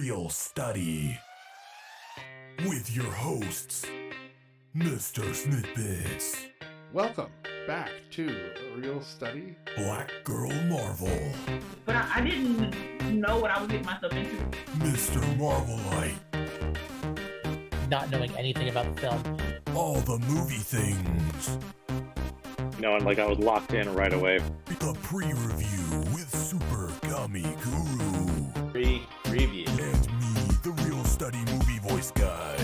Real Study with your hosts, Mr. Snidbits, Welcome back to Real Study. Black Girl Marvel, But I didn't know what I was getting myself into. Mr. Marvelite, not knowing anything about the film. all the movie things, And like I was locked in right away. the pre-review with Super Gummy Guru, Pre-review. and me, the Real Study movie voice guy.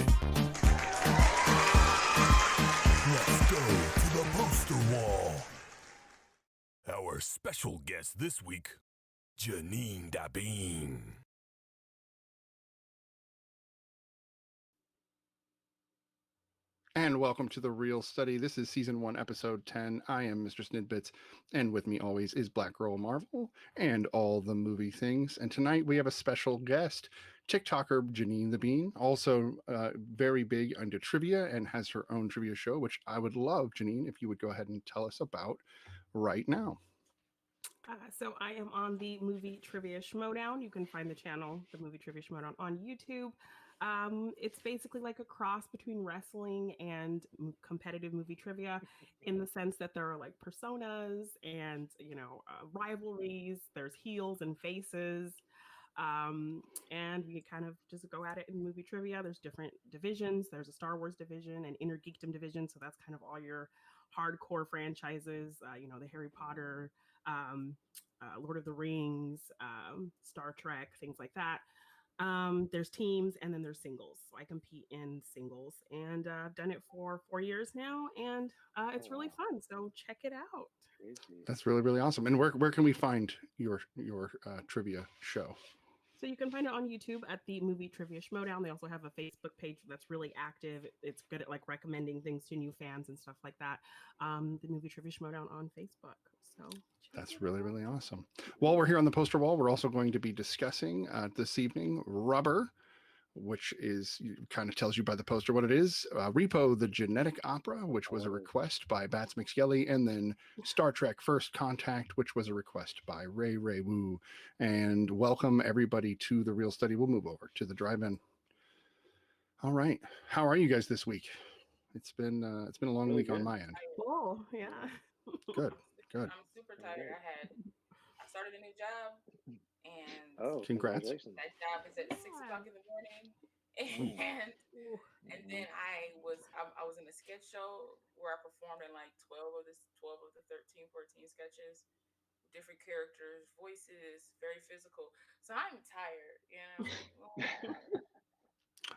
Let's go to the poster wall. Our special guest this week, Janine Dabine. And welcome to the Real Study. This is season 1, episode 10. I am Mr. Snidbits, and with me always is Black Girl Marvel and all the movie things. And tonight we have a special guest, TikToker Janine the Bean, also very big into trivia and has her own trivia show, which I would love, Janine, if you would go ahead and tell us about right now. So I am on the Movie Trivia Schmodown. You can find the channel, the Movie Trivia Schmodown, on YouTube. It's basically like a cross between wrestling and competitive movie trivia, in the sense that there are like personas and rivalries. There's heels and faces, and we kind of just go at it in movie trivia. There's different divisions. There's a Star Wars division and Inner Geekdom division, so that's kind of all your hardcore franchises. The Harry Potter, Lord of the Rings, Star Trek, things like that. There's teams, and then there's singles. So I compete in singles, and I've done it for 4 years now, and it's really fun. So check it out. That's really, really awesome. And where can we find your trivia show? So you can find it on YouTube at the Movie Trivia Schmodown. They also have a Facebook page that's really active. It's good at like recommending things to new fans and stuff like that. The Movie Trivia Schmodown on Facebook. So That's really, really awesome. While we're here on the poster wall, we're also going to be discussing this evening Rubber, which is kind of tells you by the poster what it is. Repo, the genetic opera, which was a request by Bats McSkelly, and then Star Trek First Contact, which was a request by Ray Wu. And welcome everybody to the Real Study. We'll move over to the drive-in. All right, how are you guys this week? It's been a long Really week on good. my end. cool. Yeah. Good. Good. I'm super tired. I started a new job, and Congrats. Congratulations. that job is at 6 o'clock in the morning. And then I was in a sketch show where I performed in like 12 of the 13, 14 sketches, different characters, voices, very physical. So I'm tired,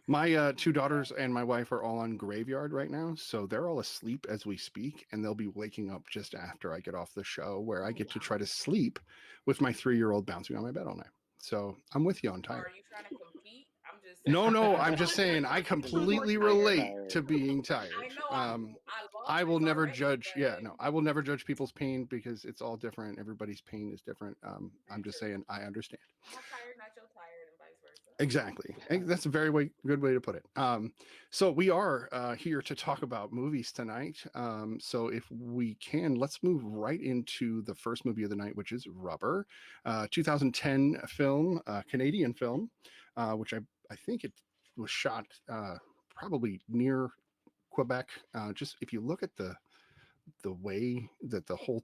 My 2 daughters and my wife are all on graveyard right now, so they're all asleep as we speak, and they'll be waking up just after I get off the show, where I get to try to sleep with my 3-year-old bouncing on my bed all night. So I'm with you on Or time. are you trying to compete? I'm just No, I'm just saying I completely relate to being tired. I know. I lost I will this never already, judge. but Yeah, no, I will never judge people's pain because it's all different. Everybody's pain is different. I'm just saying I understand. my tired, not your tired, and vice versa. Exactly. That's a very good way to put it. So we are here to talk about movies tonight. So if we can, let's move right into the first movie of the night, which is Rubber, 2010 film, Canadian film, which I think it was shot probably near Quebec. Just if you look at the way that the whole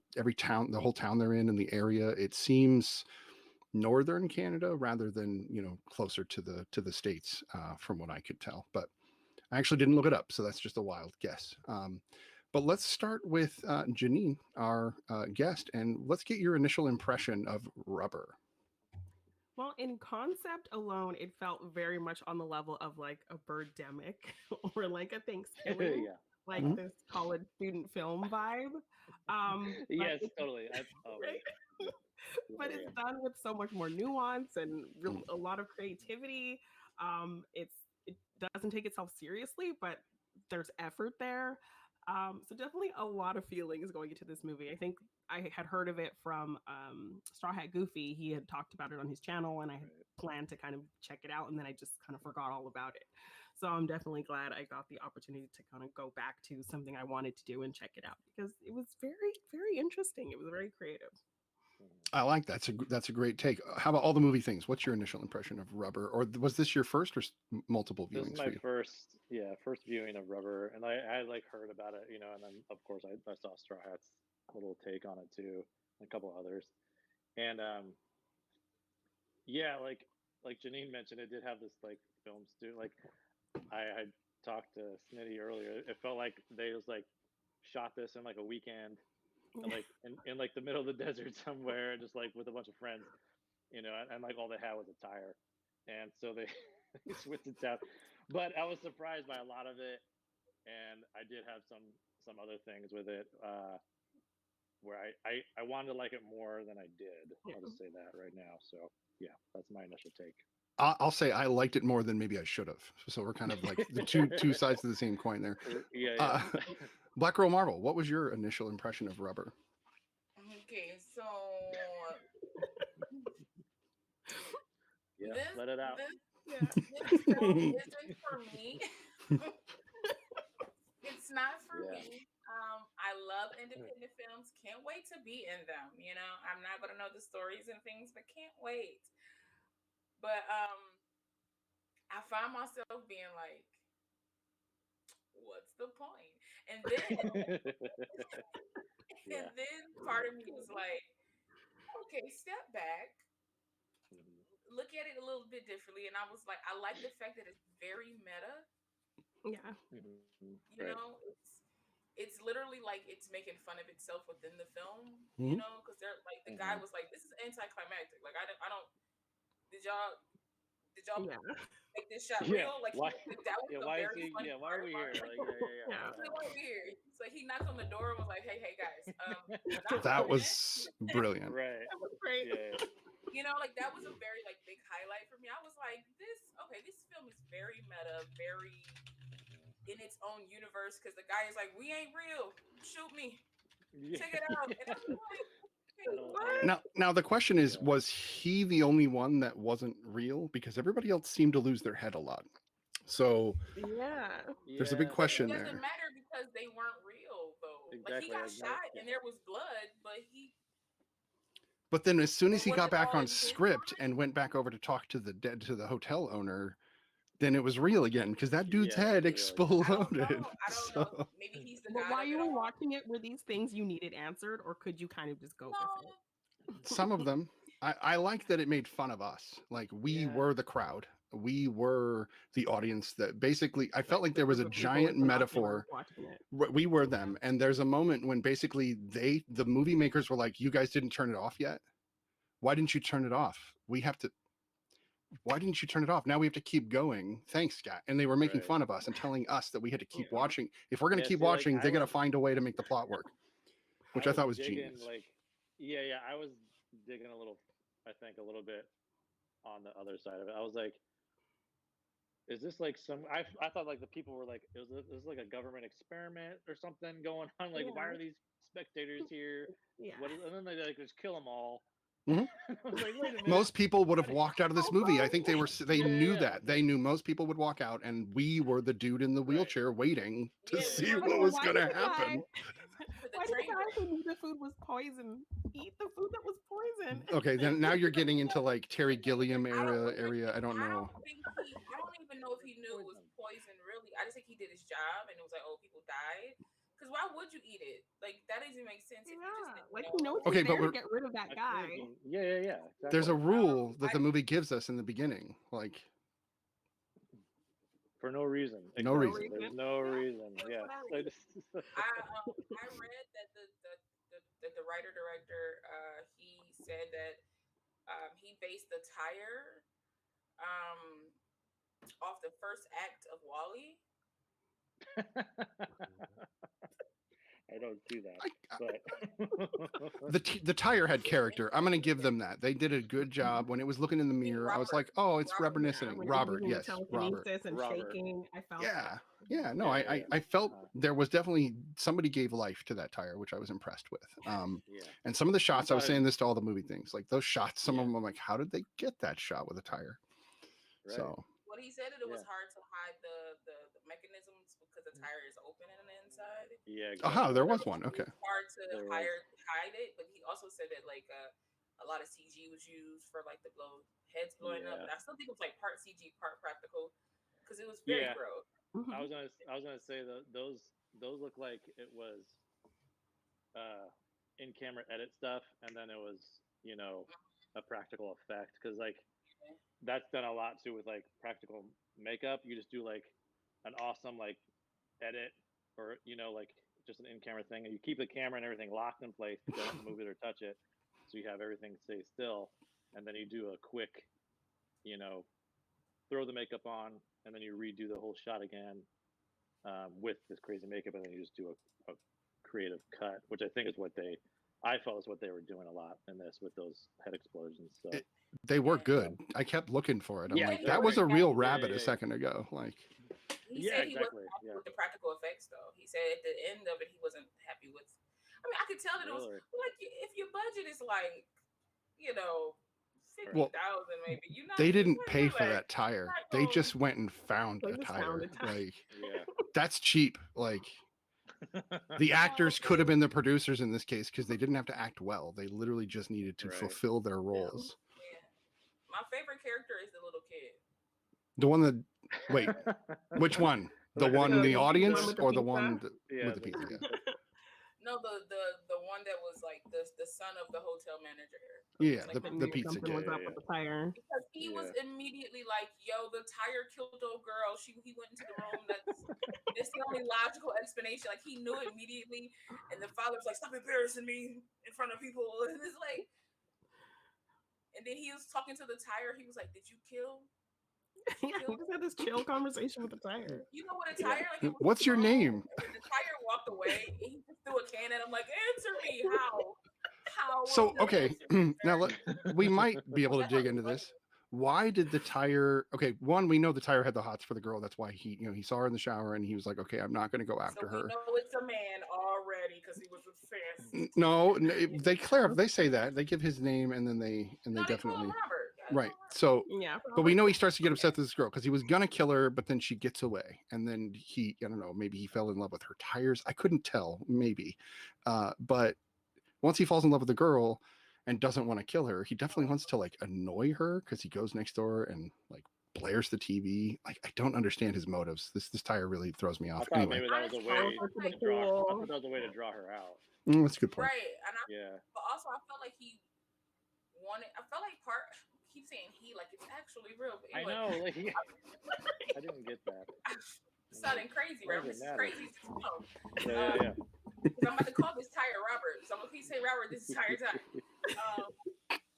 town they're in the area, it seems northern Canada rather than closer to the States, from what I could tell. But I actually didn't look it up, so that's just a wild guess. But let's start with Janine, our guest, and let's get your initial impression of Rubber. Well, in concept alone, it felt very much on the level of like a Birdemic or like a Thanksgiving, Yeah. like Mhm. this college student film vibe. But Yes, it's- totally. right? But it's done with so much more nuance and a lot of creativity. It doesn't take itself seriously, but there's effort there. So definitely a lot of feelings going into this movie. I think I had heard of it from Straw Hat Goofy. He had talked about it on his channel, and I had planned to kind of check it out, and then I just kind of forgot all about it. So I'm definitely glad I got the opportunity to kind of go back to something I wanted to do and check it out, because it was very, very interesting. It was very creative. I like that's a great take. How about all the movie things? What's your initial impression of Rubber, or was this your first or multiple This is viewings my for you? first viewing of Rubber, and I like heard about it, and then of course I saw Straw Hat's little take on it too, and a couple others, and yeah, like Janine mentioned, it did have this like film studio. Like I talked to Snitty earlier. It felt like they was like shot this in like a weekend, like in like the middle of the desert somewhere, just like with a bunch of friends, and like all they had was a tire, and so they, they switched it out. But I was surprised by a lot of it, and I did have some other things with it where I wanted to like it more than I did. I'll just say that right now. So yeah, that's my initial take. I'll say I liked it more than maybe I should have. So we're kind of like the two sides of the same coin there. Yeah. Black Girl Marvel, what was your initial impression of Rubber? Okay, so Yeah, let it out. This film isn't for me. It's not for me. I love independent films. Can't wait to be in them. I'm not gonna know the stories and things, but can't wait. But I find myself being like, what's the point? And then Yeah. and then part of me was like, okay, step back, look at it a little bit differently. And I was like, I like the fact that it's very meta. Yeah. Right. It's literally like it's making fun of itself within the film, Mhm. because they're like the guy was like, this is anticlimactic. Like I don't did y'all Yeah. make this shot Yeah. real? Like Why? that was Yeah. a Why is very he? funny Yeah. Why are part we about here? it. Like, yeah. Yeah. Like, why are we here? So he knocked on the door and was like, hey guys, not That really. was brilliant. Right. That was great. Yeah. Like that was a very like big highlight for me. I was like, this film is very meta, very in its own universe, because the guy is like, we ain't real. Shoot me. Check it out. And I was like, hey, what? Now the question is, was he the only one that wasn't real? Because everybody else seemed to lose their head a lot. So Yeah. there's a big question It there. doesn't matter because they weren't real though. Like he Exactly. got shot and there was blood, But then as soon as he was got it back all on in his script and went back over to talk to the hotel owner, then it was real again because that dude's head exploded. I don't know. Maybe he's the But god while of you it were all. watching it, were these things you needed answered, or could you kind of just go with it? Some of them. I like that it made fun of us. Like we were the crowd. We were the audience that basically I felt like there was a giant metaphor. We were them. And there's a moment when basically the movie makers were like, you guys didn't turn it off yet? Why didn't you turn it off? Why didn't you turn it off? Now we have to keep going. Thanks, Scott. And they were making fun of us and telling us that we had to keep watching. If we're going to keep watching, they got to find a way to make the plot work, which I thought was genius. Like, I was digging a little bit on the other side of it. I was like, is this like I thought like the people were like, is this like a government experiment or something going on? Like, why are these spectators here? Yeah. And then they like just kill them all. Mm-hmm. I was like, wait a minute. Most people would have walked out of this movie. I think they knew that. They knew most people would walk out, and we were the dude in the wheelchair waiting to see what was going to happen. Why did the guy who knew the food was poison eat the food that was poison? Okay, then now you're getting into like Terry Gilliam area. I don't know. I don't even know if he knew it was poison. Really, I just think he did his job, and it was like, oh, people died. Because why would you eat it? Like that doesn't make sense. If you just like you know, okay, but we're to get rid of that guy. Yeah. Exactly. There's a rule that the movie gives us in the beginning, like for no reason. No reason. There's no reason. Yeah. I read that the writer director he said that he based the tire off the first act of Wall-E. I don't see that. But the tire had character. I'm going to give them that. They did a good job. When it was looking in the mirror, I was like, oh, it's reminiscing. Robert, yes, Robert. And shaking, I felt yeah. No, I felt there was definitely somebody gave life to that tire, which I was impressed with. And some of the shots, I was saying this to all the movie things, like those shots. Some of them, I'm like, how did they get that shot with a tire? Right. So. Well, he said that it was hard to hide the mechanisms because the tire is open on the inside. Yeah. Exactly. There was one. Okay. It was hard to hide it, but he also said that like a lot of CG was used for like the heads blowing up. Yeah. But I still think it was like part CG, part practical, because it was very Yeah. gross. Mhm. I was gonna say that those look like it was in camera edit stuff, and then it was a practical effect, because like Yeah. that's done a lot too with like practical makeup. You just do like an awesome like edit, or like just an in camera thing, and you keep the camera and everything locked in place. You don't move it or touch it, so you have everything stay still, and then you do a quick you know throw the makeup on, and then you redo the whole shot again with this crazy makeup, and then you just do a creative cut, which I think is what I felt is what they were doing a lot in this with those head explosions. So They were Yeah. good. I kept looking for it. I'm Yeah, like, He that exactly. was a wasn't real happy. rabbit Yeah, a yeah, second ago. Like, He yeah, said he exactly. wasn't happy Yeah, with the practical effects, though. He said at the end of it, he wasn't happy with. I mean, I could tell that it was really. like if your budget is like, you know, well, 50,000 maybe. You're not. they You didn't might pay for relax. that tire. Not They gonna- just went and found They a just tire. found a tire. Like, Yeah. that's cheap. Like, the No, actors could have they- been the producers in this case because they didn't have to act well. They literally just needed to Right. fulfill their roles. Yeah. My favorite character is the little kid. The one that, wait, which one? The Like, one in the The one audience with the or the pizza? one Yeah, with the pizza? Yeah. No, the one that was like the son of the hotel manager. Yeah, Like, the They knew pizza something kid. was up Yeah, with the tire. because he was Yeah. immediately like, "Yo, the tire killed old girl." He went into the room. That's the only logical explanation. Like he knew immediately, and the father was like, "Stop embarrassing me in front of people." And it's like, and then he was talking to the tire. He was like, "Did you kill? Yeah, he just had this chill conversation with the tire. You know what a Yeah. tire? Like it was What's your small, name? And then the tire walked away, and he just threw a can at him. Like, answer me, how? How? So, will you okay, answer me, now sir?" we might be able to That's how dig into funny. this. Why did the tire? Okay, one, we know the tire had the hots for the girl. That's why he saw her in the shower and he was like, okay, I'm not going to go after So we her. know it's a man already because he was obsessed. No, they clarify. They say that they give his name and then they No, they call definitely him Robert. Yeah, they right. call him Robert. So, Yeah, but we know he starts to get upset with this girl because he was gonna kill her, but then she gets away, and then I don't know, maybe he fell in love with her tires. I couldn't tell, maybe, but once he falls in love with the girl and doesn't want to kill her, he definitely wants to like annoy her because he goes next door and like blares the TV. Like I don't understand his motives. This tire really throws me I off. thought Anyway, maybe that was a Honestly, way I to felt the like to draw. I pool. thought that was a way to draw her out. that's a good point. right, Yeah. but also I felt like he wanted. I felt like keep saying he like it's actually real. But I anyway, know. Like, I didn't get that. sounding crazy, right? Why This does it is matter? crazy. No, Yeah. because I'm about to call this tire Robert. So I'm gonna keep saying Robert this entire time.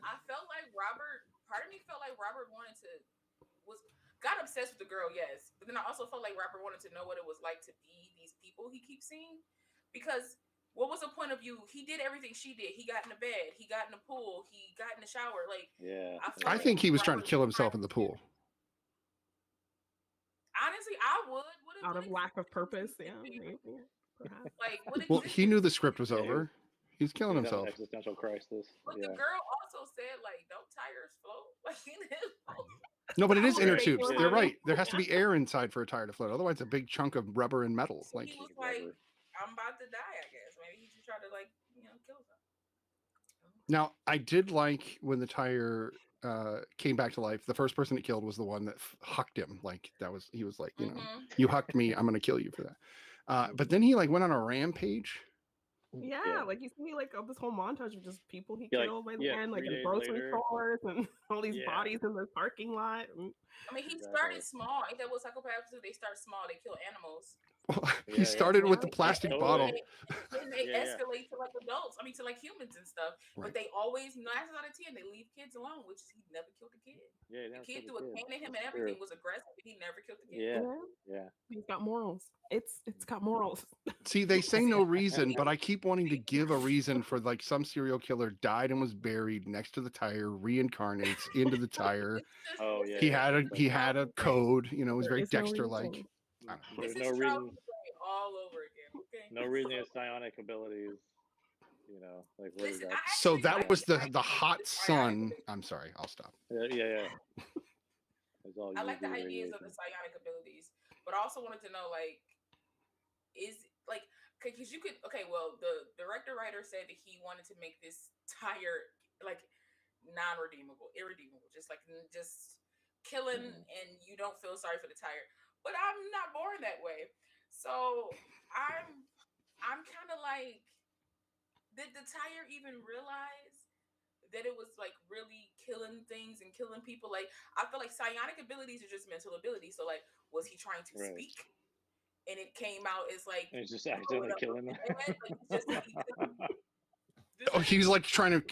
I felt like Robert. Part of me felt like Robert got obsessed with the girl, yes, but then I also felt like Robert wanted to know what it was like to be these people he keeps seeing, because what was the point of you? He did everything she did. He got in the bed. He got in the pool. He got in the shower. Like Yeah. I feel think he was trying to Robert kill was himself in trying the to- pool. Honestly, I would. Out of lack of purpose, yeah, maybe, perhaps. Like what? Well, he knew the script was Yeah, over. He's killing He's having himself. an existential crisis. But Yeah. the girl also said, like, don't tires float? Like, No, but it is Oh, inner right. tubes. Yeah. They're right. There has to be air inside for a tire to float. Otherwise, a big chunk of rubber and metal. so Like he was Big like, rubber. I'm about to die, I guess. Maybe he just tried to, like, kill himself. now, I did like when the tire came back to life. The first person it killed was the one that hucked him. Like he was like, Mhm. you hucked me. I'm gonna kill you for that. But then he like went on a rampage. Yeah, like you see, like this whole montage of just people he Yeah, like, killed by the yeah, end, like 3 in days grocery later. stores and all these Yeah. bodies in the parking lot. And I mean, he Exactly. started small. Ain't that what psychopaths do? They start small. They kill animals. He Yeah, started with the right. plastic Totally. bottle. Then they Yeah. escalate to like adults. I mean, to like humans and stuff. Right. But they always, 9 out of 10, they leave kids alone, which is he never killed a kid. Yeah. He The never kid killed threw the a kid. cane at him and That's everything, true. was aggressive, but he never killed the kid. Yeah. Yeah. he's got morals. It's got morals. See, they say no reason, but I keep wanting to give a reason for like some serial killer died and was buried next to the tire, reincarnates into the tire. It's just- Oh, it's yeah. He just- had a code. It was There very is no Dexter like. reason. There's This no is reason. childhood brain all over again. Okay. No reason he has psionic abilities. Like what is Listen, that? I So actually that like was the the idea hot of the sun. psionic I'm sorry, I'll stop. Yeah. It's all I like the UV ideas of the radiation. psionic abilities, but I also wanted to know, like, is like, because you could, okay, well, the director writer said that he wanted to make this tire like non-redeemable, irredeemable, just like just killing, and you don't feel sorry for the tire. But I'm not born that way, so I'm kind of like, did the tire even realize that it was like really killing things and killing people? Like, I feel like psionic abilities are just mental abilities. So like, was he trying to Right. speak and it came out as like And it's just blowing accidentally up killing them. his head? Like, it's just Oh, he's like trying to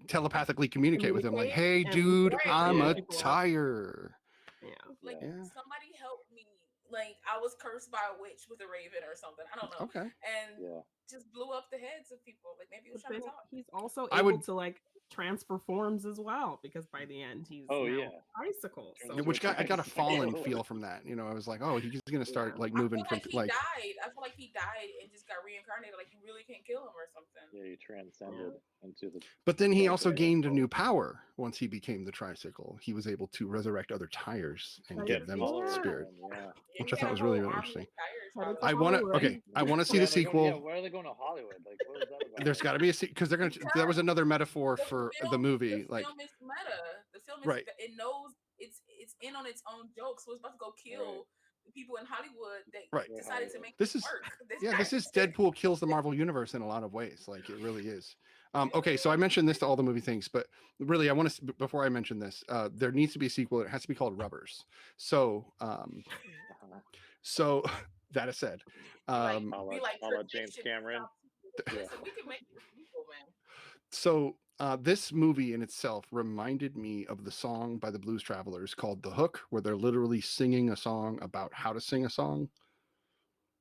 telepathically communicate with him, like, "Hey, and dude, Right, I'm yeah. a tire." Yeah. like Yeah. Yeah. somebody help me. Like, I was cursed by a witch with a raven or something. I don't know. Okay. And Yeah. just blew up the heads of people. Like, maybe he was But trying then to talk. he's also I able would- to like transfer forms as well, because by the end he's Oh, now yeah. icicle. So Turns Which I got a fallen Bicycle. feel from that. I was like, oh, he's gonna start Yeah. like I moving feel from like he died. I feel like he died and just got reincarnated. Like, you really can't kill him or something. Yeah, you transcended into the. But then he Yeah, also yeah. gained a new power once he became the tricycle. He was able to resurrect other tires and Right. give them Yeah. spirit, Yeah. which He I thought had a was really, whole really army interesting. of tires, Headed to probably. I want to. Hollywood. Okay, I want to see Yeah, the they're going, yeah, sequel. why are they going to Hollywood? Like, what is that about? There's got to be a because they're gonna. That was another metaphor The for the film, movie. the Like, film is meta. The film is Right. it knows it's in on its own jokes, so it's about to go kill the people in Hollywood that Right. decided to make This it is work. this is Deadpool kills the Marvel universe in a lot of ways. Like, it really is. Okay, so I mentioned this to all the movie things, but really, I want to before I mention this, there needs to be a sequel. It has to be called Rubbers. So, so that is said, Like, I'll be let, like I'll let James tradition. Cameron. Yeah. Listen, we can make this people, man. so this movie in itself reminded me of the song by the Blues Travelers called "The Hook," where they're literally singing a song about how to sing a song.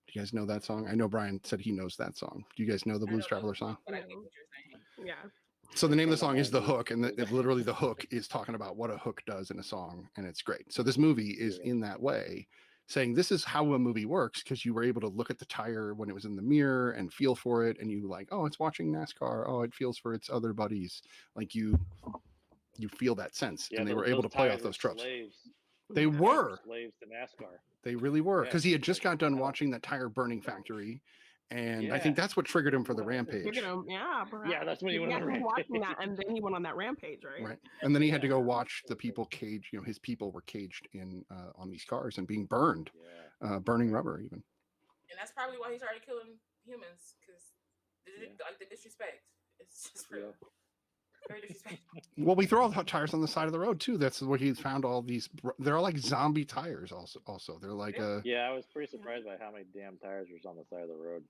Do you guys know that song? I know Brian said he knows that song. Do you guys know the I Blues don't know Traveler the song? but I get what you're saying. Yeah. So the name of the From song is "The 90s. Hook," and literally the hook is talking about what a hook does in a song, and it's great. So this movie is in that way, saying this is how a movie works, because you were able to look at the tire when it was in the mirror and feel for it, and you like, oh, it's watching NASCAR. Oh, it feels for its other buddies. Like you feel that sense, Yeah, and they were able to play off those tropes. Slaves. They were. Slaves to NASCAR. They really were, because he had just got done I don't- watching that tire burning factory, and I Yeah. think that's what triggered him for the rampage. Look at him. Yeah, Yeah, that's when he went on the been watching that, rampage. and then he went on that rampage, right? Right, and then he had to go watch the people caged. His people were caged in on these cars and being burned, burning rubber even. And that's probably why he started killing humans, because like the disrespect. It's just real. Very disrespectful. Well, we throw all the tires on the side of the road too. That's where he found all these. They're all like zombie tires. Also, they're like Yeah, I was pretty surprised by how many damn tires was on the side of the road.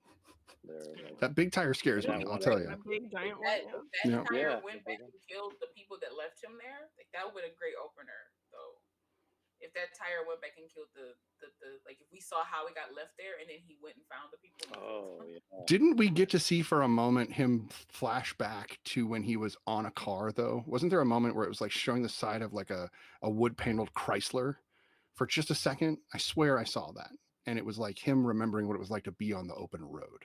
Like, that big tire scares me. I'll tell you. That big giant That Yeah. tire went back and killed the people that left him there. Like, that would have been a great opener, though. If that tire went back and killed the like, if we saw how he got left there and then he went and found the people. Oh yeah. Didn't we get to see for a moment him flash back to when he was on a car though? Wasn't there a moment where it was like showing the side of like a wood paneled Chrysler for just a second? I swear I saw that. And it was like him remembering what it was like to be on the open road.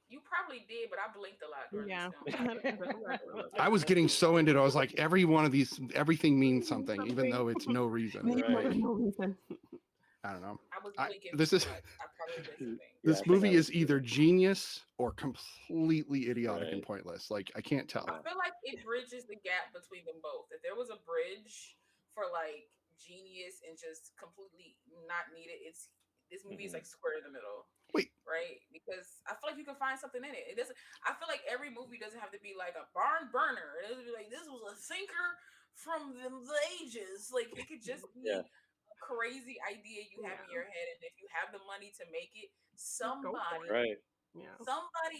You probably did, but I blinked a lot during this film. I was getting so into it. I was like, every one of these, everything means something, even though it's no reason. Right. No reason. I don't know. I was blinking. This is this movie is either genius or completely idiotic and pointless. Like, I can't tell. I feel like it bridges the gap between them both. If there was a bridge for like genius and just completely not needed, it's this movie is like square in the middle. Wait. Right? Because I feel like you can find something in it. It doesn't. I feel like every movie doesn't have to be like a barn burner. It would be like, this was a thinker from the ages. Like, it could just be a crazy idea you have in your head, and if you have the money to make it, somebody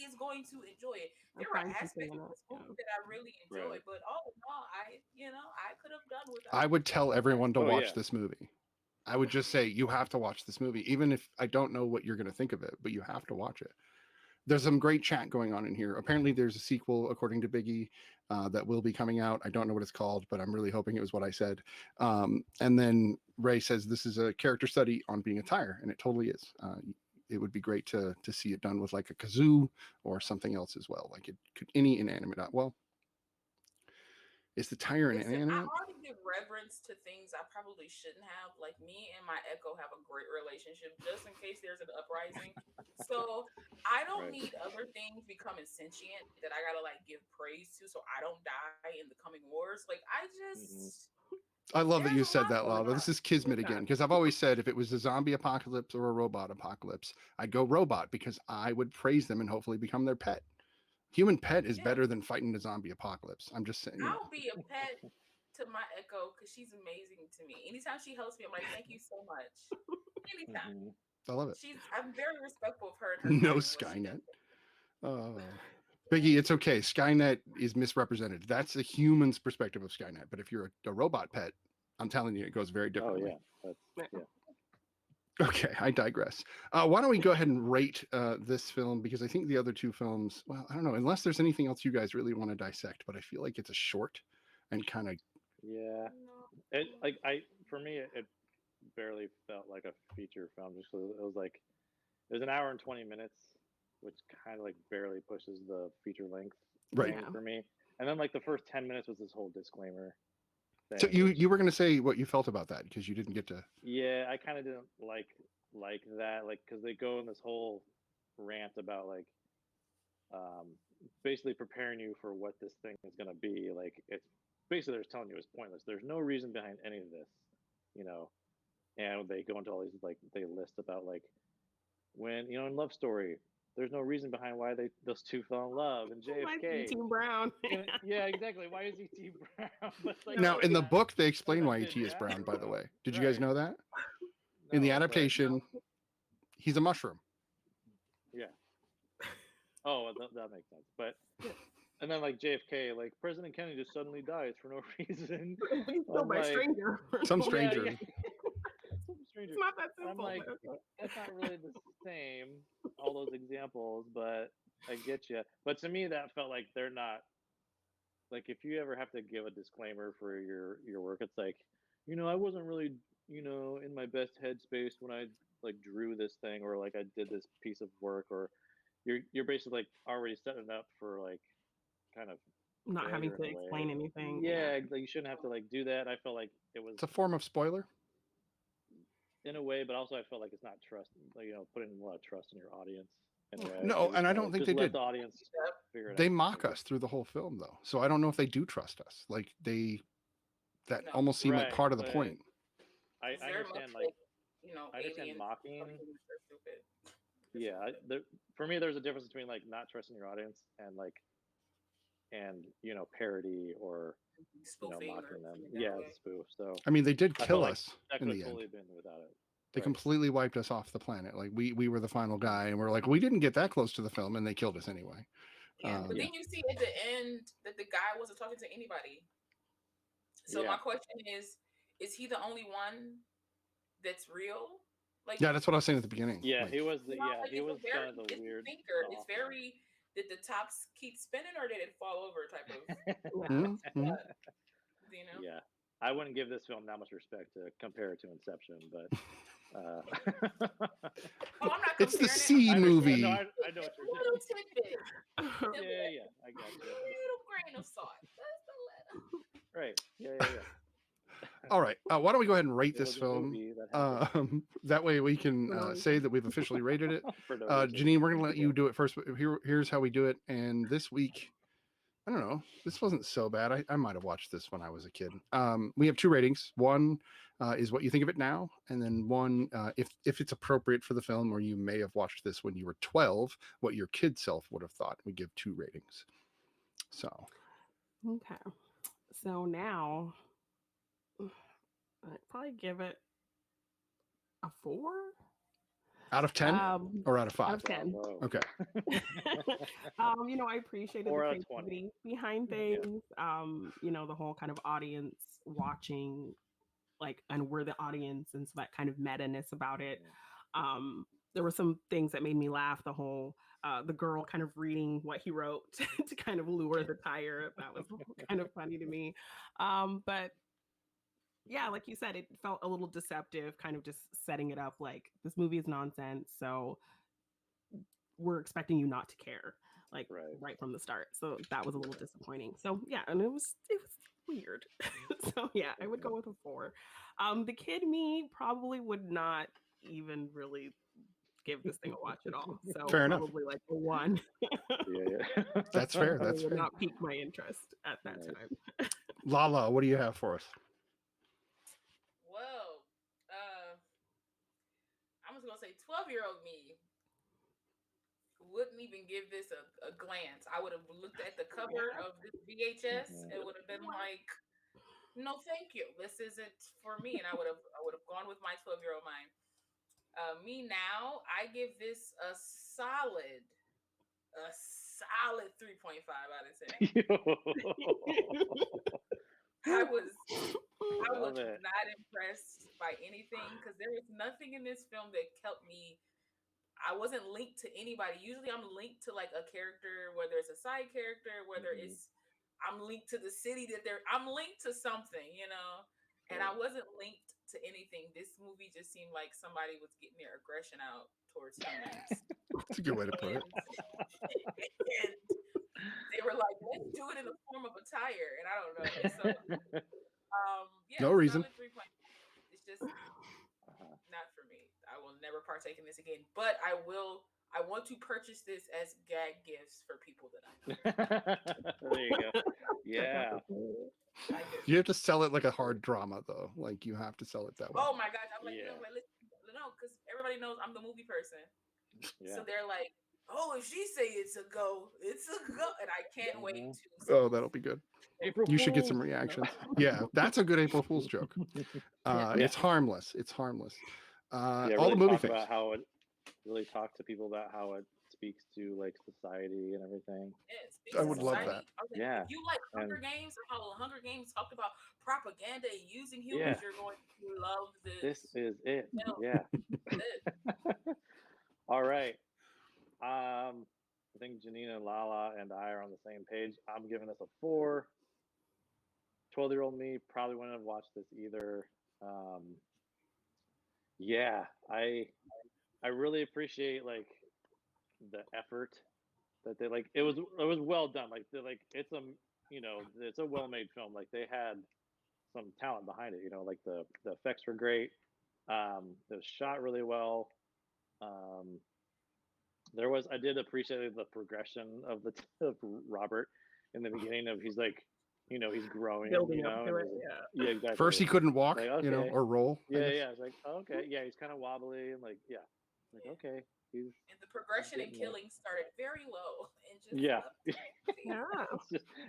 is going to enjoy it. There are aspects of this movie that I really enjoy, but all in all, I could have done without. I would tell everyone to watch this movie. I would just say, you have to watch this movie, even if I don't know what you're going to think of it, but you have to watch it. There's some great chat going on in here. Apparently there's a sequel, according to Biggie, that will be coming out. I don't know what it's called, but I'm really hoping it was what I said. And then Ray says this is a character study on being a tire, and it totally is. It would be great to see it done with like a kazoo or something else as well. Like, it could any inanimate. Well, Is the tire Listen, I inanimate? already give reverence to things I probably shouldn't have. Like me and my Echo have a great relationship, just in case there's an uprising. So I don't Right. need other things becoming sentient that I gotta like give praise to, so I don't die in the coming wars. Like I Mm-hmm. just I love that there's you a said lot that, going Lava. on. This is Kismet Okay. again, because I've always said if it was a zombie apocalypse or a robot apocalypse, I'd go robot because I would praise them and hopefully become their pet. Human pet is Yeah, better than fighting a zombie apocalypse. I'm just saying, I'll be a pet to my Echo because she's amazing to me. Anytime she helps me, I'm like, thank you so much. Anytime. Mm-hmm. I love it. I'm very respectful of her and her No kind and what she Skynet. does. Biggie, it's okay. Skynet is misrepresented. That's a human's perspective of Skynet. But if you're a robot pet, I'm telling you, it goes very Oh differently. yeah, that's yeah. Okay, I digress. Why don't we go ahead and rate this film? Because I think the other two films, well, I don't know, unless there's anything else you guys really want to dissect, but I feel like it's a short and kind of, Yeah. No. It for me it barely felt like a feature film. Just 'cause it was like it was an hour and 20 minutes, which kind of like barely pushes the feature length right. thing Yeah. for me. And then like the first 10 minutes was this whole disclaimer So thing, you which you were going to say what you felt about that because you didn't get to. yeah, I kind of didn't like that, like because they go in this whole rant about like um, basically preparing you for what this thing is going to be. Like it's basically they're telling you it's pointless. There's no reason behind any of this, you know. And they go into all these like they list about like when in Love Story, there's no reason behind why those two fell in love, and Like JFK. Team Brown. Yeah, exactly. Why is he T Brown? But like No, Now, in the not book, they explain why President E.T. is brown, by the Jasper. way. Did you guys Right. know that? In the No, but adaptation, he's a mushroom. yeah. Oh, well, that makes sense. But and then like JFK, like President Kennedy just suddenly dies for no reason. He's killed I'm by a like, stranger. Some yeah, stranger. yeah, some stranger. It's not that And I'm simple. like, that's not really the same. All those examples, but I get you. But to me, that felt like they're not like if you ever have to give a disclaimer for your work, it's like, I wasn't really, in my best headspace when I like drew this thing or like I did this piece of work, or you're basically like already setting it up for like kind of Not having failure to in a way. explain anything. Yeah, like you shouldn't have to like do that. I felt like it was It's a form of spoiler. in a way, but also I felt like it's not trust, like, putting a lot of trust in your audience in a way. No, It was and I kind of don't like think just they let did. the audience figure it They out. mock us through the whole film, though. So I don't know if they do trust us. Like that No. almost seemed like Right, part of the but point. I It's very much understand like I understand aliens mocking. telling humans they're stupid. Yeah, for me, there's a difference between like not trusting your audience and like parody or Spoofing or mocking them. something Yeah, that way. it's spoof. So I mean, they did I kill felt like us that in could have the end. totally been without it. They Right. completely wiped us off the planet. Like we were the final guy, and we're like, we didn't get that close to the film, and they killed us anyway. Yeah, but Yeah. then you see at the end that the guy wasn't talking to anybody. So Yeah. my question is he the only one that's real? Like, Yeah, that's what I was saying at the beginning. Yeah, Like, he was the like he it's was a very kind of the it's weird a thinker. It's off one. very did the tops keep spinning or did it fall over type of mhm. Yeah, I wouldn't give this film that much respect to compare it to Inception, but Oh, I'm not It's the comparing C it. movie. No, I know what Just a you're little saying. tidbit. Yeah, I got Just you. a little grain of salt. Just a little. Right. Yeah. All right. Why don't we go ahead and rate It this was a film? movie that happened. That way we can say that we've officially rated it. For no reason. Janine, we're gonna let Yeah. you do it first. But here's how we do it. And this week, I don't know. This wasn't so bad. I might have watched this when I was a kid. We have two ratings. One is what you think of it now, and then one, if it's appropriate for the film, or you may have watched this when you were 12, what your kid self would have thought. We give two ratings. So Okay. So now I'd probably give it a 4 out of 10 or out of 5? Out of 10. Bravo. Okay. I appreciated the 4 out of 20. creativity behind Yeah. things. The whole kind of audience watching, like, and we're the audience, and so that kind of meta-ness about it. There were some things that made me laugh. The whole the girl kind of reading what he wrote to kind of lure the tire. That was kind of funny to me. But yeah, like you said, it felt a little deceptive, kind of just setting it up like this movie is nonsense. So we're expecting you not to care, like Right. right from the start. So that was a little disappointing. So yeah, and it was weird. So yeah, I would go with a 4. The kid me probably would not even really give this thing a watch at all. So Fair enough. probably like a 1. Yeah. That's fair. Probably That's would fair. not pique my interest at that Nice. time. Lala, what do you have for us? Well, I'm just gonna say 12-year-old me wouldn't even give this a glance. I would have looked at the cover of this VHS and would have been like, no, thank you. This isn't for me. And I would have gone with my 12-year-old mind. Me now, I give this a solid 3.5 out of 10. I was Love it. not impressed by anything because there was nothing in this film that kept me. I wasn't linked to anybody. Usually I'm linked to like a character, whether it's a side character, whether it's I'm linked to the city I'm linked to something, you know. And I wasn't linked to anything. This movie just seemed like somebody was getting their aggression out towards humans. That's a good way to put it. And they were like, let's do it in the form of a tire. And I don't know. So yeah, No reason. solid 3.5. It's just not for me. I will never partake in this again. But I want to purchase this as gag gifts for people that I know. There you go. Yeah. I do. You have to sell it like a hard drama, though. Like you have to sell it that way. Oh my gosh! I'm like, Yeah. no, because everybody knows I'm the movie person. Yeah. So they're like, oh, if she say it's a go, it's a go, and I can't wait to. Oh, that'll be good. April You should get Fools. some reactions. Yeah, that's a good April Fool's joke. It's harmless. It's harmless. Yeah, all the really movie talk things. about how it really talk to people about how it speaks to like society and everything. I would love that. Yeah. If you like Hunger Games and how Hunger Games talked about propaganda and using humans, Yeah. you're going to love this. This is it. No. Yeah. It. All right. I think Janina, Lala, and I are on the same page. I'm giving this a 4. 12-year-old me probably wouldn't have watched this either. Yeah, I really appreciate like the effort that they like. It was well done. Like it's a well-made film. Like they had some talent behind it. You know, like the effects were great. It was shot really well. I did appreciate the progression of of Robert in the beginning of he's like, he's growing, Building up to it, yeah, exactly. First, he couldn't walk, Like, okay. or roll. I Yeah, guess. yeah. It's like, okay, yeah, he's kind of wobbly and like, yeah, like okay, he's. And the progression in killing started very low and just Yeah. Yeah.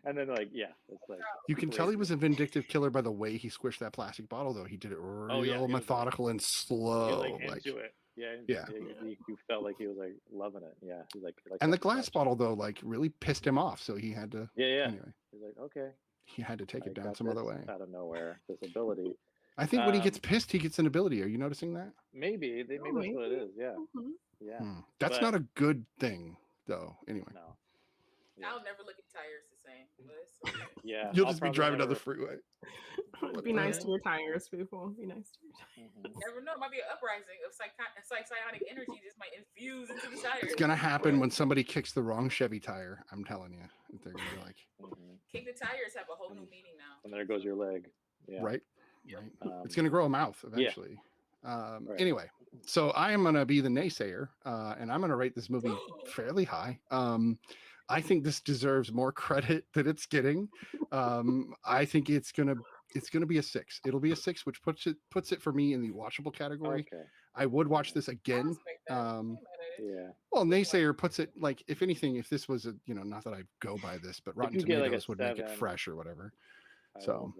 And then like, yeah, it's like You can tell he was a vindictive killer by the way he squished that plastic bottle, though. He did it real he was, methodical and he slow. was like into it. Yeah. You felt like he was like loving it. Yeah, he's like and the glass bottle, though, like really pissed him off. So he had to. Yeah. Anyway, he's like, okay. he had to take I it down got some this other way. out of nowhere, this ability. I think when he gets pissed, he gets an ability. Are you noticing that? Maybe that's what it is. Yeah. Yeah. That's not a good thing, though. Anyway. No. Yeah. I'll never look at tires the same. But it's okay. Yeah. You'll just be driving down the freeway. Be nice to your tires, people. Be nice to your tires. Never know. It might be an uprising of psionic energy just might infuse into the tires. It's gonna happen when somebody kicks the wrong Chevy tire. I'm telling you, they're gonna be like, kick the tires have a whole new meaning now. And there goes your leg. Yeah. Right. It's gonna grow a mouth eventually. Right. Anyway, so I am gonna be the naysayer, and I'm gonna rate this movie fairly high. I think this deserves more credit than it's getting. I think it's gonna be a 6. It'll be a 6, which puts it for me in the watchable category. Okay. I would watch this again. Yeah. Well, naysayer puts it like, if anything, if this was a, not that I go by this, but Rotten Tomatoes would make it fresh or whatever. So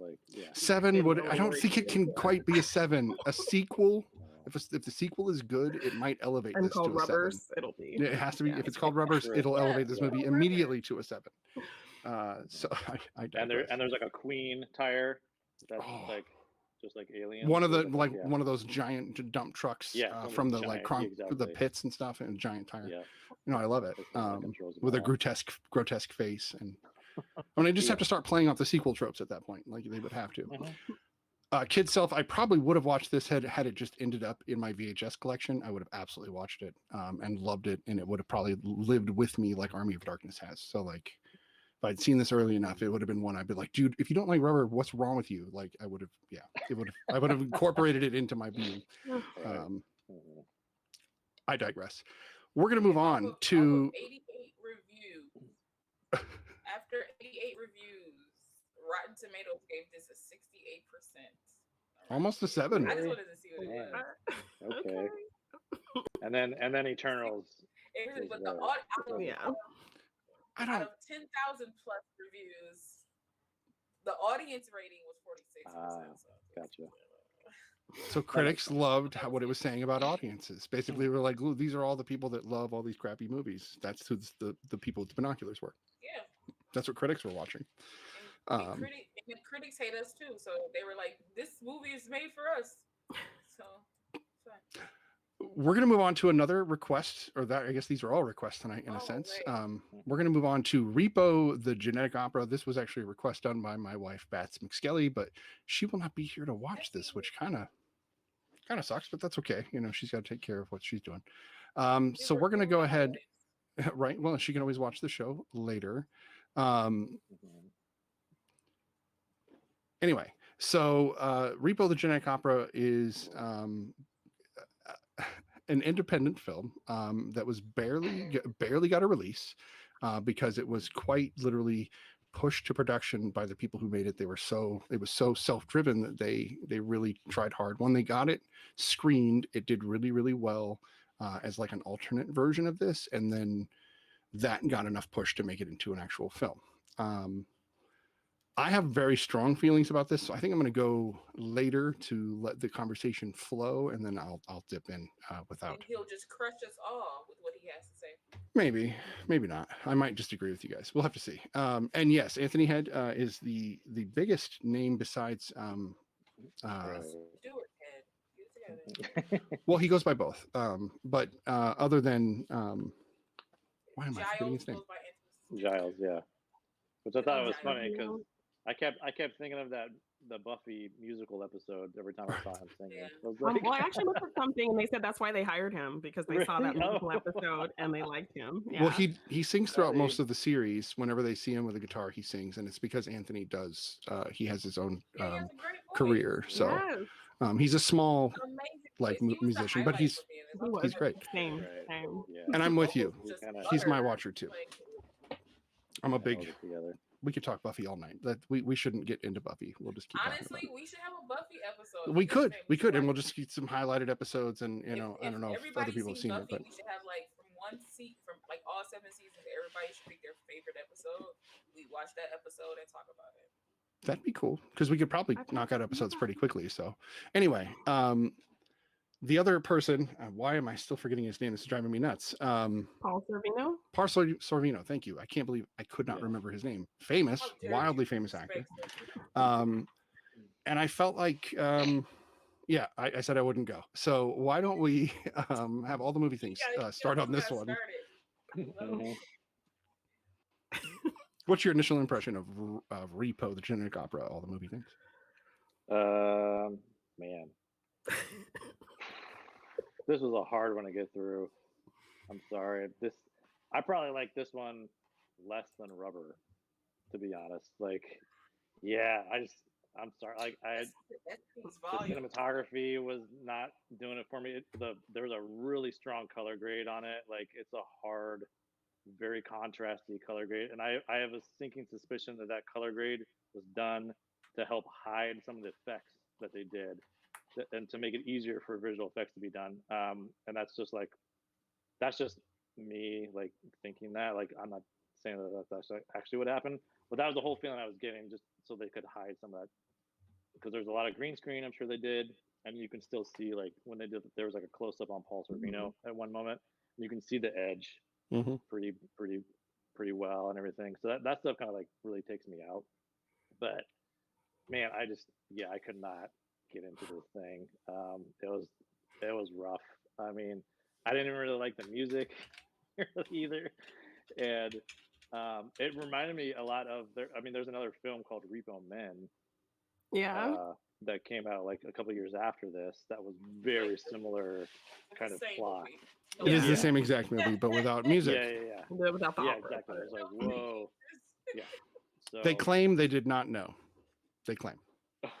7 would. I don't think it can quite be a 7. A sequel. If the sequel is good, it might elevate this to a 7. Rubbers, it'll be. It has to be. If it's called Rubbers, it'll elevate this movie immediately to a 7. So I and there's like a Queen tire that's like just like Alien. One of the one of those giant dump trucks from the the pits and stuff, and a giant tire. Yeah. I love it. With a grotesque face, and I just have to start playing off the sequel tropes at that point, like they would have to. Kid Self, I probably would have watched this had it just ended up in my VHS collection. I would have absolutely watched it and loved it, and it would have probably lived with me like Army of Darkness has. So like, if if I'd seen this early enough, it would have been one I'd be like, dude, if you don't like rubber, what's wrong with you? Like I would have, I would have incorporated it into my being. Right. I digress. We're gonna move on Off to of 88 reviews. After 88 reviews, Rotten Tomatoes gave this a 68%. almost a 7. I just wanted to see what it was. Okay. And then Eternals. But the I out don't. of 10,000 plus reviews, the audience rating was 46%. Gotcha. So critics loved what it was saying about audiences. Basically, we're like, "Ooh, these are all the people that love all these crappy movies. That's who the people with the binoculars were. Yeah. That's what critics were watching. And the critics hate us too, so they were like, "This movie is made for us." So, fine. We're going to move on to another request, or that I guess these are all requests tonight in a sense. Right. We're going to move on to Repo, the genetic opera. This was actually a request done by my wife, Bats McSkelly, but she will not be here to watch this, which kind of sucks, but that's okay. You know, she's got to take care of what she's doing. So we're going to go ahead, right? Well, she can always watch the show later. Anyway, so Repo, the genetic opera is an independent film that was barely got a release because it was quite literally pushed to production by the people who made it. It was so self-driven that they really tried hard. When they got it screened, it did really, really well as like an alternate version of this, and then that got enough push to make it into an actual film. I have very strong feelings about this, so I think I'm going to go later to let the conversation flow, and then I'll dip in without. And he'll just crush us all with what he has to say. Maybe not. I might just agree with you guys. We'll have to see. And yes, Anthony Head is the biggest name besides. Stewart Head. Well, he goes by both. But other than why am I forgetting his name? Giles, yeah. Which I thought was funny because I kept thinking of the Buffy musical episode every time I saw him singing. Well, I actually looked at something and they said that's why they hired him, because they saw that musical episode and they liked him. Yeah. Well, he sings throughout most of the series. Whenever they see him with a guitar, he sings, and it's because Anthony does. He has his own career, so he's a small musician, but he's great. Same. And I'm with you. He's my watcher too. I'm a big. We could talk Buffy all night. That we shouldn't get into Buffy. We'll just keep. Honestly, we should have a Buffy episode. We could, and we'll just get some highlighted episodes. And I don't know if other people have seen it, but we should have like from like all 7 seasons. Everybody should pick their favorite episode. We watch that episode and talk about it. That'd be cool because we could probably knock out episodes pretty quickly. So, anyway, the other person, why am I still forgetting his name? This is driving me nuts. Paul Sorvino? Paul Sorvino, thank you. I can't believe I could not remember his name. Famous, wildly famous actor. And I felt like, I said I wouldn't go. So why don't we have all the movie things start on this one? What's your initial impression of Repo, the genetic opera, all the movie things? Man. This was a hard one to get through. I'm sorry. I probably like this one less than Rubber, to be honest. Like, yeah, I'm sorry. Like, the cinematography was not doing it for me. There was a really strong color grade on it. Like, it's a hard, very contrasty color grade, and I have a sinking suspicion that color grade was done to help hide some of the effects that they did, and to make it easier for visual effects to be done. And that's just me, like, thinking that. Like, I'm not saying that that's actually what happened, but that was the whole feeling I was getting, just so they could hide some of that, because there's a lot of green screen, I'm sure they did, and you can still see, like, when they did, there was like a close up on Paul Sorvino at one moment, you can see the edge pretty well and everything. So that stuff kind of like really takes me out. But man, I could not get into this thing. It was rough. I mean, I didn't even really like the music either, and it reminded me a lot of there's another film called Repo Men. Yeah. That came out like a couple years after this. That was very similar kind of plot. It is the same exact movie, but without music. Yeah. Without the opera. Exactly. I was like, whoa. Yeah. So They claim they did not know. They claim.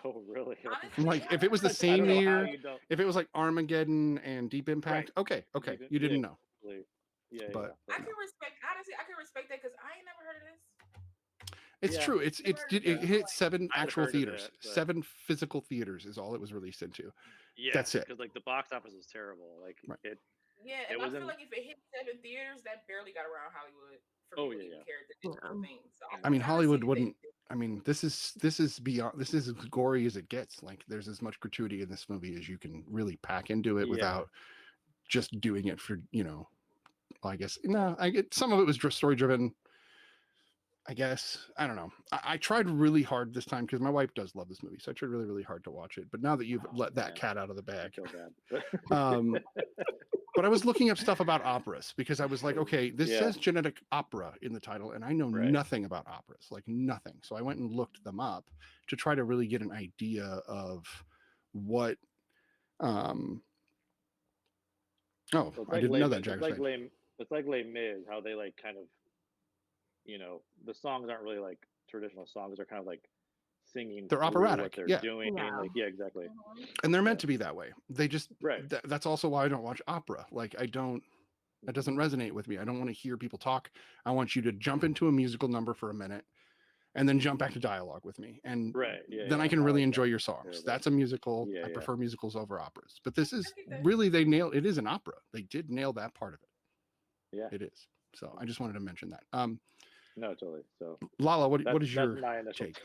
Oh, really? Honestly, Like, I if it was the heard I same don't know how year, you don't. if it was like Armageddon and Deep Impact, okay, Deep you yeah, didn't know. exactly. Yeah, But yeah. I no. can respect. Honestly, I can respect that because I ain't never heard of this. It's Yeah. true. It Yeah. hit 7 I'd actual heard of theaters. it, but 7 physical theaters is all it was released into. yeah, That's it. because like the box office was terrible. Like Right. it Yeah, it and I was feel in. like if it hit 7 theaters, that barely got around Hollywood for Oh people yeah, to even yeah. care the digital thing. So I I mean, can kind of Hollywood see that. wouldn't. I mean, this is beyond. This is as gory as it gets. Like, there's as much gratuity in this movie as you can really pack into it Yeah. without just doing it for, well, I guess no. I get some of it was just story driven. I guess I don't know. I tried really hard this time because my wife does love this movie, so I tried really, really hard to watch it. But now that you've Oh, let that man. cat out of the I bag, feel bad. but I was looking up stuff about operas because I was like, okay, this Yeah. says genetic opera in the title, and I know Right. nothing about operas, like nothing. So I went and looked them up to try to really get an idea of what. Oh, Well, it's I like didn't know that, it's Jack. like it's like Les Mis, how they like kind of, the songs aren't really like traditional songs. They're kind of like singing They're through operatic, what they're yeah. doing. Yeah. Like, yeah, exactly. And they're meant Yeah. to be that way. They just Right. that's also why I don't watch opera. Like, I don't. That doesn't resonate with me. I don't want to hear people talk. I want you to jump into a musical number for a minute and then jump back to dialogue with me. And Right. Yeah. then yeah. I can really like enjoy that. your songs. Terrible. That's a musical. Yeah, I yeah. prefer musicals over operas. But this is get that. really, they nailed it. Is an opera. They did nail that part of it. Yeah. It is. So I just wanted to mention that. No, totally. So Lala, what that's is your my initial take?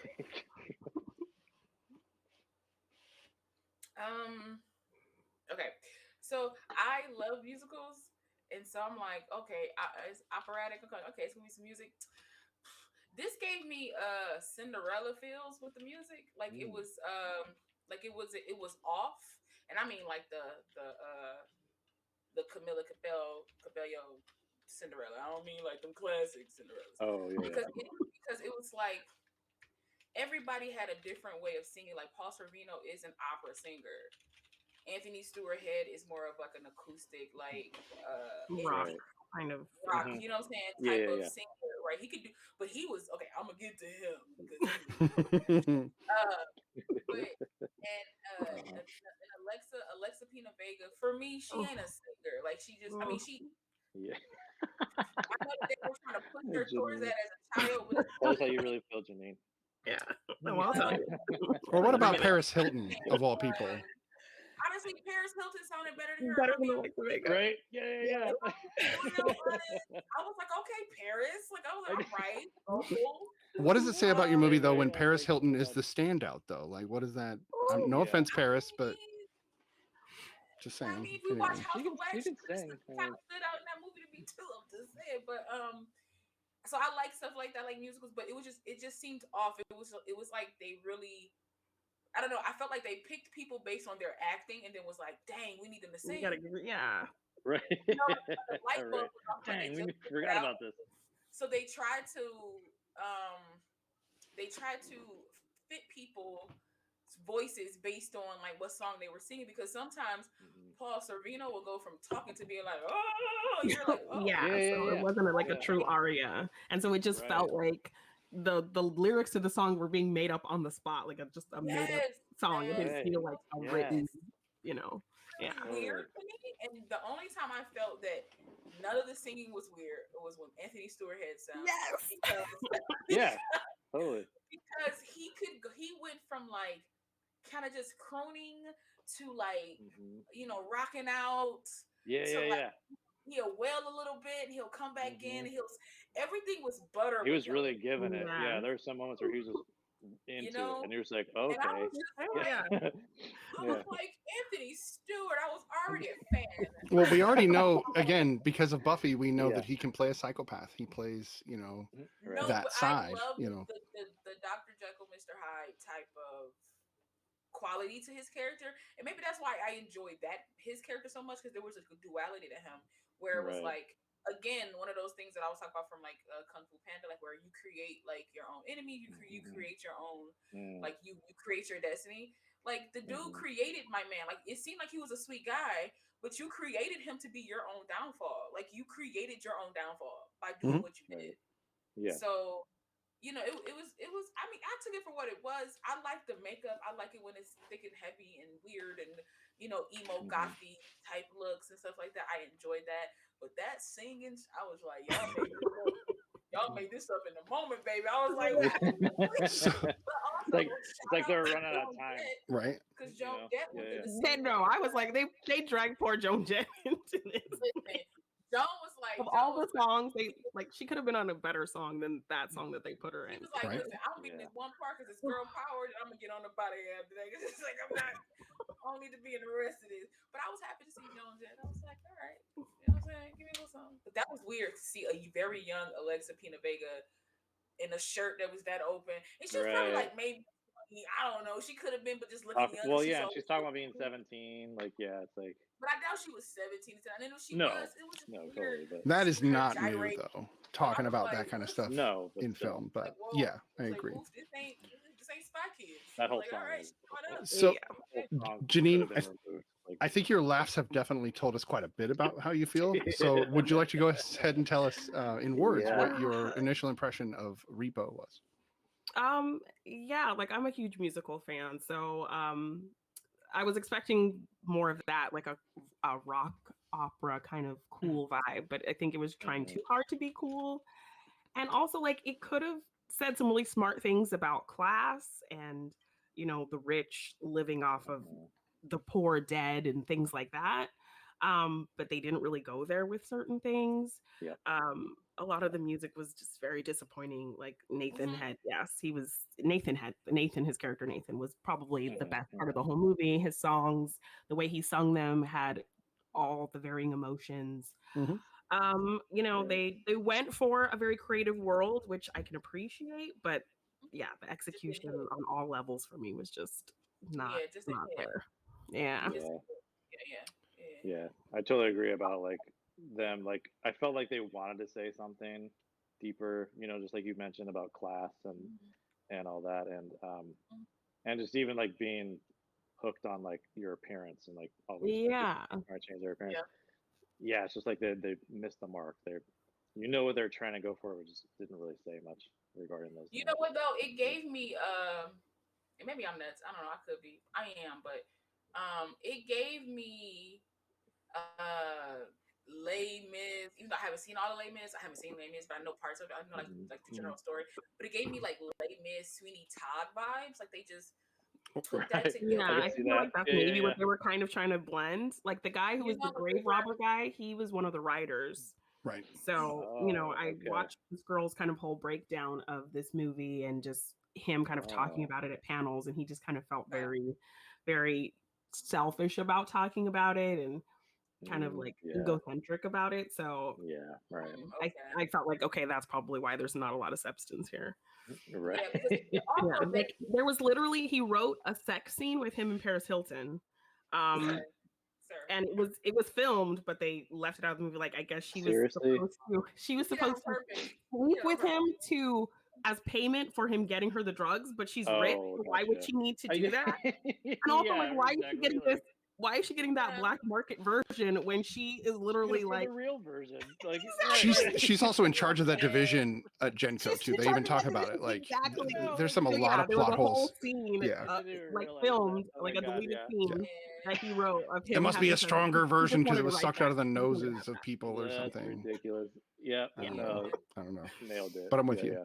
Okay, so I love musicals, and so I'm like, okay, it's operatic. Okay, it's gonna be some music. This gave me Cinderella feels with the music. Like it was it was off, and I mean like the Camila Cabello Cinderella. I don't mean like them classic Cinderellas. Oh yeah. Because it was like everybody had a different way of singing. Like Paul Sorvino is an opera singer. Anthony Stewart Head is more of like an acoustic, like Rock, Right. kind of. rock, Mhm. you know what I'm saying, Yeah, type yeah, of yeah. singer, right? He could do, but he was okay. I'm gonna get to him because but and Alexa Pina Vega, for me, she ain't a singer. Like she just, I mean, Yeah. I know that they were trying to push her towards Janine. that as a child, but Tell us how you really feel, Janine. Yeah. No, I'll tell you. Or what about Minute. Paris Hilton of all people? honestly, Paris Hilton sounded better than her. Better if I'm than being Alexa Vega. Right? Yeah. real honest. I was like, okay, Paris. Like I was like, all right, cool. What does it say about your movie though when Right, Paris like, Hilton is God. the standout though? Like, what is that? No Yeah. offense, Paris, but just I saying. mean, if you watch Anyway. House of Wax, She she can sing. kind of stood out in that movie to me too. I'm just saying, but so I like stuff like that, like musicals, but it just seemed off. It was like they really, I don't know. I felt like they picked people based on their acting, and then was like, dang, we need them to sing. Yeah. Right. You know, the light bulb Right. was off, but Dang, they we just figured forgot out. about this. So they tried to fit people's voices based on like what song they were singing, because sometimes Paul Sorvino will go from talking to being like, oh, you're like, oh, Yeah. Yeah, So yeah. it wasn't like a Yeah. true aria. And so it just Right. felt like the lyrics to the song were being made up on the spot, like just a made up yes, song. It didn't Right. feel like a Yes. written, yeah. weird to me. And the only time I felt that none of the singing was weird was when Anthony Stewart Head sang. Yes. Yeah. Totally. Because he went from like kind of just crooning to like rocking out. Yeah, to yeah, like, yeah. He'll wail a little bit and he'll come back in and everything was butter. He with was him. really giving it. Yeah. Yeah, there were some moments where he was just into know? it, and you're just like, And I okay. was just Yeah. I was like, Anthony Stewart, I was already a fan. Well, we already know, again, because of Buffy, we know Yeah. that he can play a psychopath. He plays, Right. No, that but side, I love the Dr. Jekyll, Mr. Hyde type of quality to his character, and maybe that's why I enjoyed his character so much, because there was a duality to him where it was Right. like, again, one of those things that I was talking about from like Kung Fu Panda, like where you create like your own enemy, you create your own, like you create your destiny. Like the dude created my man. Like it seemed like he was a sweet guy, but you created him to be your own downfall. Like you created your own downfall by doing what you did. Yeah. So you know, it was. I mean, I took it for what it was. I like the makeup. I like it when it's thick and heavy and weird and emo gothy type looks and stuff like that. I enjoyed that. But that singing, I was like, y'all made this up in the moment, baby. I was like, So, but also, it's like they're running out of time, right? Because Joan Jett was in the They, scene. no, I was like, they dragged poor Joan Jett into this. Listen, Joan was like, Of all the songs, they like she could have been on a better song than that song that they put her he in. was like, Right. listen, I'm picking this one part because it's girl powered. I'm gonna get on the body after that. Cause it's like I don't need to be in the rest of this. But I was happy to see Joan Jett. I was like, all right, you know what I'm saying? Give me a little something. But that was weird to see a very young Alexa Pina Vega in a shirt that was that open, and she was probably like maybe. I don't know. She could have been, but just looking young. Well, yeah, she's talking about being 17. Like, yeah, it's like. But I doubt she was 17. And then she No, was. It was just no, weird. totally. But That is not new though. Talking about that kind of stuff in still. film, but like, yeah, I agree. Oof, this ain't Spy Kids. That whole like, song. all right, So, Janine, like, I think your laughs have definitely told us quite a bit about how you feel. So, would you like to go ahead and tell us in words what your initial impression of Repo was? Yeah, like I'm a huge musical fan, so I was expecting more of that, like a rock opera kind of cool vibe, but I think it was trying too hard to be cool. And also, like, it could have said some really smart things about class and, the rich living off of the poor dead and things like that. But they didn't really go there with certain things. Yeah. A lot of the music was just very disappointing. Like Nathan his character Nathan was probably the best part of the whole movie. His songs, the way he sung them had all the varying emotions. They went for a very creative world, which I can appreciate, but yeah, the execution on all levels for me was just not there. Yeah. Yeah, I totally agree about like them. Like, I felt like they wanted to say something deeper, just like you mentioned about class and all that, and just even like being hooked on like your appearance and like always trying to change their appearance. Yeah, it's just like they missed the mark. What they're trying to go for, but just didn't really say much regarding those. You know what though? It gave me and maybe I'm nuts. I don't know. I could be. I am, but it gave me Les Mis. Even though I haven't seen all the Les Mis, I haven't seen Les Mis, but I know parts of it. I know like the general story. But it gave me like Les Mis, Sweeney Todd vibes. Like they just put that together. Yeah, I feel like that's maybe what they were kind of trying to blend. Like the guy who was the grave robber guy, he was one of the writers. Right. So, I watched this girl's kind of whole breakdown of this movie and just him kind of talking about it at panels, and he just kind of felt very, very selfish about talking about it and kind of like egocentric about it. So I felt like, okay, that's probably why there's not a lot of substance here. Right. Like, there was literally, he wrote a sex scene with him and Paris Hilton. And it was filmed, but they left it out of the movie. Like, I guess she was supposed to sleep with him as payment for him getting her the drugs, but she's rich. So why would she need to do that? And also, like, why is she getting this? Why is she getting that black market version when she is literally like the real version? Like, she's also in charge of that division at Genco too. They even talk about it. Like, there's a lot of plot holes. Scene, like filmed, like a deleted scene that he wrote of him. It must be a stronger version because it was sucked out of the noses of people or something. Ridiculous. Yeah. I don't know. Nailed it. But I'm with you.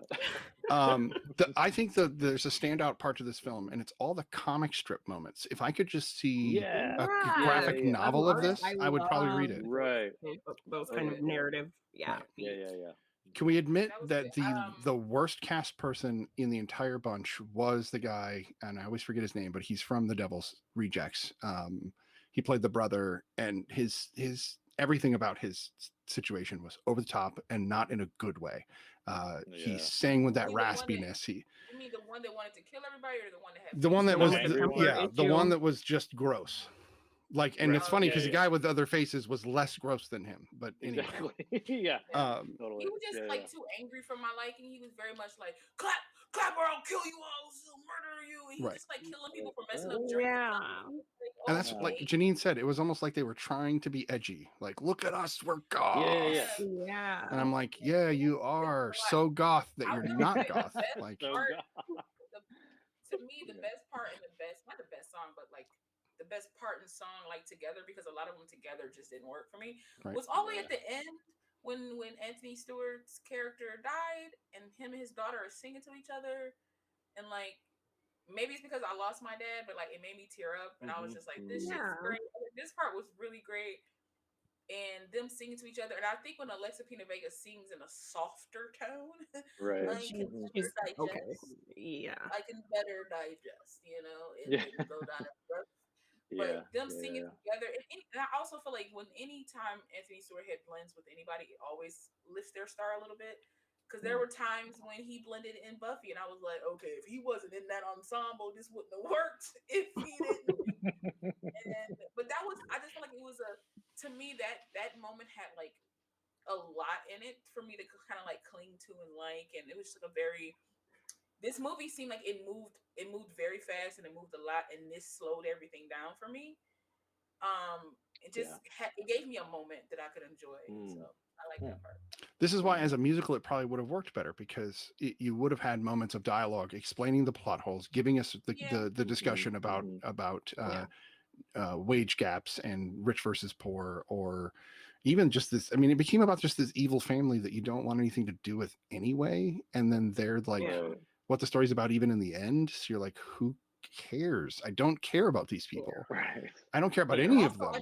I think there's a standout part to this film, and it's all the comic strip moments. If I could just see a graphic novel of this, I would probably read it. Right. Those kind of narrative. Yeah. Yeah. Can we admit that the worst cast person in the entire bunch was the guy, and I always forget his name, but he's from The Devil's Rejects. He played the brother, and his everything about his situation was over the top and not in a good way. He sang with that raspiness. You mean the one that wanted to kill everybody, or the one that had the one that was the one that was just gross. Like, and it's funny because the guy with other faces was less gross than him. But anyway, totally. He was just like too angry for my liking. He was very much like clap, Clapper, I'll kill you all, I'll murder you. And he's Right. just like killing people for messing up drinks. Yeah. Like, And that's like okay. Janine said, it was almost like they were trying to be edgy. Like, look at us, we're goth. Yeah. Yeah. And I'm like, yeah, you are so goth that I you're would not say the goth. best Like, So part, God. to me, the best part and the best, not the best song, but like the best part and song like together, because a lot of them together just didn't work for me, Right. was all the way at the end when Anthony Stewart's character died and him and his daughter are singing to each other, and like maybe it's because I lost my dad, but like it made me tear up, and I was just like, this shit's Yeah. great. This part was really great. And them singing to each other, and I think when Alexa Pina Vega sings in a softer tone, Right. I can better She's okay. digest. Yeah. I can better digest, you know, and Yeah. didn't go down a rough. Yeah. But them singing together, and I also feel like when anytime Anthony Stewart Head blends with anybody, it always lifts their star a little bit. Because there were times when he blended in Buffy, and I was like, okay, if he wasn't in that ensemble, this wouldn't have worked if he didn't. But that was, I just felt like it was to me that moment had like a lot in it for me to kind of like cling to and like, and it was just like this movie seemed like it moved very fast and it moved a lot, and this slowed everything down for me. It just it gave me a moment that I could enjoy. So I like that part. this is why, as a musical, it probably would have worked better, because you would have had moments of dialogue explaining the plot holes, giving us the discussion about wage gaps and rich versus poor, or even just this. I mean, it became about just this evil family that you don't want anything to do with anyway, and then they're like, what the story's about, even in the end. So you're like, who cares? I don't care about these people. Right. I don't care about any of them.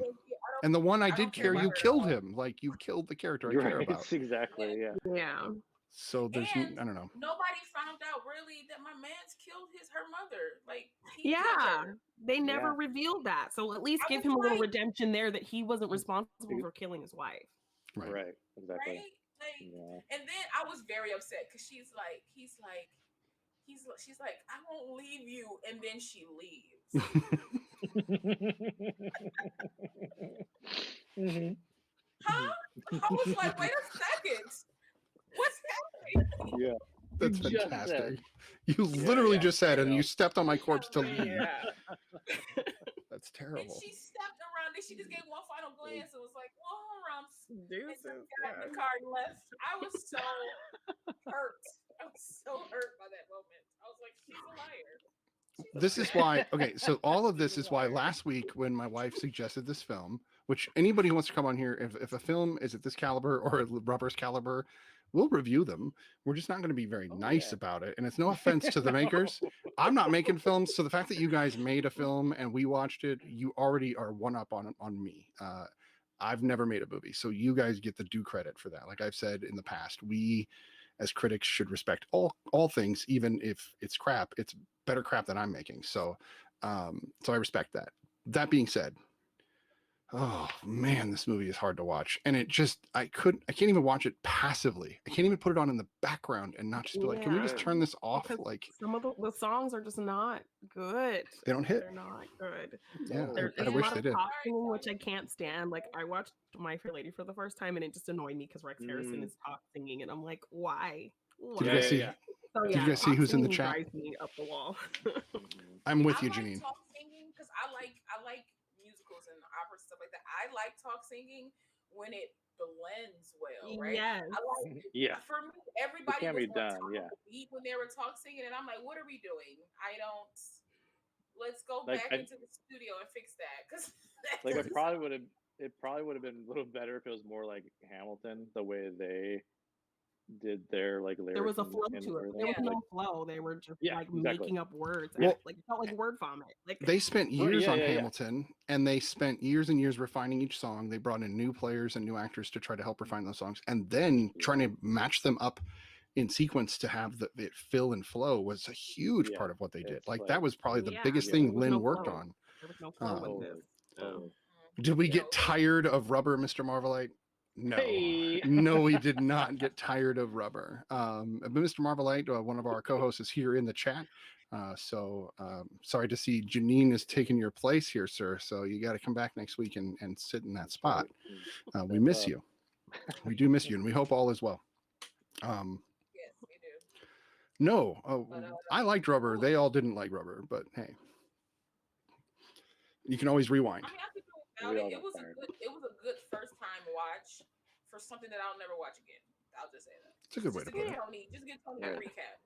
And the one I did don't care, care you about her killed at all. him. Like, you killed the character I care about. Exactly. Yeah. Yeah. So there's, And I don't know. nobody found out really that my man's killed her mother. Like, he killed Yeah. her. They never revealed that. So at least I give was him a little like- redemption there that he wasn't responsible for killing his wife. Right. Exactly. Right? Like, and then I was very upset because she's like, I won't leave you, and then she leaves. Huh? I was like, wait a second. What's happening? Yeah. That's You just fantastic. said. You literally just said, I and know. you stepped on my corpse to leave. Yeah. That's And terrible. she stepped around, and she just gave one final glance and was like, well, Rums. And Deuces. just got in the car and left. I was so hurt. I was so hurt by that moment. I was like, she's a liar. This is why, okay, so all of this is why last week when my wife suggested this film, which anybody who wants to come on here, if a film is at this caliber or Rubber's caliber, we'll review them. We're just not going to be very nice about it. And it's no offense to the makers. I'm not making films. So the fact that you guys made a film and we watched it, you already are one up on me. I've never made a movie. So you guys get the due credit for that. Like I've said in the past, we as critics should respect all things, even if it's crap. It's better crap than I'm making. So so I respect that. That being said, oh man, this movie is hard to watch. And it just, I can't even watch it passively. I can't even put it on in the background and not just be like, can we just turn this off? Because like some of the songs are just not good. They don't hit. They're not good. Yeah, There's I a wish lot they of did. talk singing, which I can't stand. Like I watched My Fair Lady for the first time, and it just annoyed me because Rex Harrison is talk singing, and I'm like, why? Did you guys see? So, Did you guys see who's in the chat? Drives me up the wall. I'm with you, I Janine. like talk singing because I like musicals and operas and stuff like that. I like talk singing when it blends well, right? Yes. I like for me, everybody was on top of the beat when they were talk singing, and I'm like, what are we doing? I don't. Let's go back into the studio and fix that because like it probably would have been a little better if it was more like Hamilton, the way they did their like lyrics. There was a flow to it. There was no flow. They were just making up words. Well, like it felt like word vomit. Like they spent years on Hamilton, and they spent years and years refining each song. They brought in new players and new actors to try to help refine those songs, and then trying to match them up in sequence to have it fill and flow was a huge part of what they did. Like that was probably the biggest thing Lynn worked on. There was no flow with this. Did we get tired of Rubber, Mr. Marvelite? No, no, we did not get tired of Rubber. Mr. Marvelite, one of our co-hosts, is here in the chat. So sorry to see Janine is taking your place here, sir. So you got to come back next week and sit in that spot. We miss you. We do miss you, and we hope all is well. Yes, we do. No, But I liked Rubber. They all didn't like Rubber, but hey, you can always rewind. I mean, I could do We without all it. got tired. It was a good first time watch for something that I'll never watch again. I'll just say that. It's a good way to put it. Just get Tony Right. a recap.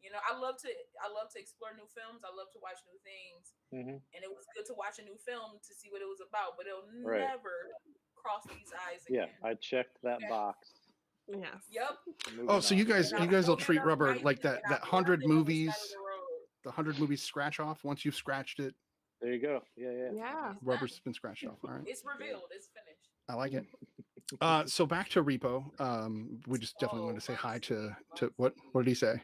You know, I love to explore new films. I love to watch new things, Hmm. and it was good to watch a new film to see what it was about. But it'll Right. never cross these eyes Yeah, again. I checked that Okay. box. Yes. Yep. Oh, so you guys And I will pulled it treat up Rubber nicely, like that and I that burned 100 it on the side movies, of the road. the 100 movies scratch off. Once you've scratched it, There you go. Yeah, yeah. Yeah. It's Rubber's done. been scratched off. All right, It's revealed. It's finished. I like it. So back to Repo. We just definitely want to say hi to what did he say?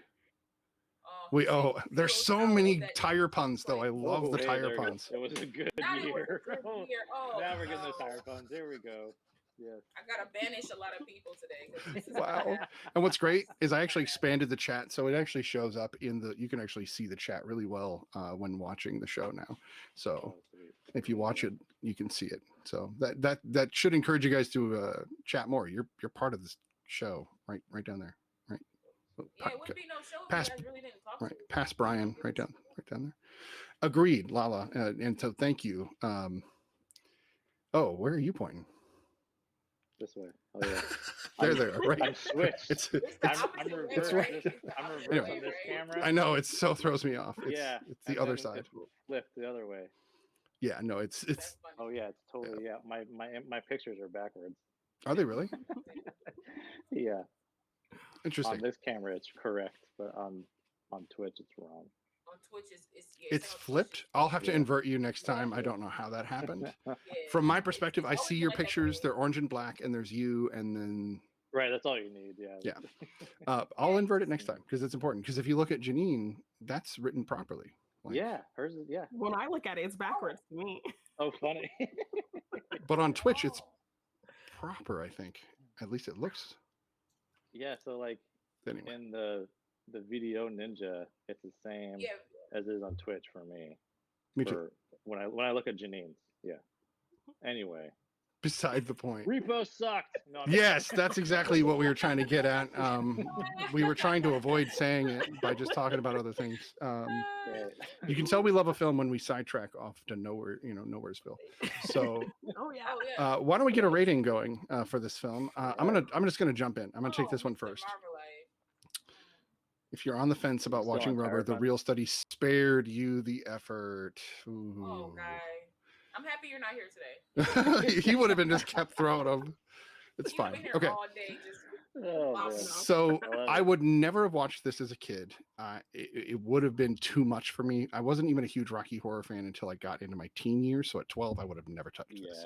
He said, There's "Feel so now many that tire it puns though. I like love the Hey, tire there you go. puns. It was a good Now it was year. a good year. Oh, Now we're getting the no. tire puns. Here we go. Yes. I gotta banish a lot of people today because this is Wow. And what's great is I actually expanded the chat, so it actually shows up in the. You can actually see the chat really well when watching the show now. So Oh, sweet. if you watch it, you can see it. So that should encourage you guys to chat more. You're part of this show, right down there, right? Yeah, it wouldn't be no show if Past- you guys really didn't talk Right, to me. past Brian, right down there. Agreed, Lala, and so thank you. Oh, where are you pointing? This way. Oh yeah. There, right. I'm switched. It's the I'm opposite way, reversed. right? This, It's the I'm opposite reversed way, on this right? camera. I know it so throws me off. It's the and other then side. it's flipped the other way. Yeah, no, it's. That's funny. Oh yeah, it's totally yeah. My pictures are backwards. Are they really? Yeah. Interesting. On this camera it's correct, but on Twitch it's wrong. On Twitch It's flipped. I'll have to Yeah. invert you next time. I don't know how that happened. Yeah. From my perspective, I It's see always your been like that for pictures. me. They're orange and black, and there's you, and then Right, that's all you need. Yeah. Yeah. I'll invert it next time because it's important. Because if you look at Janine, that's written properly. Like, Yeah, hers is yeah. When I look at it, it's backwards to me. Oh, funny. but on Twitch, it's proper. I think. At least it looks. Yeah, so like Anyway. in the video ninja, it's the same Yeah. as it is on Twitch for me. Me too. When I look at Janine's, yeah. Anyway, Beside the point. Repo sucked. No, I'm Yes, that's exactly what we were trying to get at. We were trying to avoid saying it by just talking about other things. Right. You can tell we love a film when we sidetrack off to Nowheresville. So, Oh yeah. why don't we get a rating going for this film? I'm just gonna jump in. I'm gonna take this one first. If you're on the fence about Still watching on Rubber, the Tire real study spared you the effort. Oh, guy. I'm happy you're not here today. He would have been just kept throwing them. It's You fine. been here Okay. all day just Oh, popping man. off. So I love I it. would never have watched this as a kid. It would have been too much for me. I wasn't even a huge Rocky Horror fan until I got into my teen years. So at 12, I would have never touched this.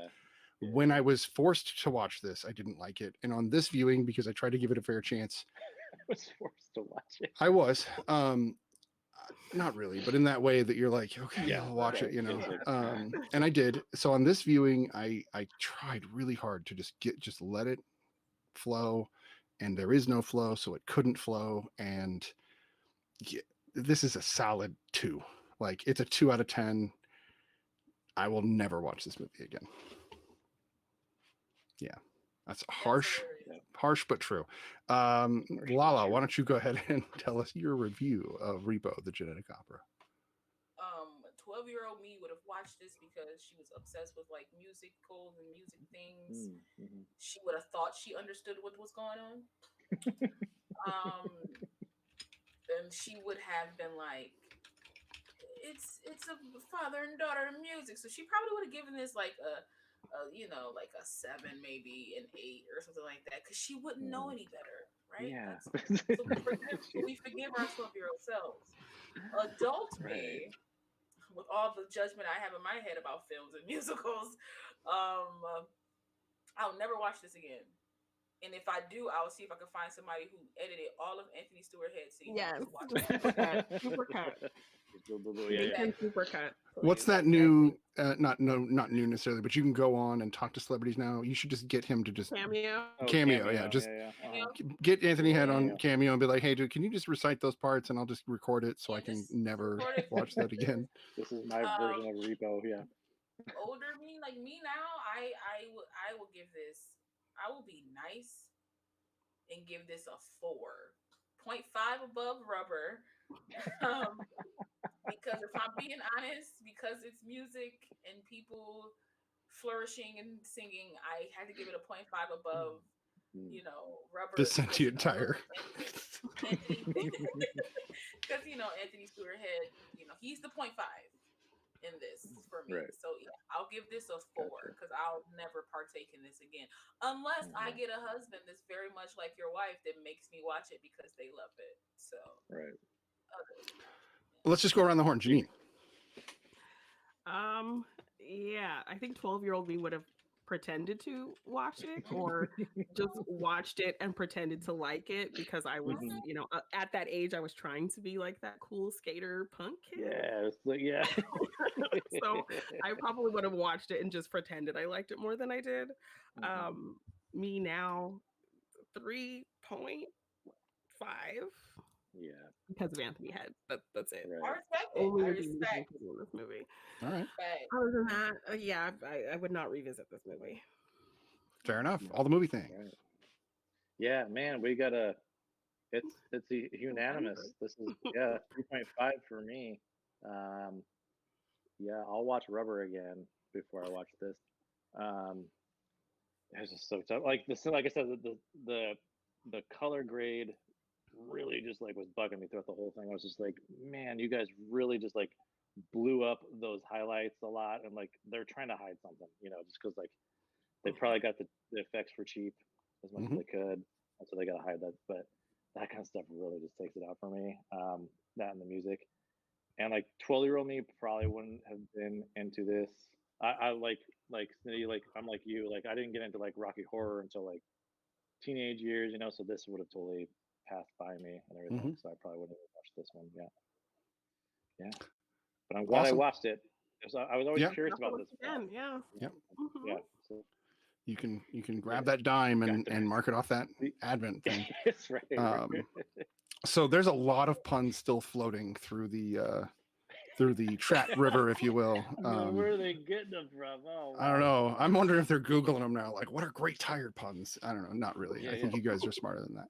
Yeah. When I was forced to watch this, I didn't like it. And on this viewing, because I tried to give it a fair chance, I was forced to watch it. I was. Not really, but in that way that you're like, okay, Yeah, I'll watch right. it, It's like- and I did. So on this viewing, I tried really hard to just let it flow, and there is no flow, so it couldn't flow. And yeah, this is a solid 2. Like, it's a 2 out of 10. I will never watch this movie again. Yeah, that's harsh. Harsh but true. Lala, why don't you go ahead and tell us your review of Repo, the Genetic Opera? 12-year-old me would have watched this because she was obsessed with like musicals and music things. Mm-hmm. She would have thought she understood what was going on. And she would have been like, it's a father and daughter music. So she probably would have given this like a like a 7, maybe an 8 or something like that, because she wouldn't know any better, right? Yeah. So we forgive our 12-year-old selves. Adult me, with all the judgment I have in my head about films and musicals, I'll never watch this again. And if I do, I'll see if I can find somebody who edited all of Anthony Stewart head scenes. Yes. Super cut. Yeah. Super cut. What's that new? Not new necessarily, but you can go on and talk to celebrities now. You should just get him to just Cameo. Cameo, yeah, just get Anthony Head on Cameo and be like, hey, dude, can you just recite those parts and I'll just record it so I can never watch that again. This is my version of Repo. Yeah. Older me, like me now, I will give this. I will be nice and give this a 0.5 above Rubber. Because if I'm being honest, because it's music and people flourishing and singing, I had to give it a 0.5 above, Rubber. The sentient tire. Anthony, because Anthony Stewart had, he's the 0.5 in this for me. Right. So yeah, I'll give this a 4 because I'll never partake in this again unless I get a husband that's very much like your wife that makes me watch it because they love it. So Right. Let's just go around the horn, Janine. Yeah, I think 12-year-old me would have pretended to watch it or just watched it and pretended to like it because I was, at that age, I was trying to be like that cool skater punk kid. Yeah, it's like, yeah. So I probably would have watched it and just pretended I liked it more than I did. Me now, 3.5. Yeah. Because of Anthony Head. That's it. Right. I respect it. Only I redeeming respect thing in this movie. All right. Other than that, yeah, I would not revisit this movie. Fair enough. All the movie thing. Right. Yeah, man, we gotta. It's a unanimous. This is 3.5 for me. Yeah, I'll watch Rubber again before I watch this. It's just so tough. Like this, like I said, the color grade really just like was bugging me throughout the whole thing. I was just like, man, you guys really just like blew up those highlights a lot, and like they're trying to hide something, just because like they probably got the effects for cheap as much as they could, and so they got to hide that. But that kind of stuff really just takes it out for me. That and the music, and like 12-year-old me probably wouldn't have been into this. I like Snitty, like I'm like you, like I didn't get into like Rocky Horror until like teenage years, so this would have totally passed by me and everything. So I probably wouldn't have watched this one. Yeah. But I'm glad I watched it. I was always curious about this. Again, yeah. Yep. Yeah. So you can grab that dime and mark it off that Advent thing. That's right. So there's a lot of puns still floating through the chat river, if you will. Where are they getting them from? Oh, wow. I don't know. I'm wondering if they're Googling them now. Like, what are great tired puns? I don't know. Not really. I think you guys are smarter than that.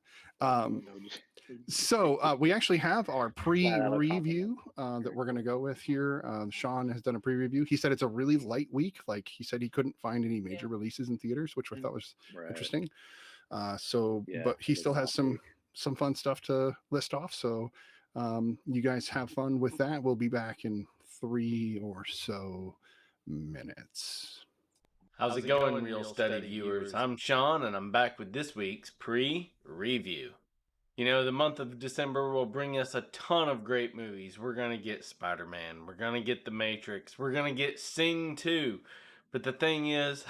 So we actually have our pre-review that we're going to go with here. Sean has done a pre-review. He said it's a really light week. Like he said, he couldn't find any major releases in theaters, which I thought was interesting. But he still has some fun stuff to list off. So you guys have fun with that. We'll be back in 3 or so minutes. How's it going, Real Study viewers? I'm Sean, and I'm back with this week's pre-review. The month of December will bring us a ton of great movies. We're going to get Spider-Man. We're going to get The Matrix. We're going to get Sing 2. But the thing is,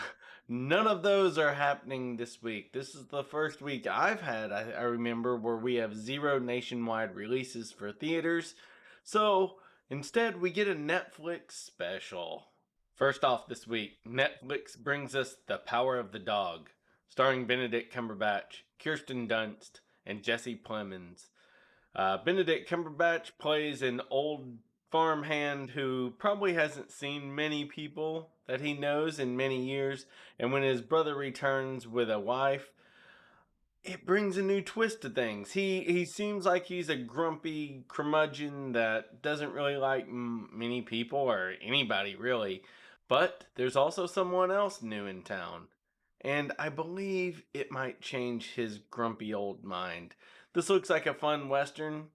none of those are happening this week. This is the first week I've had, I remember, where we have 0 nationwide releases for theaters. So, instead, we get a Netflix special. First off this week, Netflix brings us The Power of the Dog, starring Benedict Cumberbatch, Kirsten Dunst, and Jesse Plemons. Benedict Cumberbatch plays an old farmhand who probably hasn't seen many people that he knows in many years, and when his brother returns with a wife, it brings a new twist to things. He seems like he's a grumpy curmudgeon that doesn't really like many people or anybody really, but there's also someone else new in town. And I believe it might change his grumpy old mind. This looks like a fun Western,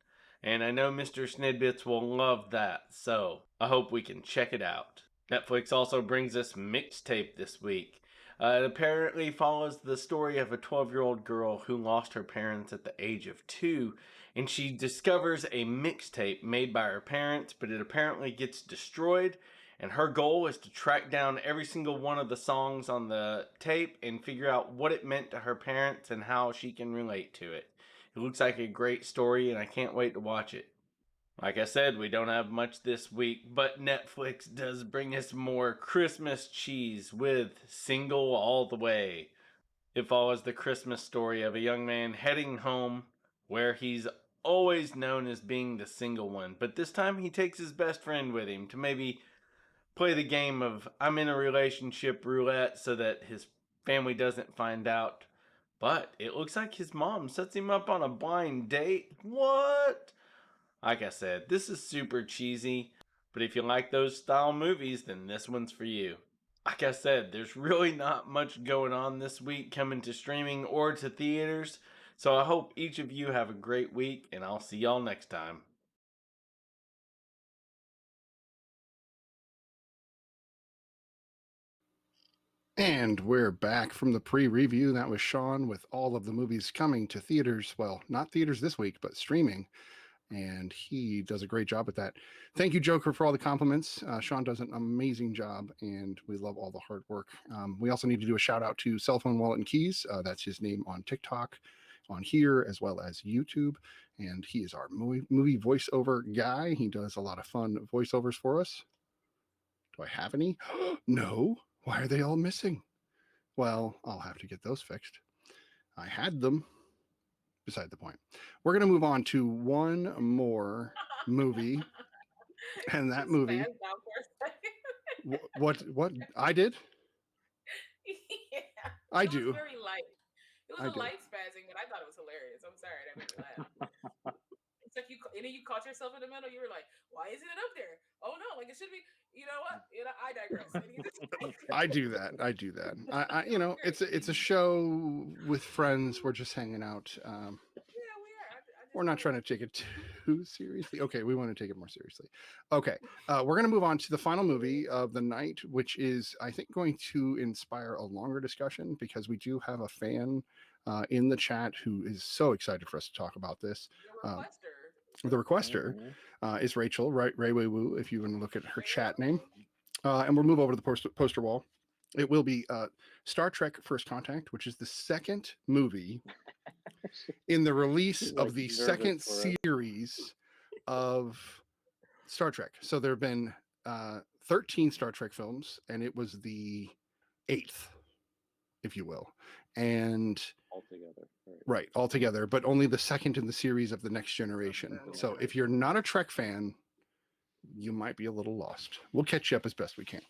and I know Mr. Snidbits will love that, so I hope we can check it out. Netflix also brings us Mixtape this week. It apparently follows the story of a 12-year-old girl who lost her parents at the age of 2, and she discovers a mixtape made by her parents, but it apparently gets destroyed. And her goal is to track down every single one of the songs on the tape and figure out what it meant to her parents and how she can relate to it. It looks like a great story, and I can't wait to watch it. Like I said, we don't have much this week, but Netflix does bring us more Christmas cheese with Single All the Way. It follows the Christmas story of a young man heading home where he's always known as being the single one, but this time he takes his best friend with him to maybe play the game of I'm in a relationship roulette so that his family doesn't find out. But it looks like his mom sets him up on a blind date. What? Like I said, this is super cheesy, but if you like those style movies, then this one's for you. Like I said, there's really not much going on this week coming to streaming or to theaters, so I hope each of you have a great week, and I'll see y'all next time. And we're back from the pre-review. That was Sean with all of the movies coming to theaters. Well, not theaters this week, but streaming. And he does a great job with that. Thank you, Joker, for all the compliments. Sean does an amazing job, and we love all the hard work. We also need to do a shout out to Cell Phone Wallet and Keys. That's his name on TikTok, on here, as well as YouTube. And he is our movie voiceover guy. He does a lot of fun voiceovers for us. Do I have any? No. Why are they all missing? Well, I'll have to get those fixed. I had them. Beside the point. We're going to move on to one more movie. And that movie. What I did? Yeah. I It do. was very light. It was I a do. light spazzing, but I thought it was hilarious. I'm sorry that made me laugh. It's like and then you caught yourself in the middle. You were like, "Why isn't it up there? Oh no, like it should be." You know what? I digress. And you just- I do that. I do that. I it's a show with friends. We're just hanging out. Yeah, we are. We're not trying to take it too seriously. Okay, we want to take it more seriously. Okay, we're going to move on to the final movie of the night, which is, I think, going to inspire a longer discussion because we do have a fan in the chat who is so excited for us to talk about this. The requester is Rachel, right? Ray Wei Wu, if you want to look at her chat name. And we'll move over to the poster wall. It will be Star Trek First Contact, which is the second movie in the release of the second series of Star Trek. So there have been 13 Star Trek films, and it was the 8th, if you will. And altogether, right, altogether, but only the second in the series of the Next Generation. So if you're not a Trek fan, you might be a little lost. We'll catch you up as best we can.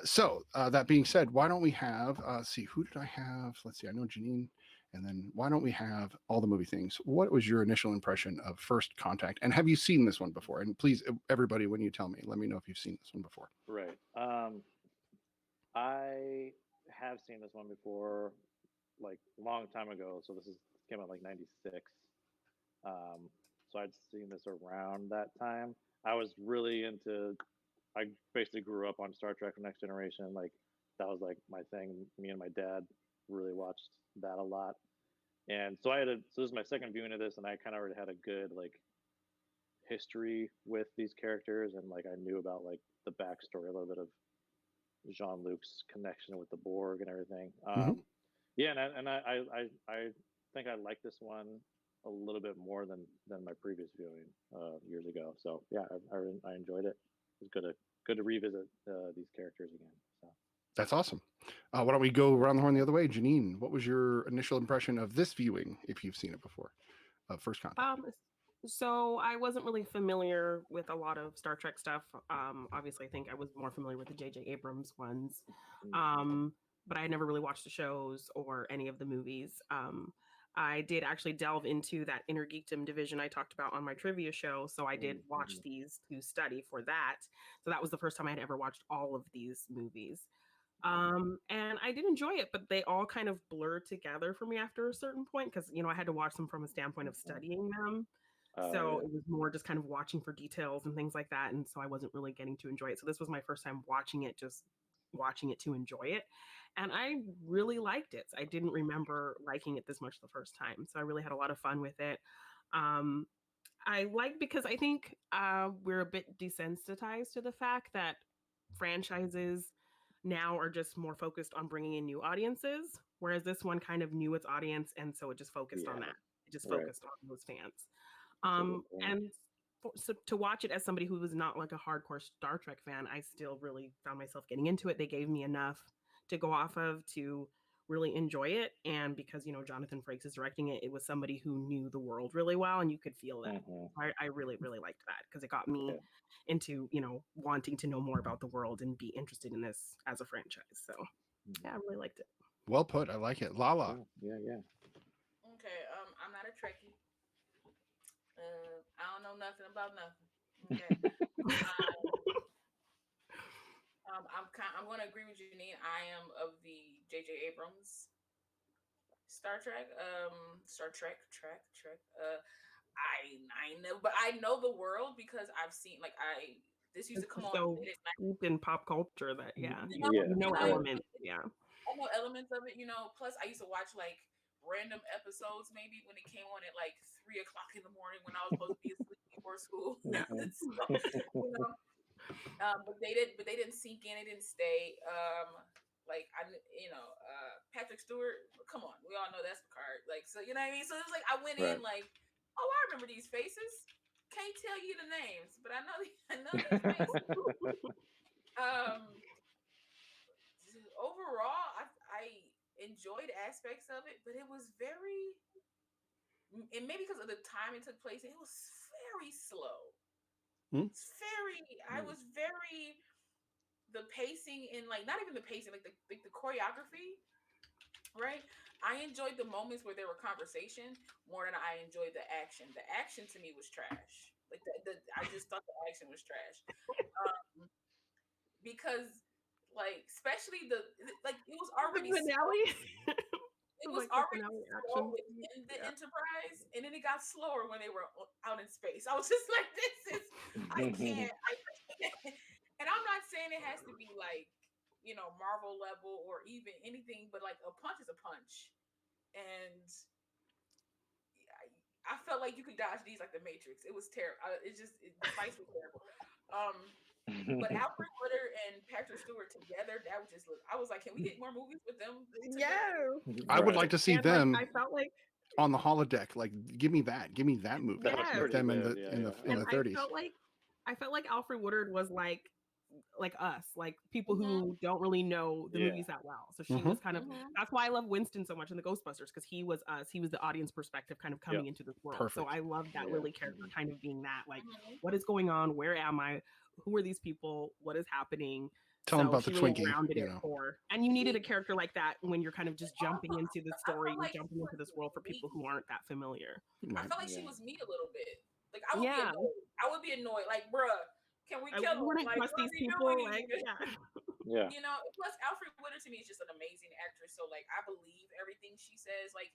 So that being said, why don't we have, see, who did I have? Let's see, I know Janine. And then why don't we have all the movie things? What was your initial impression of First Contact? And have you seen this one before? And please, everybody, when you tell me, let me know if you've seen this one before. Right. I have seen this one before, like a long time ago. So this came out like '96. So I'd seen this around that time. I was really into. I basically grew up on Star Trek: Next Generation. Like that was like my thing. Me and my dad really watched that a lot. And so so this is my second viewing of this, and I kind of already had a good like history with these characters, and like I knew about like the backstory, a little bit of Jean-Luc's connection with the Borg and everything. Yeah, and I think I like this one a little bit more than my previous viewing years ago. So yeah, I enjoyed it. It's good to revisit these characters again. So. That's awesome. Why don't we go around the horn the other way? Janine, what was your initial impression of this viewing, if you've seen it before, of First Contact? So I wasn't really familiar with a lot of Star Trek stuff. Obviously, I think I was more familiar with the J.J. Abrams ones, but I had never really watched the shows or any of the movies. I did actually delve into that inner geekdom division I talked about on my trivia show. So I did watch these to study for that. So that was the first time I had ever watched all of these movies. And I did enjoy it, but they all kind of blurred together for me after a certain point because, I had to watch them from a standpoint of studying them. So it was more just kind of watching for details and things like that. And so I wasn't really getting to enjoy it. So this was my first time watching it, just watching it to enjoy it. And I really liked it. I didn't remember liking it this much the first time. So I really had a lot of fun with it. I like because I think we're a bit desensitized to the fact that franchises now are just more focused on bringing in new audiences, whereas this one kind of knew its audience, and so it just focused on that. It just focused on those fans. And so to watch it as somebody who was not like a hardcore Star Trek fan, I still really found myself getting into it. They gave me enough to go off of to really enjoy it. And because, Jonathan Frakes is directing it, it was somebody who knew the world really well, and you could feel that. I really, really liked that because it got me into, wanting to know more about the world and be interested in this as a franchise. So yeah, I really liked it. Well put. I like it. Lala. Yeah, yeah. Okay, I'm not a Trekkie. I don't know nothing about nothing. Okay. I'm going to agree with Janine. I am of the J.J. Abrams Star Trek. Star Trek, Trek. I know, but I know the world because I've seen this used to It's come on so late at night. deep in pop culture that Yeah. you know elements. Yeah. I know elements of it, Plus, I used to watch like random episodes, maybe when it came on at like 3 o'clock in the morning when I was supposed to be asleep before school. you know, but they didn't sink in. It didn't stay. Patrick Stewart. Come on, we all know that's Picard. Like, so you know what I mean. So it was like I went in like, oh, I remember these faces. Can't tell you the names, but I know these faces. Overall, I enjoyed aspects of it, but it was very, and maybe because of the time it took place, it was very slow. It's very. I was very. The pacing and like not even the pacing, like the choreography, right? I enjoyed the moments where there were conversation more than I enjoyed the action. The action to me was trash. Like I just thought the action was trash. Because like especially it was already the finale. it was like already finale slow action within the Enterprise, and then it got slower when they were out in space. I was just like, I can't. And I'm not saying it has to be like Marvel level or even anything, but like a punch is a punch, and I felt like you could dodge these like the Matrix. It was terrible. The fights were terrible. But Alfred Woodard and Patrick Stewart together, that was just look. I was like, can we get more movies with them? Yeah. I would like to see them. Like, I felt like on the holodeck. Like, give me that movie. Yeah. With them in the 30s. I felt like Alfred Woodard was like us, like people who don't really know the movies that well. So she was kind of that's why I love Winston so much in the Ghostbusters, because he was us. He was the audience perspective kind of coming into this world. Perfect. So I love that Lily character kind of being that, like, what is going on? Where am I? Who are these people? What is happening? Tell them about the really Twinkie. And you needed a character like that when you're kind of just jumping into the story and jumping into this world for people who aren't that familiar. I felt like she was me a little bit. Like I would be annoyed. Like, bruh, can we kill them? Like, trust these people? Like, yeah. Plus Alfred Woodard to me is just an amazing actress. So like I believe everything she says. Like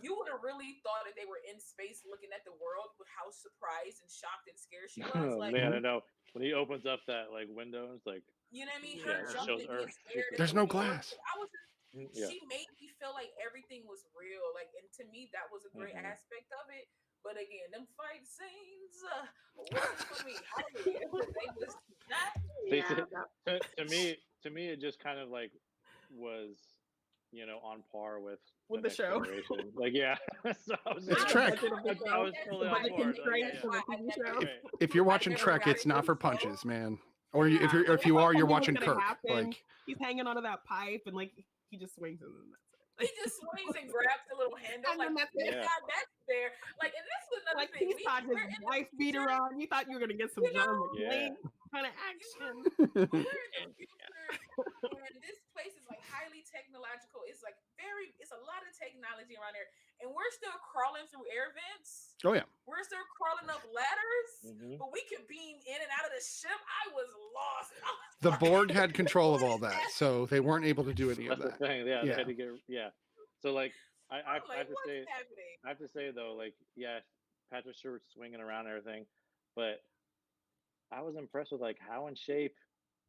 you would have really thought that they were in space looking at the world with how surprised and shocked and scared she was. Like, man, I know. When he opens up that like window, it's like, you know what I mean? Her jumping and scared. There's no glass. She made me feel like everything was real. Like, and to me, that was a great aspect of it. But again, them fight scenes wasn't for me. To me, it just kind of like was, on par with the show. Like, yeah. So I was it's Trek. I was totally on board. If you're watching Trek, it's not for punches, man. Or if you are, you're watching Kirk. Like, he's hanging onto that pipe and like he just swings and that's it. He just swings and grabs the little handle. Like, that's there. Like, and this was another thing. He thought his wife beat her on. You thought you were gonna get some John McClane kind of action. We're in the future, and this place is like highly technological. It's like it's a lot of technology around there, and we're still crawling through air vents. Oh yeah. We're still crawling up ladders, but we can beam in and out of the ship. I was lost. The Borg had control of all that, so they weren't able to do any of that. That's the thing. Yeah, they had to get So like, I have to say though, like, Patrick Stewart's swinging around and everything, but I was impressed with like how in shape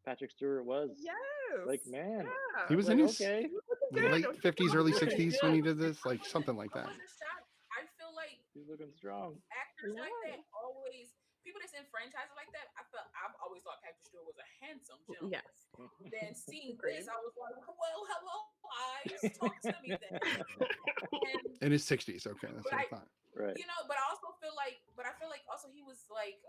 Patrick Stewart was. Yes. Like, man, he was in his late 50s, early 60s when he did this, like something like that. I feel like he's looking strong. Actors like that always, people that's in franchises like that, I've always thought Patrick Stewart was a handsome gentleman. Yes. Then seeing this, I was like, well, hello, eyes, talk to me then. In his 60s, okay, that's what I thought. Right. But I also feel like, also he was like,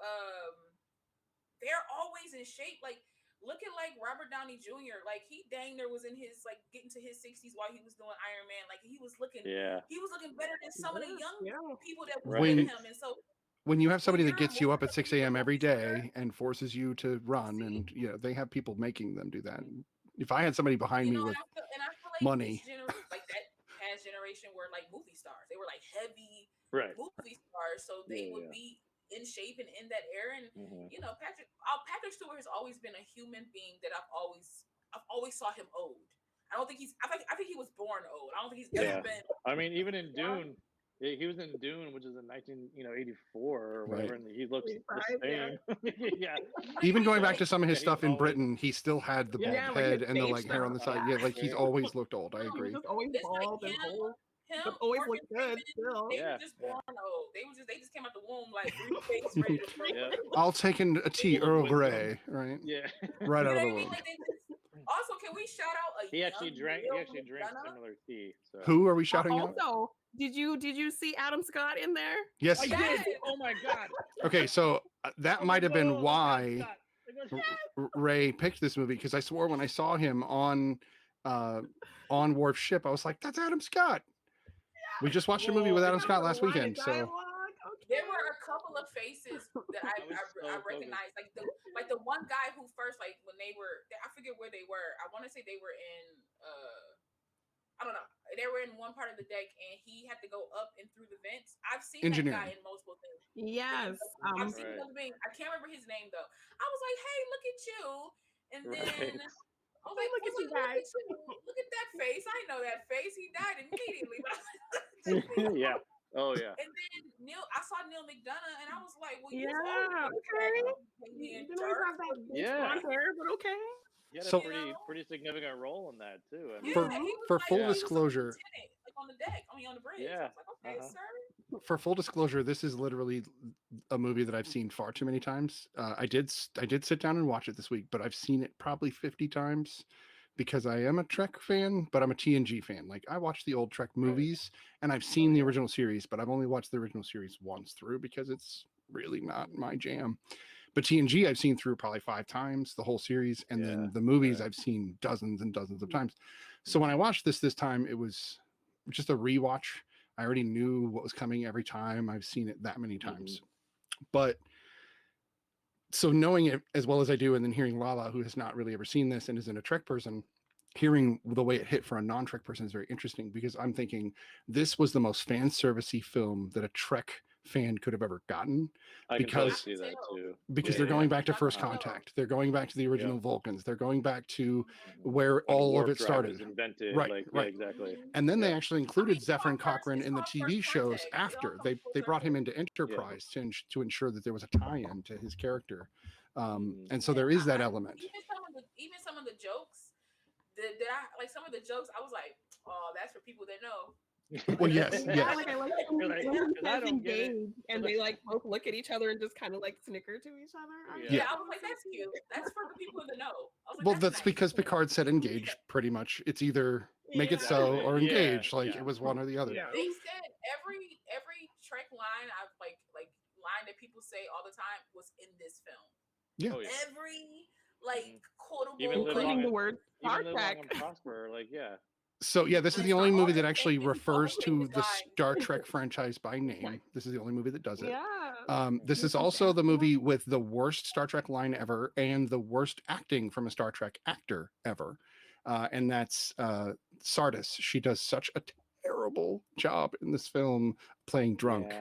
they're always in shape. Like, look at like Robert Downey Jr. Like he dang near was in his like getting to his 60s while he was doing Iron Man. Like he was looking better than some of the young people that was with him. And so when you have somebody that gets you up at 6 a.m. every day and forces you to run, and they have people making them do that. If I had somebody behind me with Money. this generation, like that past generation, were like movie stars. They were like heavy Right. movie stars, so they would be in shape and in that era. And you know, Patrick Stewart has always been a human being that I've always saw him old. I don't think he's. I think he was born old. I don't think he's ever been. I mean, even in Dune, he was in Dune, which is in 1984 or whatever, and he looks the same. Yeah. Even going back to some of his stuff in Britain, he still had the bald like head his and the face like hair on the side. stuff. Yeah, like he's always looked old. I He agree. was just always It's like bald and old. him But always Morgan looked good Freeman, still. They were just born old. They just came out the womb like face ready to Yeah. I'll take a tea Earl Wisdom. Grey, right? Yeah. Right out of the You know what I mean? womb. Like they just. Also, can we shout out a He actually young drank Neil McDonough? similar tea. So. Who are we shouting out? Also, did you see Adam Scott in there? Yes. I did. Oh my god. Okay, so that might have been why Ray picked this movie, because I swore when I saw him on Worf's ship, I was like, "That's Adam Scott." We just watched a movie with Adam Scott last weekend, so. There were a couple of faces that I recognized, like the one guy who first, like when they were, I forget where they were. I want to say they were in, I don't know. They were in one part of the deck, and he had to go up and through the vents. I've seen that guy in multiple things. Yes, I've seen him being. I can't remember his name though. I was like, "Hey, look at you!" And then I was like, look at you guys. Look at that face. I know that face. He died immediately. Yeah. Oh yeah. And then I saw Neil McDonough, and I was like, "Well, okay." Yeah. Hair, but okay. He had a pretty significant role in that too. I mean, for full disclosure, like on the deck, on the bridge. Yeah. I was like, "Okay, sir." For full disclosure, this is literally a movie that I've seen far too many times. I did sit down and watch it this week, but I've seen it probably 50 times. Because I am a Trek fan, but I'm a TNG fan. Like, I watch the old Trek movies, and I've seen the original series, but I've only watched the original series once through because it's really not my jam. But TNG I've seen through probably 5 times, the whole series, and then the movies I've seen dozens and dozens of times. So when I watched this time, it was just a rewatch. I already knew what was coming every time. I've seen it that many times. But so knowing it as well as I do, and then hearing Lala, who has not really ever seen this and isn't a Trek person, hearing the way it hit for a non-Trek person is very interesting, because I'm thinking this was the most fan servicey film that a Trek fan could have ever gotten. I can totally see that too. Because they're going back to First Contact. They're going back to the original Vulcans. They're going back to where all of it started. Invented. Right. Yeah, exactly. And then they actually included Zephyr Cochrane in the TV shows after. They brought him into Enterprise to ensure that there was a tie-in to his character. And so there is that element. Even some of the jokes that I like, some of the jokes I was like, "Oh, that's for people that know." Well, yes. Like I like when engaged and they like both look at each other and just kind of like snicker to each other. Yeah, I was like, that's cute. That's for the people in the know. I was like, Well, that's because Picard said engage. Pretty much, it's either make it so or engage. Like it was one or the other. They said every Trek line I've like line that people say all the time was in this film. Yeah. Every quotable, including the word Star Trek. Prosper, So yeah, this is the only movie that actually refers to the Star Trek franchise by name. This is the only movie that does it. Yeah. This is also the movie with the worst Star Trek line ever and the worst acting from a Star Trek actor ever. And that's Sardis. She does such a terrible job in this film playing drunk. Yeah.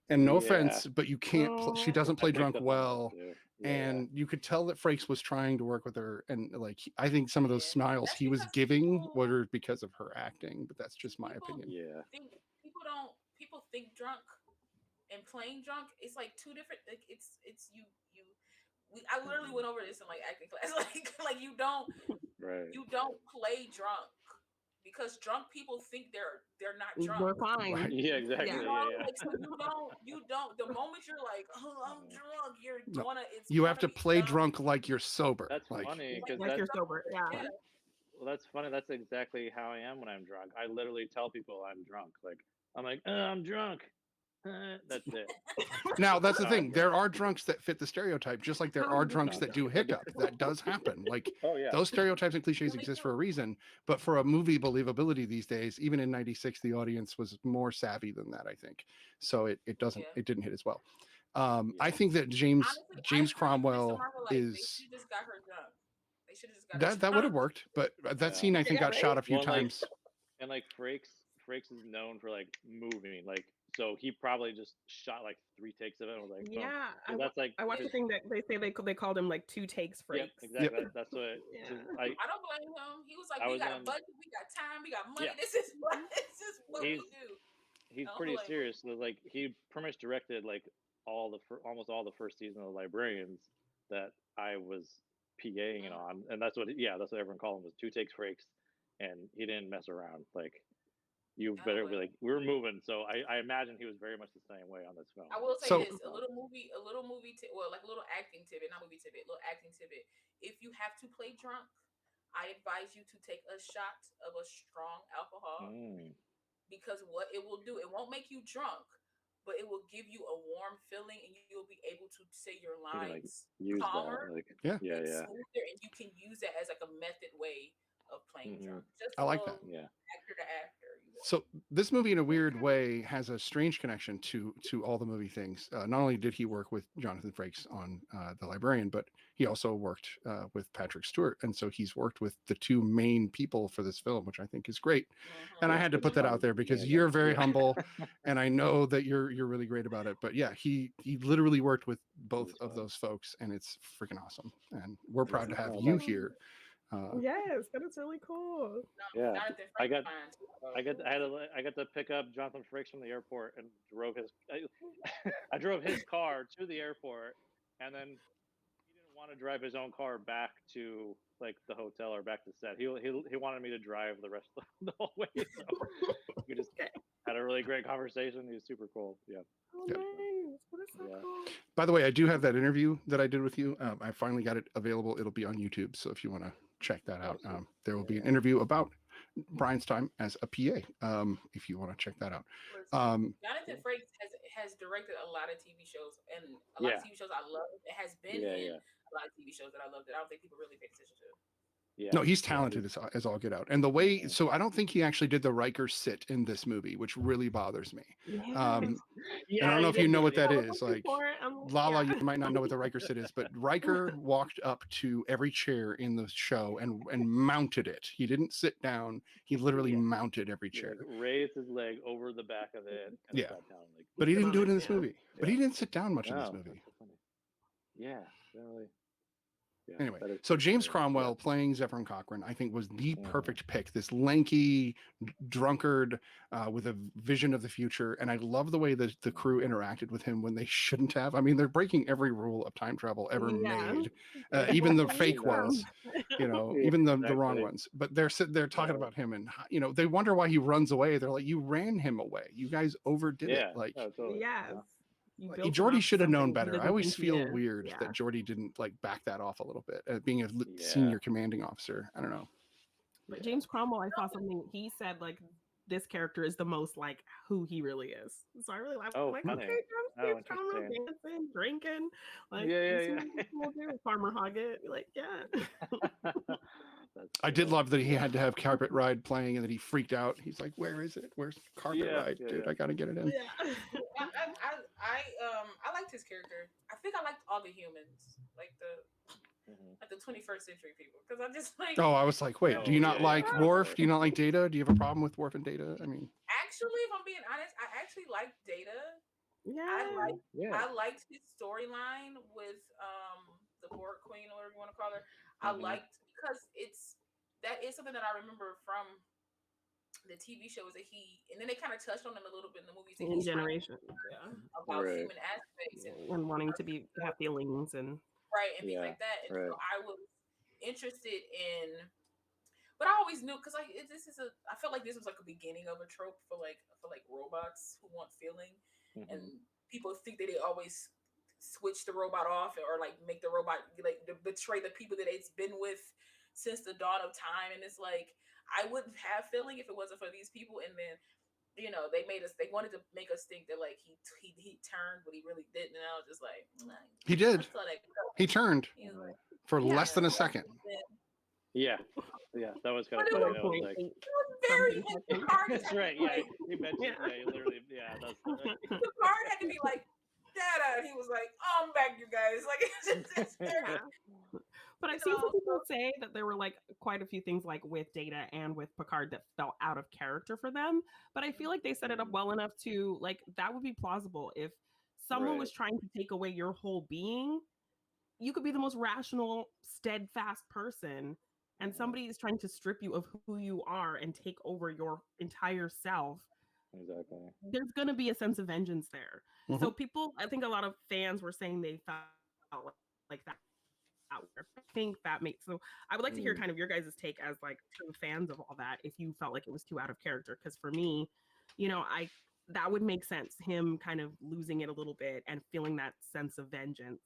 And no offense, but you can't. She doesn't play drunk well. And you could tell that Frakes was trying to work with her, and I think some of those smiles he was giving were because of her acting, but that's just my opinion. Yeah. People think drunk and playing drunk. It's like two different. Like it's you. I literally went over this in acting class. Like you don't play drunk. Because drunk people think they're not drunk. We're fine. Right. Yeah, exactly. So you don't. The moment you're like, "Oh, I'm drunk," you have to play drunk like you're sober. That's funny because you're sober. Yeah. Well, that's funny. That's exactly how I am when I'm drunk. I literally tell people I'm drunk. I'm like, I'm drunk. That's it. Now that's the thing. There are drunks that fit the stereotype, just like there are drunks that do hiccup. That does happen. Those stereotypes and cliches exist for a reason. But for a movie believability these days, even in '96, the audience was more savvy than that, I think. So it didn't hit as well. I think that James Cromwell is. They just got her drunk. They should have just got That would have worked, but that scene I think got shot a few Well, like- times. And like Frakes is known for like moving, like so he probably just shot like 3 takes of it and was like, boom. Yeah, So that's like I watched the thing that they say they called him like 2 takes yeah, Frakes. exactly. That's what. Yeah. So I don't blame him. He was like, I we was got a on- budget, we got time, we got money. Yeah. This is what we do. he's Don't pretty blame him. serious. So, like he pretty much directed like almost all the first season of the Librarians that I was PAing on, and that's what everyone called him was 2 takes Frakes, and he didn't mess around. Like you better be like we were moving. So I imagine he was very much the same way on this film. I will say So- this: a little movie, like a little acting tidbit, not movie tidbit, little acting tidbit. If you have to play drunk, I advise you to take a shot of a strong alcohol because what it will do, it won't make you drunk, but it will give you a warm feeling, and you'll be able to say your You can, like, lines use calmer, that. Like, Yeah. yeah. smoother, and you can use that as like a method way of playing drunk. Just I like that. Yeah. actor to actor. So this movie, in a weird way, has a strange connection to all the movie things. Not only did he work with Jonathan Frakes on The Librarian, but he also worked with Patrick Stewart, and so he's worked with the 2 main people for this film, which I think is great. And I had to put that out there because you're very humble, and I know that you're really great about it. But yeah, he literally worked with both of those folks, and it's freaking awesome. And we're proud to have you here. Yes, that is really cool. Yeah. Jonathan I Frakes got fine, too. I got to pick up Jonathan Frakes from the airport and drove his I drove his car to the airport, and then he didn't want to drive his own car back to like the hotel or back to set. He wanted me to drive the rest of the whole way. So we just had a really great conversation. He was super cool. Yeah. Oh, Yep. nice. That is so Yeah. cool. By the way, I do have that interview that I did with you. I finally got it available. It'll be on YouTube, so if you want to check that out, there will be an interview about Brian's time as a PA. If you want to check that out. Jonathan Frakes has directed a lot of TV shows, and a lot of TV shows I love. It has been in a lot of TV shows that I love that I don't think people really pay attention to. Yeah. No, he's talented as all get out. And the way, so I don't think he actually did the Riker sit in this movie, which really bothers me. And I don't know if you know what that is. Like, Lala, you might not know what the Riker sit is, but Riker walked up to every chair in the show and mounted it. He didn't sit down. He literally mounted every chair. Like, raised his leg over the back of it. And sat down, like, But he didn't do it in this movie. But he didn't sit down much in this movie. That's so funny. Yeah, really. Yeah, Anyway, that is so James funny. Cromwell playing Zefram Cochrane, I think, was the perfect pick. This lanky drunkard with a vision of the future, and I love the way that the crew interacted with him when they shouldn't have. I mean, they're breaking every rule of time travel ever made, even the fake ones, you know, even the wrong ones. But they're talking about him, and you know, they wonder why he runs away. They're like, you ran him away. You guys overdid it. Like, totally. Geordi should have known better. I always feel weird that Geordi didn't like back that off a little bit. Being a senior commanding officer, I don't know. But James Cromwell, I saw something he said like this character is the most like who he really is. So I really like. Okay, James Cromwell dancing, drinking, like people do. Farmer Hoggett, like I did love that he had to have Carpet Ride playing and that he freaked out. He's like, "Where is it? Where's Carpet Ride, dude? I gotta get it in." I liked his character. I think I liked all the humans, like the 21st century people, because I'm just like. Oh, I was like, wait, do you not like Worf? Do you not like Data? Do you have a problem with Worf and Data? I mean, actually, if I'm being honest, I actually liked Data. Yeah, I liked his storyline with the Borg Queen or whatever you want to call her. I liked because that is something that I remember from the TV shows that and then they kind of touched on it a little bit in the movies. In Generation, about human aspects and wanting to have feelings and things like that. And so I was interested in, but I always knew because I felt like this was like a beginning of a trope for robots who want feeling, and people think that they always switch the robot off or like make the robot like betray the people that it's been with since the dawn of time. And it's like I wouldn't have feeling if it wasn't for these people. And then they wanted to make us think that like he turned, but he really didn't. And I was just like, he did. He turned for less than a second. Yeah, that was kind of funny. It was very hard. That's right. Yeah, he mentioned. Yeah, he literally. Yeah, that's. The part had to be like, Dada. He was like, I'm back, you guys. Like, it's But I've You seen some know, people say that there were like quite a few things like with Data and with Picard that felt out of character for them. But I feel like they set it up well enough to like that would be plausible if someone was trying to take away your whole being. You could be the most rational, steadfast person, and somebody is trying to strip you of who you are and take over your entire self. Exactly. There's going to be a sense of vengeance there. Mhm. So people, I think a lot of fans were saying they felt like that. I think that makes so. I would like to hear kind of your guys' take as like true fans of all that. If you felt like it was too out of character, because for me, I that would make sense. Him kind of losing it a little bit and feeling that sense of vengeance.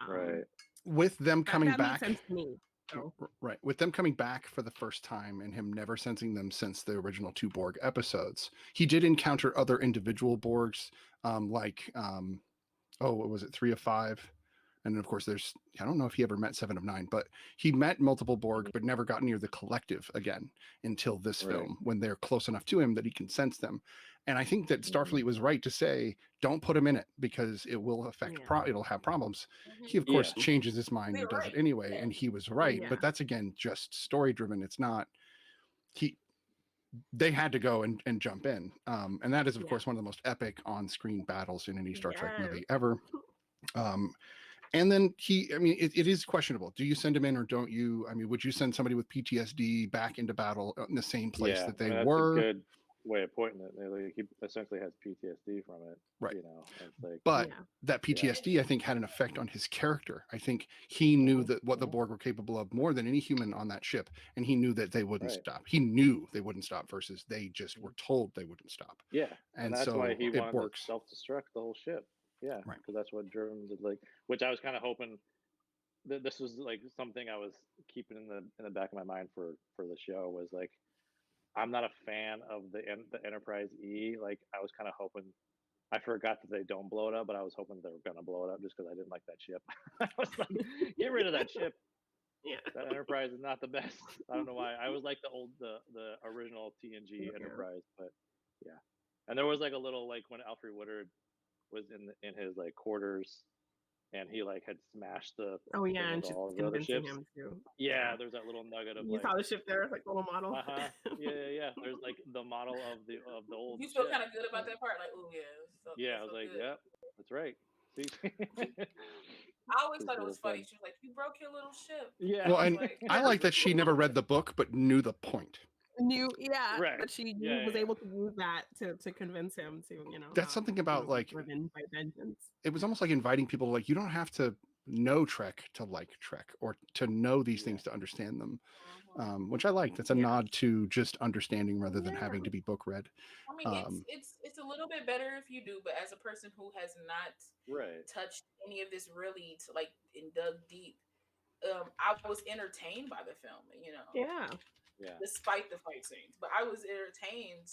Right. With them coming that back, made sense to me. So. right? With them coming back for the first time and him never sensing them since the original 2 Borg episodes, he did encounter other individual Borgs, what was it, 3 of 5? And of course, I don't know if he ever met 7 of 9, but he met multiple Borg, but never got near the collective again until this film, when they're close enough to him that he can sense them. And I think that Starfleet was right to say, don't put him in it because it will affect, it'll have problems. He, of course, changes his mind and does it anyway. And he was right. But that's, again, just story driven. It's not, they had to go and jump in. And that is, of course, one of the most epic on-screen battles in any Star Trek movie ever. And then it is questionable. Do you send him in or don't you? I mean, would you send somebody with PTSD back into battle in the same place that they were? That's a good way of putting it. Like, he essentially has PTSD from it. Right. It's like, but that PTSD, I think, had an effect on his character. I think he knew that what the Borg were capable of more than any human on that ship. And he knew that they wouldn't stop. He knew they wouldn't stop versus they just were told they wouldn't stop. Yeah. And that's so why he wanted works. to self-destruct the whole ship. Yeah, right. Because that's what drove him to, like, which I was kind of hoping that this was like something I was keeping in the back of my mind for the show was like, I'm not a fan of the Enterprise E. Like, I was kind of hoping, I forgot that they don't blow it up, but I was hoping they were gonna blow it up just because I didn't like that ship. I was like, get rid of that ship. Yeah, that Enterprise is not the best. I don't know why. I was like the original TNG Enterprise, but yeah. And there was like a little, like, when Alfred Woodard was in his like quarters, and he like had smashed the and she's all the other convincing ships. him to. Yeah, there's that little nugget of you saw the ship there, like little model. Yeah. There's like the model of the old. You feel kind of good about that part, like, oh yeah. Yeah, I was like, yep, that's right. See. I always thought it was funny. She was like, "You broke your little ship." Yeah. Well, and I like that she never read the book, but knew the point. But she was able to use that to convince him to, That's something about like driven by vengeance. It was almost like inviting people to, like, you don't have to know Trek to like Trek or to know these things to understand them, which I like. That's a nod to just understanding rather than having to be book read. I mean, it's a little bit better if you do, but as a person who has not touched any of this really to like and dug deep, I was entertained by the film. Despite the fight scenes, but I was entertained.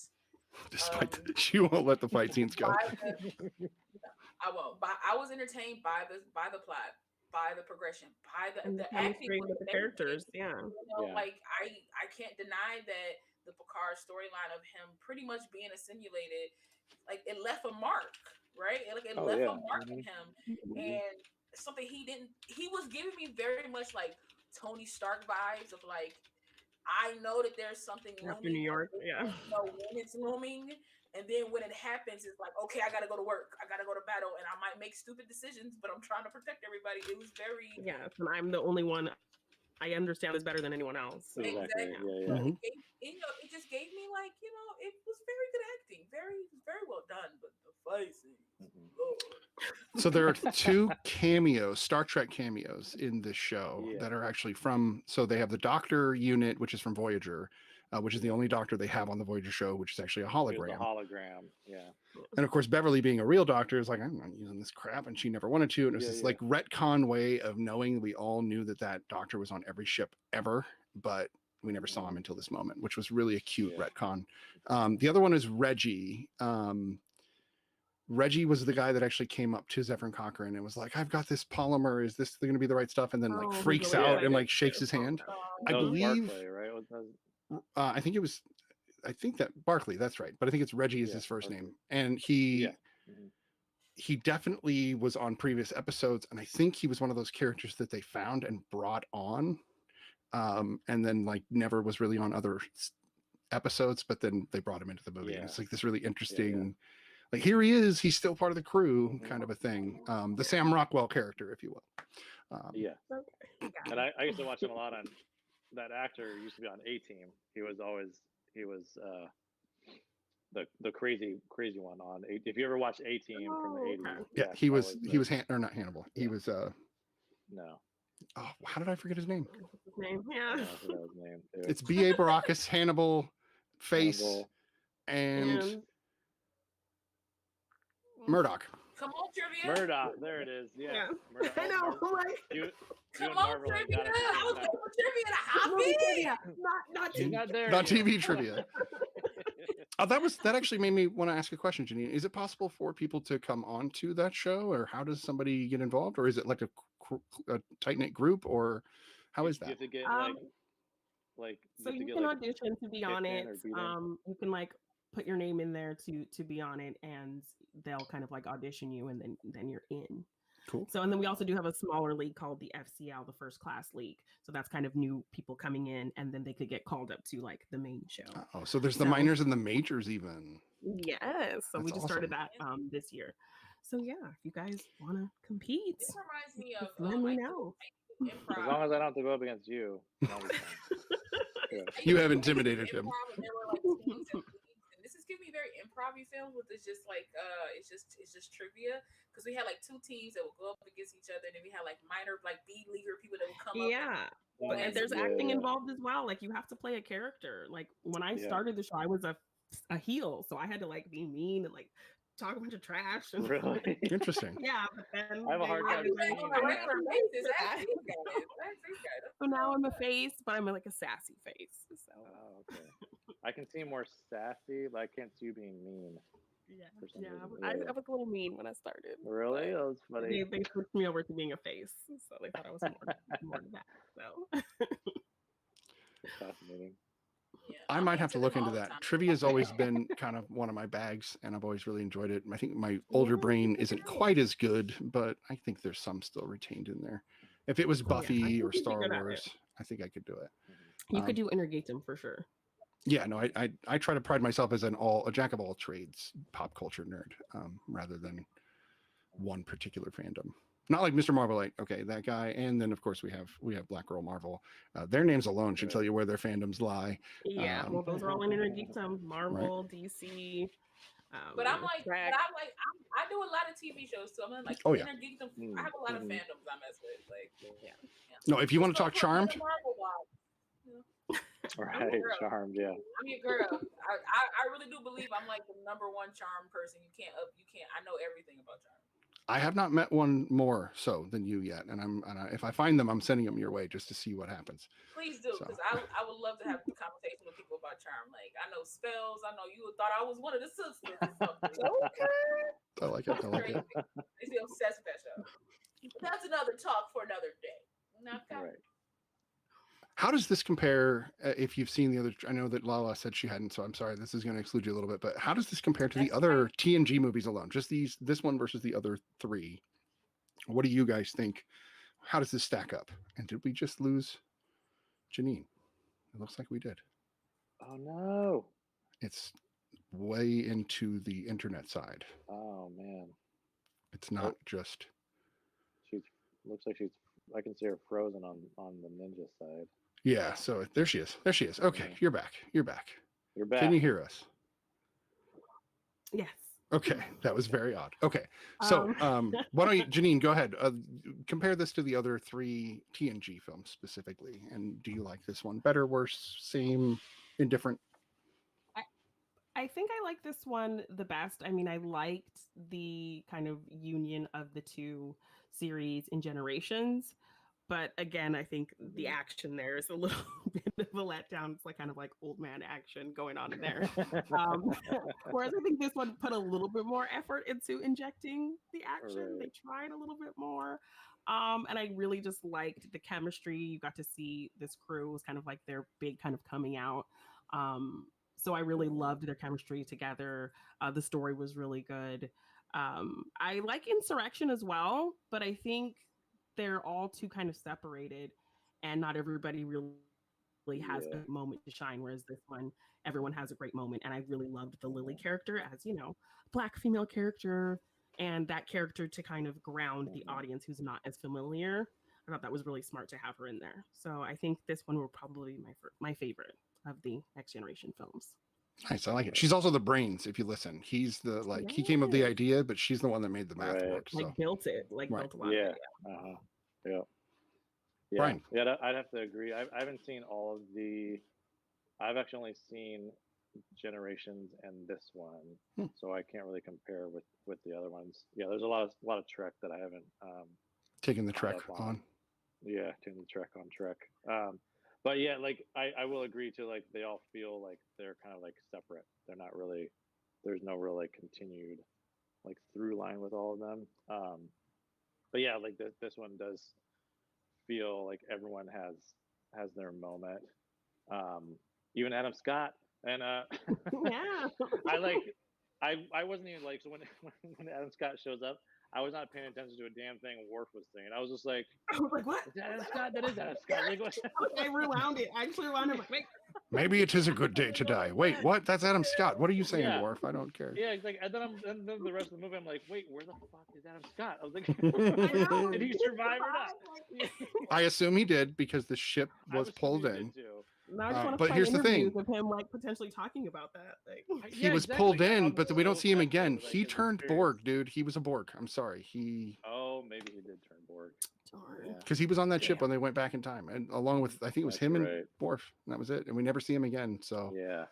Despite she won't let the fight scenes go. I won't. But I was entertained by the plot, by the progression, by the acting with the characters. Like I can't deny that the Picard storyline of him pretty much being assimilated, like, it left a mark, right? It left a mark in him, and something he was giving me very much like Tony Stark vibes of like, I know that there's something after New York, when it's looming, and then when it happens, it's like, okay, I gotta go to work, I gotta go to battle, and I might make stupid decisions, but I'm trying to protect everybody. It was very and I'm the only one. I understand this better than anyone else. So. Exactly. Mm-hmm. It just gave me like, it was very good acting, very very well done, but the fight scenes. So there are 2 cameos, Star Trek cameos in this show that are actually from. So they have the Doctor unit, which is from Voyager, which is the only Doctor they have on the Voyager show, which is actually a hologram. And of course, Beverly, being a real Doctor, is like, I'm not using this crap, and she never wanted to. And it was this like retcon way of knowing. We all knew that Doctor was on every ship ever, but we never saw him until this moment, which was really a cute retcon. The other one is Reggie. Reggie was the guy that actually came up to Zephyr Cochrane and was like, I've got this polymer. Is this going to be the right stuff? And then like freaks out and like shakes his hand. I believe, Barclay, right? I think that Barclay, that's right. But I think it's Reggie is his first name. And he definitely was on previous episodes, and I think he was one of those characters that they found and brought on, and then like never was really on other episodes, but then they brought him into the movie, and it's like this really interesting. Like here he is, he's still part of the crew, kind of a thing. The Sam Rockwell character, if you will. And I used to watch him a lot on. That actor used to be on A-Team. He was the crazy one on. If you ever watched A-Team from the '80s, yeah, he was or not Hannibal. He was no. Oh, how did I forget his name? His name, I don't know his name. It's B.A. Baracus, Hannibal, Face, and Murdoch. Come on, trivia. Murdoch, there it is. Yeah. Murdoch, I know. Come on, trivia. I was looking for trivia to hop in. Not He's not there. Not TV trivia. That actually made me want to ask a question, Janine. Is it possible for people to come on to that show, or how does somebody get involved, or is it like a tight-knit group, or how is that? You have to get so you can audition to be on it. You can like put your name in there to be on it, and they'll kind of like audition you, and then you're in. Cool. So, and then we also do have a smaller league called the FCL, the First Class League. So that's kind of new people coming in, and then they could get called up to like the main show. Oh, so there's the minors and the majors even. Yes. So we just started that this year. So yeah, if you guys want to compete, this reminds me of let me know. As long as I don't have to go up against you. You have intimidated him. And this is giving me very improv-y films with it's just like it's just trivia, because we had like two teams that would go up against each other, and then we had like minor like B leaguer people that would come up. But there's acting involved as well. Like you have to play a character. Like when I started the show, I was a heel, so I had to like be mean and like talk a bunch of trash. And, really interesting. Yeah, but then I have a hard time. So now I'm a face, but I'm like a sassy face. So. Oh, okay. I can see more sassy, but I can't see you being mean. I was a little mean when I started. Really? That was funny. They switched me over to being a face, so they thought I was more than that. So. Fascinating. I might have to look into that. Trivia has always been kind of one of my bags, and I've always really enjoyed it. I think my older brain isn't quite as good, but I think there's some still retained in there. If it was Buffy or Star Wars, I think I could do it. You could do Intergatum for sure. Yeah, no, I try to pride myself as a jack of all trades pop culture nerd, rather than one particular fandom. Not like Mr. Marvel, like, okay, that guy. And then, of course, we have Black Girl Marvel. Their names alone should tell you where their fandoms lie. Yeah, well, those are all in Intergeekdom, Marvel, right. DC. But I'm like, I do a lot of TV shows, so I'm like, Intergeekdom. I have a lot of fandoms I mess with. Like, No, if you want to talk Charmed. Right, Charmed, yeah. I'm your girl. I really do believe I'm like the number one charm person. You can't. I know everything about Charmed. I have not met one more so than you yet, and if I find them, I'm sending them your way just to see what happens. Please do, because I would love to have a conversation with people about charm. Like I know spells. I know you thought I was one of the sisters or something. Okay. I like it. I like it. They be obsessed with that show. But that's another talk for another day. Okay. Right. How does this compare? If you've seen the other, I know that Lala said she hadn't, so I'm sorry. This is going to exclude you a little bit. But how does this compare to the other TNG movies alone? Just this one versus the other three. What do you guys think? How does this stack up? And did we just lose Janine? It looks like we did. Oh no! It's way into the internet side. Oh man! It's not just. She looks like she's. I can see her frozen on the ninja side. Yeah, so there she is. There she is. Okay, you're back. You're back. You're back. Can you hear us? Yes. Okay, that was very odd. Okay, so why don't you, Janine, go ahead. Compare this to the other three TNG films specifically, and do you like this one better, worse, same, indifferent? I think I like this one the best. I mean, I liked the kind of union of the two series in generations. But again, I think the action there is a little bit of a letdown. It's like kind of like old man action going on in there. Whereas I think this one put a little bit more effort into injecting the action. Right. They tried a little bit more. And I really just liked the chemistry. You got to see this crew was kind of like their big kind of coming out. So I really loved their chemistry together. The story was really good. I like Insurrection as well, but I think they're all too kind of separated, and not everybody really has Yeah. a moment to shine. Whereas this one, everyone has a great moment, and I really loved the Lily character as Black female character, and that character to kind of ground the audience who's not as familiar. I thought that was really smart to have her in there. So I think this one will probably be my favorite of the Next Generation films. Nice, I like it. She's also the brains. If you listen, he's the he came up with the Yes. idea, but she's the one that made the math Right. work. So Like built it, like Right. built a lot Yeah. of it. Uh-huh. Yeah. Yeah. Brian. Yeah. I'd have to agree. I haven't seen all of the. I've actually only seen Generations and this one, so I can't really compare with the other ones. Yeah, there's a lot of Trek that I haven't taking the caught Trek up on. Yeah, taking the Trek on Trek. But yeah, like I will agree to, like, they all feel like they're kind of like separate. They're not really. There's no real like continued like through line with all of them. But yeah, like this one does feel like everyone has their moment. Even Adam Scott and Yeah. I wasn't even like, so when Adam Scott shows up, I was not paying attention to a damn thing Worf was saying. I was just like, I was like, what? is that Adam Scott? That is Adam Scott. Like, what? I rewound it. I actually rewound it. I'm like, wait. Maybe it is a good day to die. Wait, what? That's Adam Scott. What are you saying, Yeah. Worf? I don't care. Yeah, it's like, and then the rest of the movie, I'm like, wait, where the fuck is Adam Scott? I was like, know. did he survive or not? I assume he did because the ship I was pulled assuming he in. did too. Now I just want to but find here's the interviews thing. of him like potentially talking about that. Like, He Yeah, was exactly. pulled in, I'm but we don't so see him invested, again. like, He in the turned experience. Borg, dude. He was a Borg. I'm sorry. Oh, maybe he did turn Borg. Yeah. Because he was on that ship Damn. when they went back in time, and along with, I think it was That's him right. and Worf, and that was it. And we never see him again. So Yeah.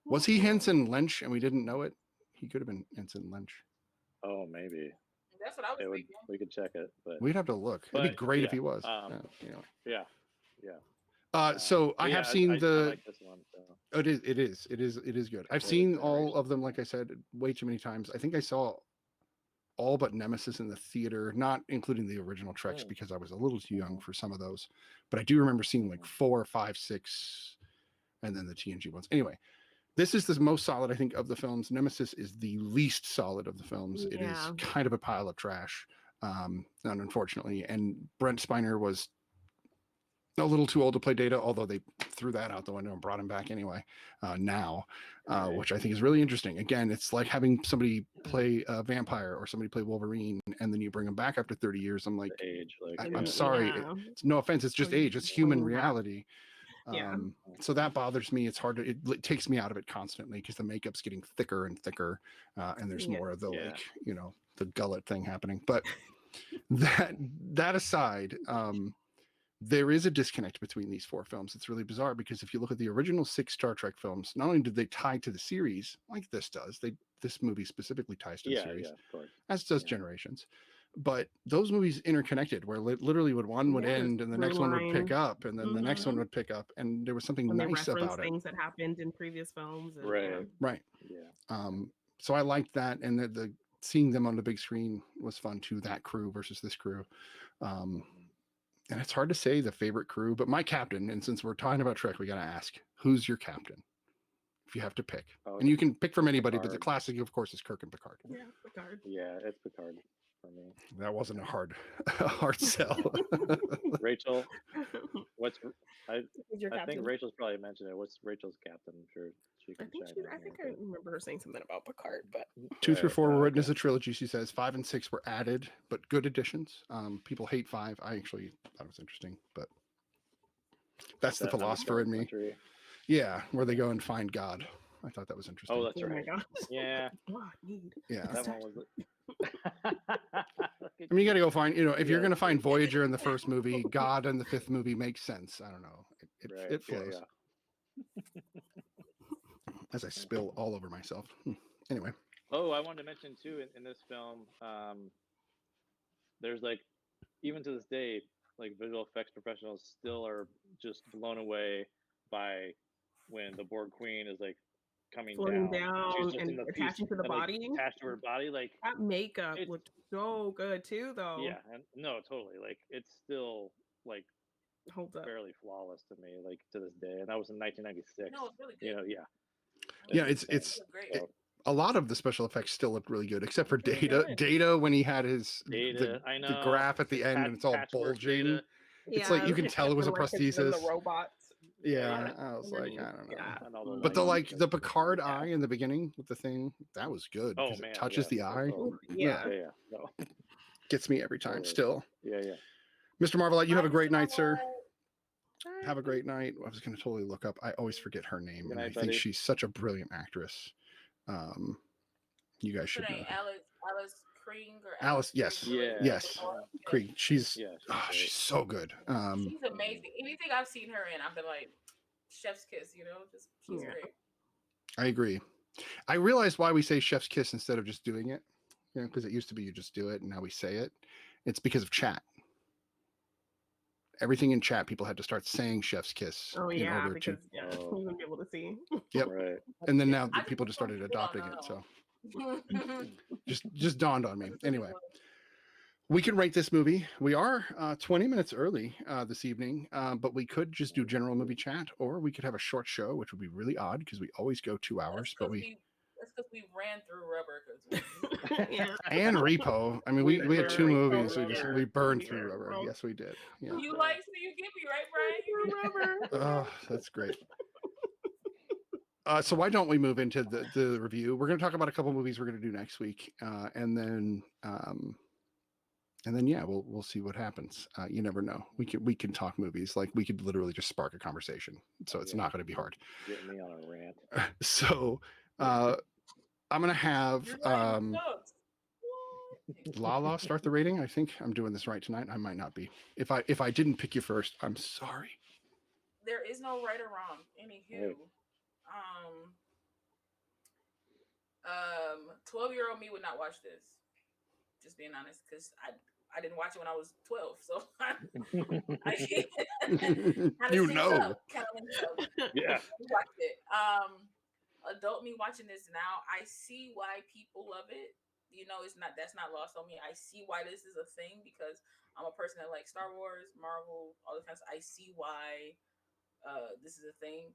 was he Henson Lynch and we didn't know it? He could have been Henson Lynch. Oh, maybe. That's what I was thinking. We could check it, but We'd have to look. It'd be But, great if yeah, he was. yeah, yeah. So I But have yeah, seen I the. like this one. So. Oh, it is good. I've For the seen all generation. of them, like I said, way too many times. I think I saw all but Nemesis in the theater, not including the original Treks because I was a little too young for some of those. But I do remember seeing like 4, 5, 6, and then the TNG ones. Anyway, this is the most solid, I think, of the films. Nemesis is the least solid of the films. It is Yeah. kind of a pile of trash, unfortunately. And Brent Spiner was a little too old to play Data, although they threw that out the window and brought him back anyway which I think is really interesting. Again, it's like having somebody play a vampire or somebody play Wolverine, and then you bring them back after 30 years. I'm like, The age, like, I'm sorry. Yeah. It's no offense. It's just you age. It's human bring 'em back. reality. Yeah. So that bothers me. It's hard to, it takes me out of it constantly because the makeup's getting thicker and thicker. And there's more of the, Yeah. like, the gullet thing happening. But that aside, there is a disconnect between these 4 films. It's really bizarre because if you look at the original 6 Star Trek films, not only did they tie to the series like this does, this movie specifically ties to the series, of course. as does Generations. But those movies interconnected, where literally one would Yeah, end and the next one would pick storyline. up, and then the next one would pick up, and there was something When they nice reference about it. things that happened in previous films. And, Right. Right. Yeah. So I liked that, and the seeing them on the big screen was fun too. That crew versus this crew. And it's hard to say the favorite crew, but my captain, and since we're talking about Trek, we got to ask, who's your captain? If you have to pick. And you can pick from anybody, but the Picard. classic, of course, is Kirk and Picard. Yeah, Picard. Yeah, it's Picard for me. That wasn't a hard sell. Rachel, I Who's your think captain? Rachel's probably mentioned it. What's Rachel's captain? I'm sure she I can think chime in I think here, I remember her saying something about Picard, but 2 through 4 were written as okay. a trilogy, she says. 5 and 6 were added, but good additions. People hate 5. I actually thought it was interesting, but that's the philosopher in me. Country. Yeah, where they go and find God. I thought that was interesting. Oh, that's oh my right. gosh. Yeah, Oh, I need. Yeah. that one was. I mean, you got to go find, if you're Yeah. going to find Voyager in the first movie, God in the 5th movie makes sense. I don't know. Right, It yeah, flows. yeah. As I spill all over myself. Anyway. Oh, I wanted to mention too in this film, there's like, even to this day, like visual effects professionals still are just blown away by when the Borg Queen is like coming Floating down. She's down just and in the attaching piece to the and, like, body. attached to her body, like That makeup it's- looked so good too, though. yeah, and no, totally, like it's still like Holds up. fairly flawless to me, like to this day, and that was in 1996. No, it's really good. Yeah. Yeah, it's Great. So, A lot of the special effects still looked really good, except for Really Data. good. Data when he had his Data, I know. the graph at the His end and it's all patchwork bulging. Data. It's like you can tell it was a and then prosthesis. the robots. Yeah, I was like, I underneath. don't know. Yeah. And all the But the lights. the Picard eye in the beginning with the thing, that was good Oh because man, it touches yes. the eye. Oh, Yeah. yeah, yeah. No. Gets me every time. Totally. Still, Yeah, yeah. Mr. Marvelite, you have a Bye, great Mr. night, sir. Marvelite. Have a great night. I was going to totally look up. I always forget her name, Good and night, I think buddy. she's such a brilliant actress. You guys Her should know name her. Alice Krieg or Alice, Krieg, yes, Yeah. yes, Yeah. Krieg. She's Yeah, she's so good. She's amazing. Anything I've seen her in, I've been like, chef's kiss. Just she's Yeah. great. I agree. I realized why we say chef's kiss instead of just doing it. Because it used to be you just do it, and now we say it. It's because of chat. Everything in chat, people had to start saying chef's kiss Oh in yeah, order because to. you wouldn't be able to see. Yep. Right. And then now I people think just some started people don't adopting it. So know. just dawned on me. Anyway, we can rate this movie. We are 20 minutes early this evening, but we could just do general movie chat, or we could have a short show, which would be really odd because we always go 2 hours. But That's because we ran through Rubber. Yeah. and Repo. I mean, we had 2 Repo, movies. Rubber. We burned Yeah, through Rubber. Rubber. Yes, we did. Yeah. You like so you get me right, Brian? Oh, that's great. So why don't we move into the review? We're going to talk about a couple movies we're going to do next week, and then yeah, we'll see what happens. You never know. We can talk movies, like we could literally just spark a conversation. So it's not going to be hard. Get me on a rant. So I'm going to have Lala start the rating. I think I'm doing this right tonight. I might not be. If I didn't pick you first, I'm sorry. There is no right or wrong. Anywho, 12-year-old me would not watch this. Just being honest, because I didn't watch it when I was 12, so I can't. You know. Yeah. Watched it. Adult me watching this now, I see why people love it. That's not lost on me. I see why this is a thing because I'm a person that likes Star Wars, Marvel, all the kinds. I see why this is a thing.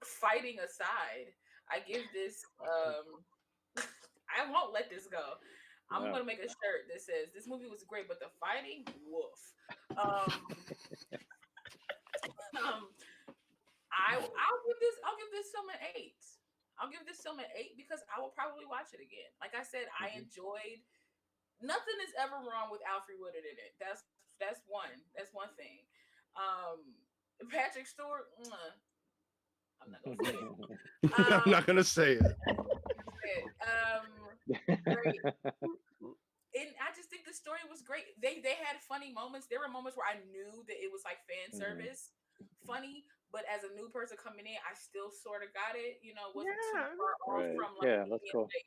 Fighting aside, I give this. I won't let this go. I'm gonna make a shirt that says this movie was great, but the fighting, woof. I'll give this film an 8. I'll give this film an 8 because I will probably watch it again. Like I said, I enjoyed. Nothing is ever wrong with Alfre Woodard in it. That's one. That's one thing. Patrick Stewart. I'm not gonna say it. I'm not gonna say it. Great. And I just think the story was great. They had funny moments. There were moments where I knew that it was like fan service, funny. But as a new person coming in, I still sort of got it. Wasn't too far off from that's cool. like,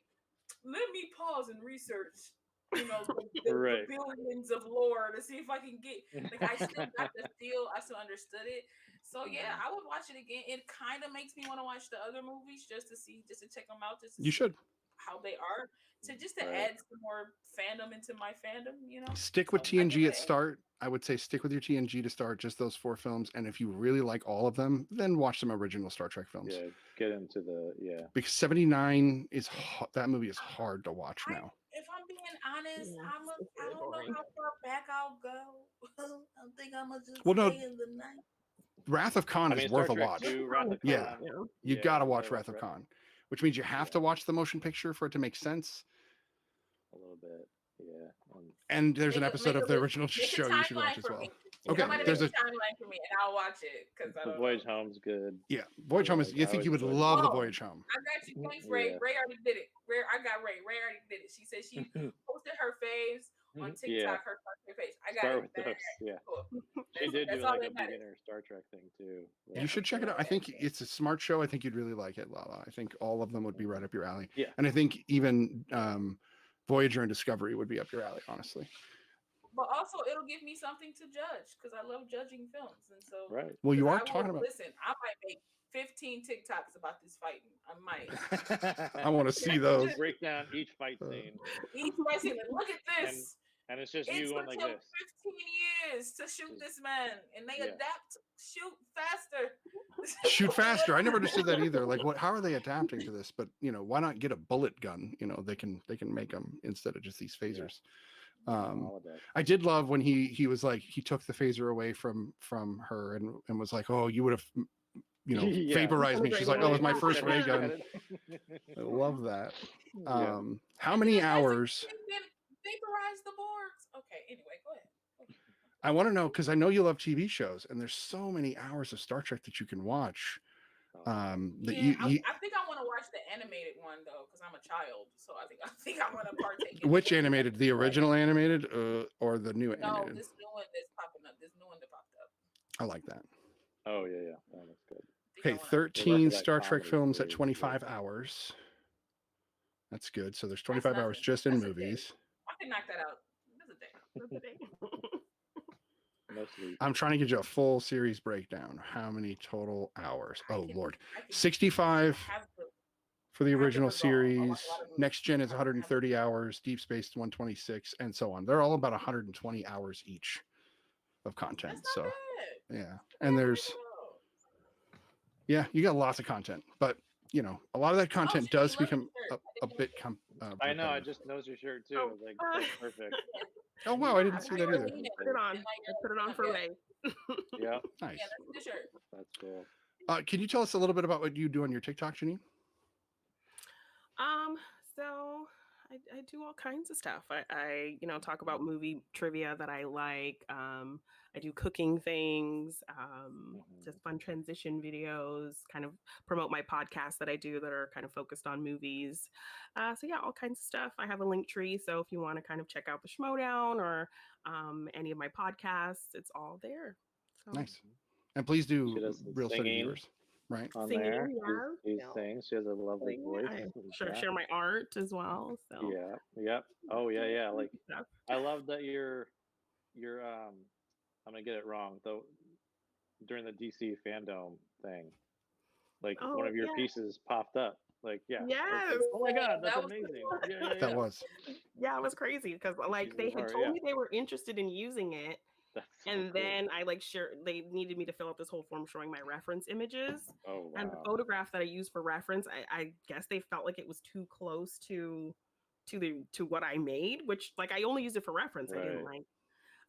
let me pause and research. The billions of lore to see if I can get. Like I still got the feel. I still understood it. So yeah, I would watch it again. It kind of makes me want to watch the other movies just to check them out. You should. How they are to add some more fandom into my fandom. Stick with TNG at start. I would say stick with your TNG to start, just those 4 films. And if you really like all of them, then watch some original Star Trek films. Yeah, get into because 79 is that movie is hard to watch now. If I'm being honest, I don't know how far back I'll go. I think I'm gonna just stay in the night. Wrath of Khan is worth a watch. Yeah, you gotta watch Wrath of Khan, which means you have to watch the motion picture for it to make sense. A little bit, yeah. And there's an episode of the original show you should watch as well. Okay, there's a timeline for me, and I'll watch it because the Voyage Home's good. Yeah, Voyage Home is. You think you would love the Voyage Home? I got you. Thanks, Ray. Yeah. Ray already did it. I got Ray. Ray already did it. She said she posted her faves on TikTok. Her page. I got it. Yeah. Cool. She did do like a beginner Star Trek thing too. You should check it out. I think it's a smart show. I think you'd really like it, Lala. I think all of them would be right up your alley. Yeah. And I think even Voyager and Discovery would be up your alley, honestly. But also, it'll give me something to judge because I love judging films, and so Well, you are talking about. Listen, I might make 15 TikToks about this fighting. I might. I want to see those. Break down each fight scene. Each fight scene. Look at this. And it's just It you going took like him this. 15 years to shoot this man, and they Yeah. adapt shoot faster. Shoot faster. I never understood that either. Like, what? How are they adapting to this? But why not get a bullet gun? They can make them instead of just these phasers. I did love when he was like, he took the phaser away from her and was like, oh, you would have Yeah. vaporized me. She's like, oh, it was my first Shut ray it, gun. shut it. I love that. Yeah. How many hours? Vaporize the boards. Okay. Anyway, go ahead. I want to know, because I know you love TV shows, and there's so many hours of Star Trek that you can watch. I think I want to watch the animated one though, because I'm a child. So I think I want to partake. Which animated? The original animated, or the new No, animated? this new one that's popping up. This new one that popped up. I like that. Oh yeah. Oh, that's good. Okay, 13 Star Trek films at 25 hours. That's good. So there's 25 hours just in movies. I can knock that out. That's a day. No sleep. I'm trying to get you a full series breakdown. How many total hours? Oh, Lord. 65 for the original series. Next Gen is 130 hours. Deep Space 126, and so on. They're all about 120 hours each of content. So, yeah. And there's, you got lots of content. But, a lot of that content does become a bit I know. I just noticed your shirt too. I was like, that's perfect. Oh wow, I didn't see that either. Put it on. I put it on for Ray. Yeah. Nice. Yeah, that's the shirt. That's cool. Can you tell us a little bit about what you do on your TikTok, Janine? So I do all kinds of stuff. I talk about movie trivia that I like. I do cooking things, just fun transition videos, kind of promote my podcasts that I do that are kind of focused on movies. So yeah, all kinds of stuff. I have a link tree. So if you want to kind of check out the Schmodown or any of my podcasts, it's all there. So. Nice. And please do Real Study viewers. Right. On singing, there. yeah. She sings. She has a lovely voice. Share my art as well. So yeah. Yep. Oh yeah. Like I love that you're I'm gonna get it wrong though. During the DC fandom thing, like one of your pieces popped up. Like Yes. Like, oh my god, that's amazing. Yeah. That was. Yeah, it was crazy because like they had told me they were interested in using it. That's so and cool. then I they needed me to fill out this whole form showing my reference images. Oh, wow. And the photograph that I used for reference, I guess they felt like it was too close to what I made, which like I only used it for reference. I didn't like.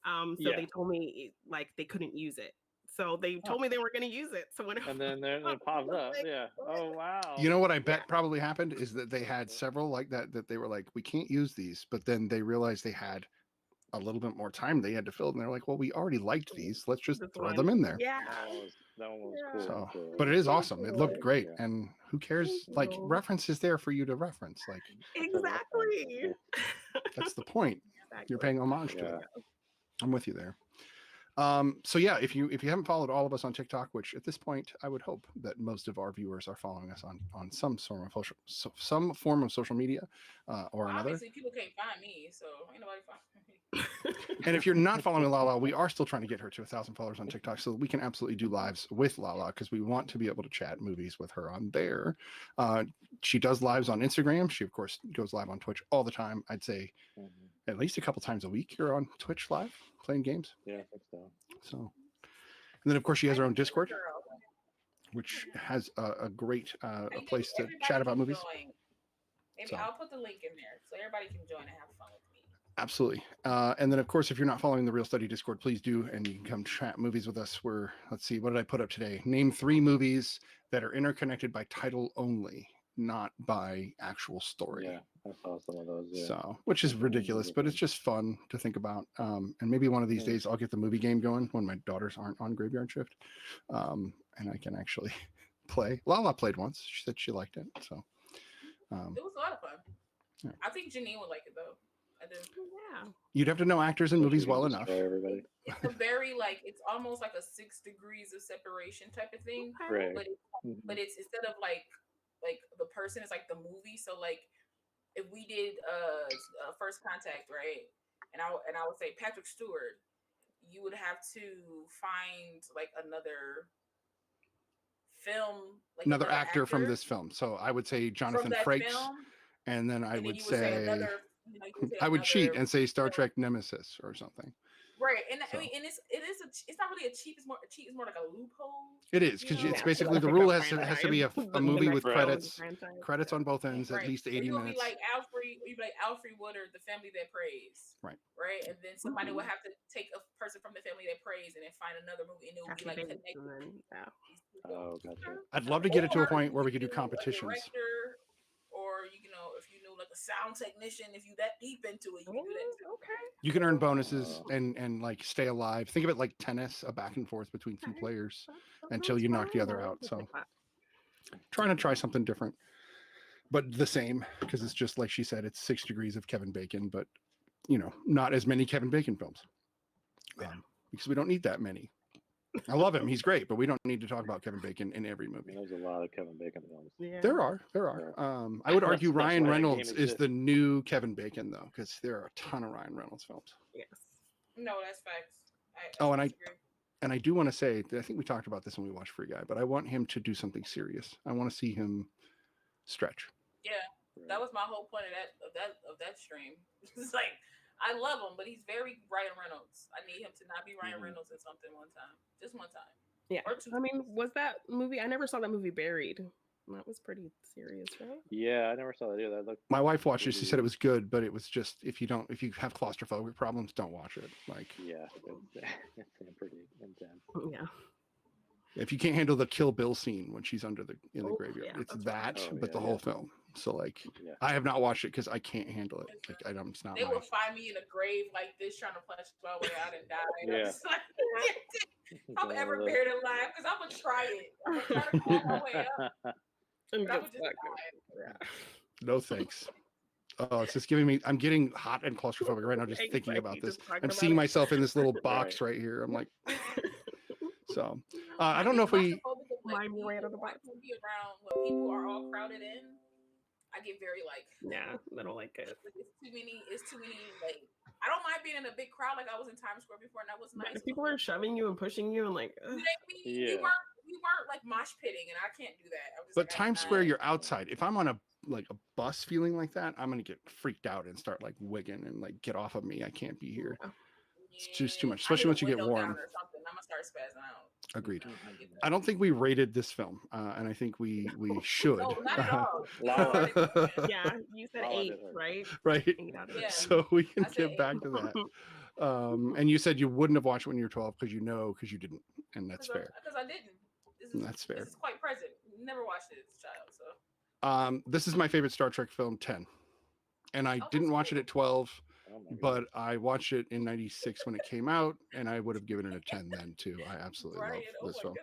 So they told me like they couldn't use it. So they told me they were going to use it. So when and then it popped up. Like, yeah. Oh wow. You know what I bet probably happened is that they had several like that they were like, we can't use these, but then they realized they had a little bit more time they had to fill, and they're like, well, we already liked these, let's just throw them in there. Yeah, that one was cool. So, but it is awesome. It looked great, and who cares? Like, reference is there for you to reference. Like, exactly. That's the point. You're paying homage to it. I'm with you there. So yeah, if you haven't followed all of us on TikTok, which at this point I would hope that most of our viewers are following us on some form of social media or another. Obviously, people can't find me, so ain't nobody find me. And if you're not following Lala, we are still trying to get her to 1,000 followers on TikTok, so we can absolutely do lives with Lala because we want to be able to chat movies with her on there. She does lives on Instagram. She of course goes live on Twitch all the time. I'd say at least a couple times a week you're on Twitch live playing games. Yeah, I think so. So, and then of course she has her own Discord, which has a great place to chat about movies. Maybe I'll put the link in there so everybody can join and have fun with me. Absolutely. And then of course, if you're not following the Real Study Discord, please do, and you can come chat movies with us. Let's see, what did I put up today? Name 3 movies that are interconnected by title only, not by actual story. Yeah, I saw some of those. Yeah. So, which is ridiculous, but it's just fun to think about. And maybe one of these days I'll get the movie game going when my daughters aren't on graveyard shift, and I can actually play. Lala played once. She said she liked it. So it was a lot of fun. Yeah. I think Janine would like it though. I do. Yeah. You'd have to know actors and movies well enough. Everybody. It's a very it's almost like a 6 degrees of separation type of thing. Right. But it's instead of like the person is like the movie. So like if we did First Contact, right? And I would say Patrick Stewart, you would have to find like another film, like another actor from this film. So I would say Jonathan Frakes, and then I would say another You know, you take I would cheat another, and say Star Trek Nemesis or something. right, and So. I mean, and it's not really a cheat. It's more a cheat is more like a loophole. It is You because know, it's Yeah, basically the pick rule a has to be a franchise. The movie with next film is a credits franchise. on both ends, at right. least Or 80 you'll be minutes. like Alfred, or you be like Alfred Woodard, The Family That Prays. Right. Right, and then somebody will have to take a person from The Family That Prays and then find another movie, and it will be Kathy like Bates, connected. and then, yeah. Oh, gotcha. I'd love to get it to a Or point where we if could do you knew a competitions. director, or you know, if you knew like a sound technician, if you that deep into it, you can do that too. Okay. You can earn bonuses and like stay alive. Think of it like tennis, a back and forth between two players until you knock the other out. So trying to try something different, but the same, because it's just like she said, it's 6 degrees of Kevin Bacon, but you know, not as many Kevin Bacon films. Because we don't need that many. I love him; he's great, but we don't need to talk about Kevin Bacon in every movie. There's a lot of Kevin Bacon films. Yeah. There are. I would argue That's Ryan why that Reynolds game is exists. the new Kevin Bacon, though, because there are a ton of Ryan Reynolds films. Yes. No, that's facts. Oh, and disagree. I do want to say, I think we talked about this when we watched Free Guy, but I want him to do something serious. I want to see him stretch. Yeah, that was my whole point of that stream. It's like I love him, but he's very Ryan Reynolds. I need him to not be Ryan Reynolds in something one time, just one time. Yeah. Or two I mean, times. was that movie? I never saw that movie Buried. That was pretty serious, right? Yeah, I never saw that either. That looked My wife watched it. She pretty- said it was good, but it was just if you have claustrophobic problems, don't watch it. Like, Yeah, it's pretty intense. Yeah. if you can't handle the Kill Bill scene when she's in the Oh, graveyard, yeah, it's that's that, right. Oh, but yeah, the whole film. So like, Yeah. I have not watched it because I can't handle it. Like, it's not They my. will find me in a grave like this, trying to punch my way out and die. And Yeah. I'm just like, if I'm ever buried alive, because I'm gonna try it. I'm gonna try to claw my way up, And but I'm get just stuck. die. Yeah. No thanks. Oh, it's just giving me. I'm getting hot and claustrophobic right now just thinking about Anxiety this. just talking I'm about seeing it. myself in this little box right here. I'm like, so. I don't know if we. Mind me way out of the box. When people are all crowded in, I get very like, Yeah, I don't like it. It's too many. Like, I don't mind being in a big crowd. Like I was in Times Square before, and that was But nice. if people are shoving you and pushing you and like, ugh. We weren't like mosh pitting, and I can't do that. I'm just But like, Times Square, you're outside. If I'm on a bus feeling like that, I'm gonna get freaked out and start like wigging and like get off of me. I can't be here. It's just too much, especially once you get warm. Or something. I'm gonna start spazzing out. Agreed. I get that. I don't think we rated this film, and I think we should. No, not at all. Yeah, you said Lala 8, did hers. right? Right. 8 out of Yeah. 10. So we can I said get back to that. And you said you wouldn't have watched it when you were 12 because you didn't, and that's fair. Because I didn't. That's fair. This is quite present. Never watched it as a child, so. This is my favorite Star Trek film, 10, and I didn't watch it at 12. Oh my But I watched it in '96 when it came out, and I would have given it a 10 then too. I absolutely Brian, love this film.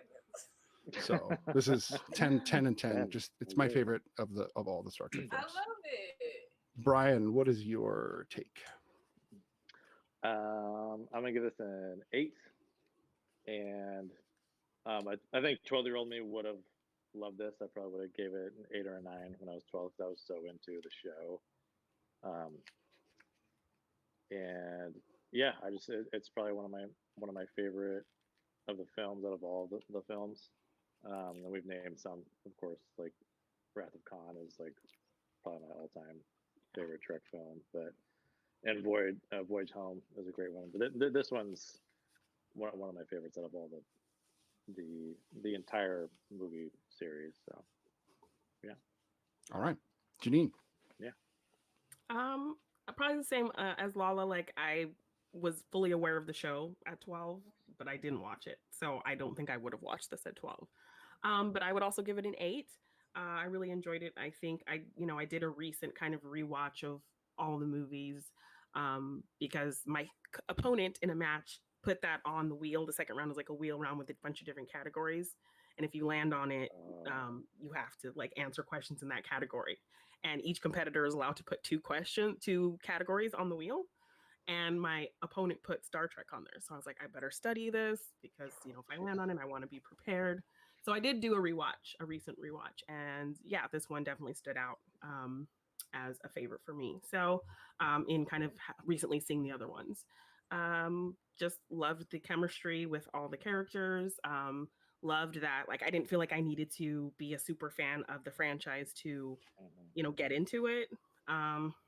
goodness. So this is 10 and 10. Just it's my Yeah. favorite of all the Star Trek I films. love it. Brian, what is your take? I'm gonna give this an 8, and I think 12-year-old me would have loved this. I probably would have gave it an 8 or a 9 when I was 12 because I was so into the show. And yeah, it's probably one of my favorite of the films out of all the films. And we've named some, of course, like Wrath of Khan is like probably my all-time favorite Trek film, and Voyage Home is a great one. But this one's one of my favorites out of all the entire movie series. So yeah. All right, Janine. Probably the same as Lala. Like I was fully aware of the show at 12, but I didn't watch it, so I don't think I would have watched this at 12. But I would also give it an 8. I really enjoyed it. I think I did a recent kind of rewatch of all the movies because my opponent in a match put that on the wheel. The second round is like a wheel round with a bunch of different categories, and if you land on it, you have to like answer questions in that category. And each competitor is allowed to put 2 categories on the wheel. And my opponent put Star Trek on there. So I was like, I better study this because, if I land on it, I want to be prepared. So I did do a recent rewatch. And yeah, this one definitely stood out as a favorite for me. So in kind of recently seeing the other ones, just loved the chemistry with all the characters. Loved that. Like, I didn't feel like I needed to be a super fan of the franchise to, get into it.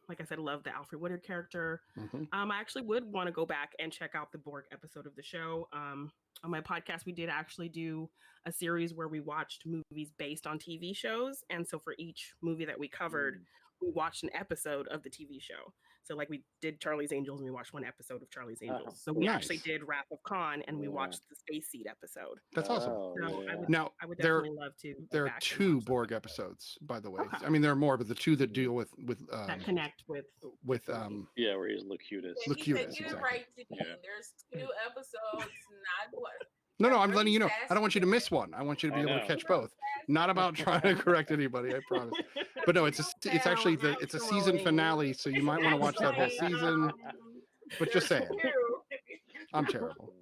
Like I said, love the Alfred Woodard character. Mhm. I actually would want to go back and check out the Borg episode of the show. On my podcast, we did actually do a series where we watched movies based on TV shows. And so for each movie that we covered, we watched an episode of the TV show. So like we did Charlie's Angels and we watched one episode of Charlie's Angels. So we actually Nice. did Wrath of Khan and we Yeah. watched the Space Seed episode. That's awesome. Oh, So yeah. Now, I would there definitely love to. go there are back and 2 watch Borg those. episodes, by the way. Okay. I mean, there are more, but the 2 that deal with That connect with Yeah, where he's Locutus. And he said, Locutus, "Get it exactly. right, Janine. Yeah. There's 2 episodes, not one." No, Like, I'm really letting you know. I don't want you to miss fast. one. I want you to be I able to know. catch both. Not about trying to correct anybody, I promise. But no, it's actually it's a season finale, so you might want to watch that whole season. But just saying, I'm terrible.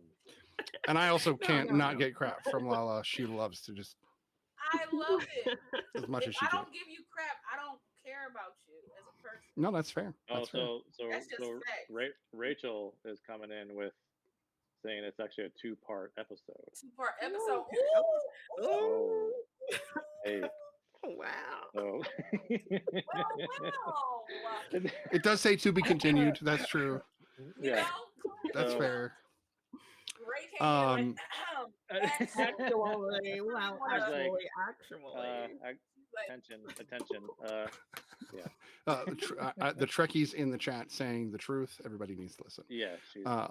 And I also can't not get crap from Lala. She loves to just I love it. as much as If she I can. don't give you crap, I don't care about you as a person. No, that's fair. Oh, That's fair. so That's just facts. Rachel is coming in with saying it's actually a 2-part episode. 2-part episode. Okay. Oh, hey. Wow. So. Wow. It does say to be continued. That's true. You Yeah. know? That's So- fair. Ray came in like, Actually, well, She's like, actually. Attention. The Trekkies in the chat saying the truth. Everybody needs to listen. Yeah. She's, I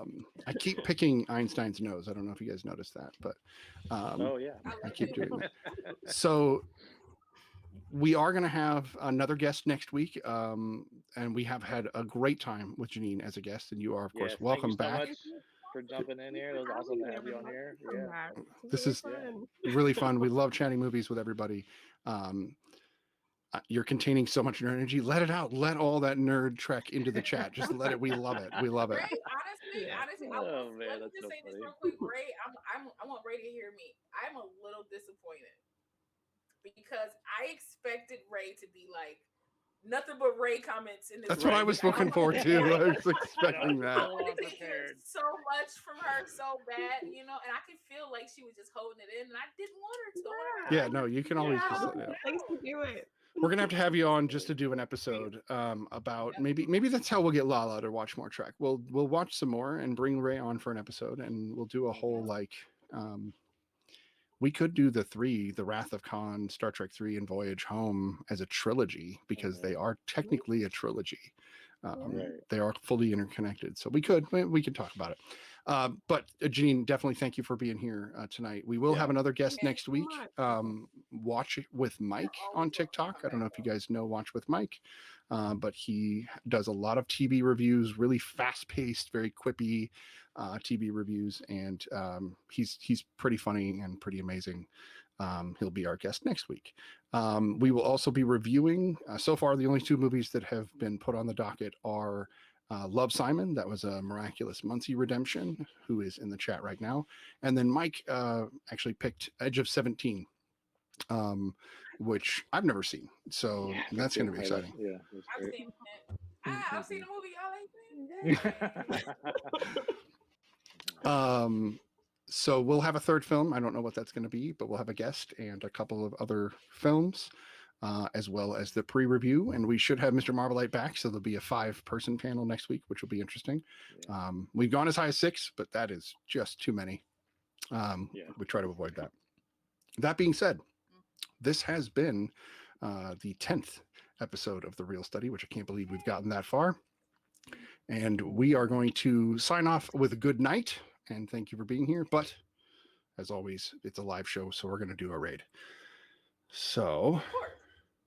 keep picking Einstein's nose. I don't know if you guys noticed that, but oh yeah. I keep doing that. So we are going to have another guest next week, and we have had a great time with Janine as a guest, and you are of course Yes, thank welcome you so back. much for jumping in here. It was awesome to have you on here. Yeah. This is fun. really fun. We love chatting movies with everybody. You're containing so much nerd energy. Let it out. Let all that nerd trek into the chat. Just let it. We love it. We love it. Ray, honestly, Oh, man, let me that's just so say this funny. real quick, Ray. I want Ray to hear me. I'm a little disappointed because I expected Ray to be like nothing but Ray comments in this. That's what I was looking for too. I was expecting that. I wanted to hear so much from her so bad, you know, and I could feel like she was just holding it in, and I didn't want her to. Yeah, no, you can always just let it out. Thanks to do it. We're gonna have to have you on just to do an episode about maybe that's how we'll get Lala to watch more Trek. We'll watch some more and bring Ray on for an episode, and we'll do a whole like we could do the Wrath of Khan, Star Trek 3, and Voyage Home as a trilogy because they are technically a trilogy. Right. They are fully interconnected, so we could talk about it. But Janine, definitely thank you for being here tonight. We will have another guest next week. Watch with Mike on TikTok. I don't know if you guys know Watch with Mike, but he does a lot of TV reviews, really fast-paced, very quippy TV reviews, and he's pretty funny and pretty amazing. He'll be our guest next week. We will also be reviewing. So far, the only 2 movies that have been put on the docket are Love, Simon. That was a miraculous Muncie redemption, who is in the chat right now. And then Mike actually picked Edge of 17, which I've never seen. So that's going to be exciting. Yeah. I've seen the movie. Y'all ain't seen. So we'll have a third film. I don't know what that's going to be, but we'll have a guest and a couple of other films, as well as the pre-review. And we should have Mr. Marvelite back, so there'll be a 5-person panel next week, which will be interesting. We've gone as high as 6, but that is just too many. We try to avoid that. That being said, this has been the 10th episode of The Real Study, which I can't believe we've gotten that far. And we are going to sign off with a good night. And thank you for being here. But as always, it's a live show, so we're going to do a raid. So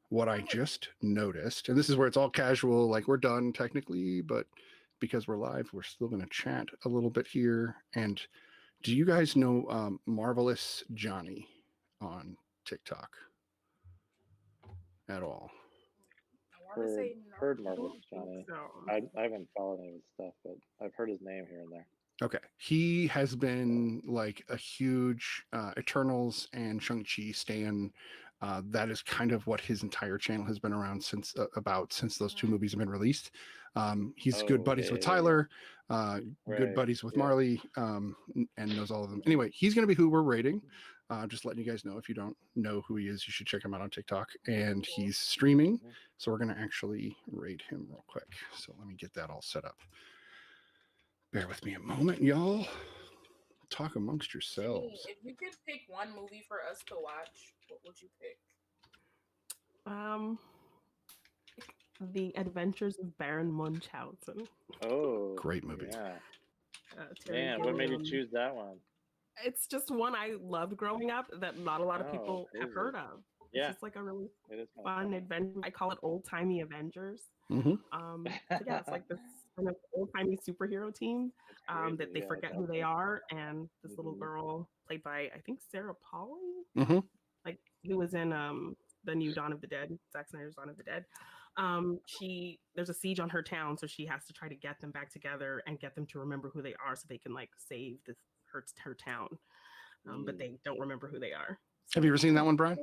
what I just noticed, and this is where it's all casual, like we're done technically, but because we're live, we're still going to chat a little bit here. And do you guys know Marvelous Johnny on TikTok at all? Heard Marvelous Johnny. I haven't followed any of his stuff, but I've heard his name here and there. Okay. He has been like a huge Eternals and Shang-Chi stan. That is kind of what his entire channel has been around since those 2 movies have been released. He's good buddies with Tyler, good buddies with Marley, and knows all of them. Anyway, he's going to be who we're rating. Just letting you guys know, if you don't know who he is, you should check him out on TikTok. And he's streaming So we're going to actually rate him real quick. So let me get that all set up. Bear with me a moment, y'all. Talk amongst Janine, yourselves. if you could pick one movie for us to watch, what would you pick? The Adventures of Baron Munchausen. Oh, Great movie. Yeah. Terry Man, what made you Gilliam. choose that one? It's just one I loved growing up that not a lot of Oh, people have crazy. heard of. It's Yeah, just like a really it is kind of fun funny. adventure. I call it old timey Avengers. Mm-hmm. So yeah, it's like this kind of old timey superhero team It's that crazy. they Yeah, forget it's who they awesome. are, and this little Mhm. girl played by I think Sarah Polley, Mm-hmm. like who was in the new Dawn of the Dead, Zack Snyder's Dawn of the Dead. There's a siege on her town, so she has to try to get them back together and get them to remember who they are, so they can like save her town. But they don't remember who they are. So, Have you ever seen that one, Brian?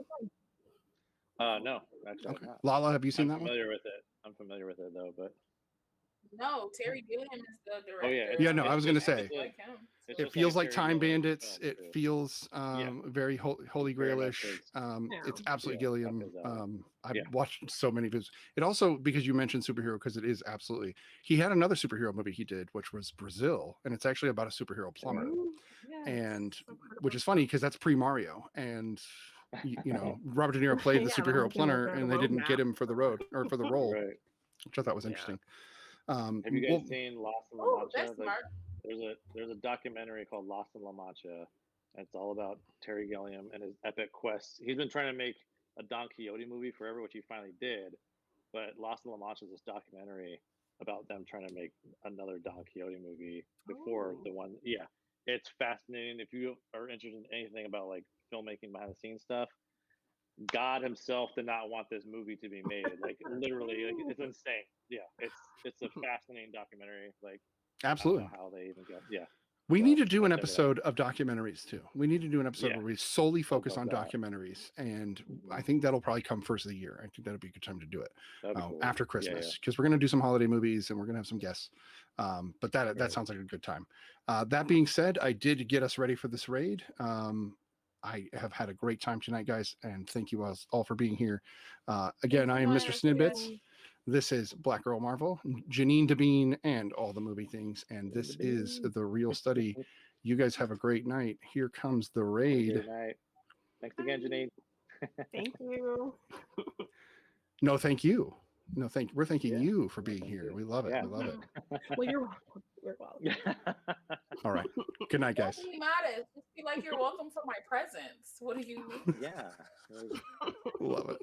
No, actually, Okay. I've not. Lala, have you seen I'm that one? familiar with it. I'm familiar with it though, but No, Terry Gilliam is the director. oh yeah, Yeah, no, I was going to say. Like him. it's It just feels like like Terry Time Gilliam's Bandits. films, It too. feels very Holy Very much Grailish. his. It's absolutely Yeah, up Gilliam. his alley. I've Yeah. watched so many of his. It also, because you mentioned superhero, because it is absolutely. He had another superhero movie he did, which was Brazil, and it's actually about a superhero plumber, Yes, and I've heard which about is funny because that's pre Mario, and you know Robert De Niro that. played the Yeah, that superhero had been like plumber, a and they didn't get roadmap. him for the road or for the role, Right. which I thought was Yeah. interesting. Have you guys Well, seen Lost in La Oh, Mancha? that's Like, smart. there's a documentary called Lost in La Mancha, and it's all about Terry Gilliam and his epic quest. He's been trying to make a Don Quixote movie forever, which he finally did. But Lost in La Mancha is this documentary about them trying to make another Don Quixote movie before Oh. the one. Yeah, it's fascinating. If you are interested in anything about like filmmaking behind the scenes stuff, God himself did not want this movie to be made. Like literally, like it's insane. Yeah, it's a fascinating documentary. Like I don't absolutely. know how they even got. Yeah, We need so to do an check it out. episode of documentaries too. We need to do an episode Yeah, where we solely I'd focus love on that. documentaries, and I Mhm. think that'll probably come first of the year. I think that'll be a good time to do it That'd be cool. after Yeah, Christmas, because we're going to do some holiday movies and we're going to have some guests. But that Right. sounds like a good time. That being said, I did get us ready for this raid. I have had a great time tonight, guys, and thank you all for being here. Again, I am Mr. Yes, Snidbits. yay. This is Black Girl Marvel, Janine Devine, and all the movie things. And this is the real study. You guys have a great night. Here comes the Have a raid. great night. Thanks again, Janine. Thank you. No, thank you. No, we're thanking Yeah. you for being Thank here. you. We love it. Yeah. We love it. Well, you're welcome. You're welcome. All right. Good night, Don't guys. be modest. Just be like you're welcome for my presence. What do you mean? Yeah. Love it.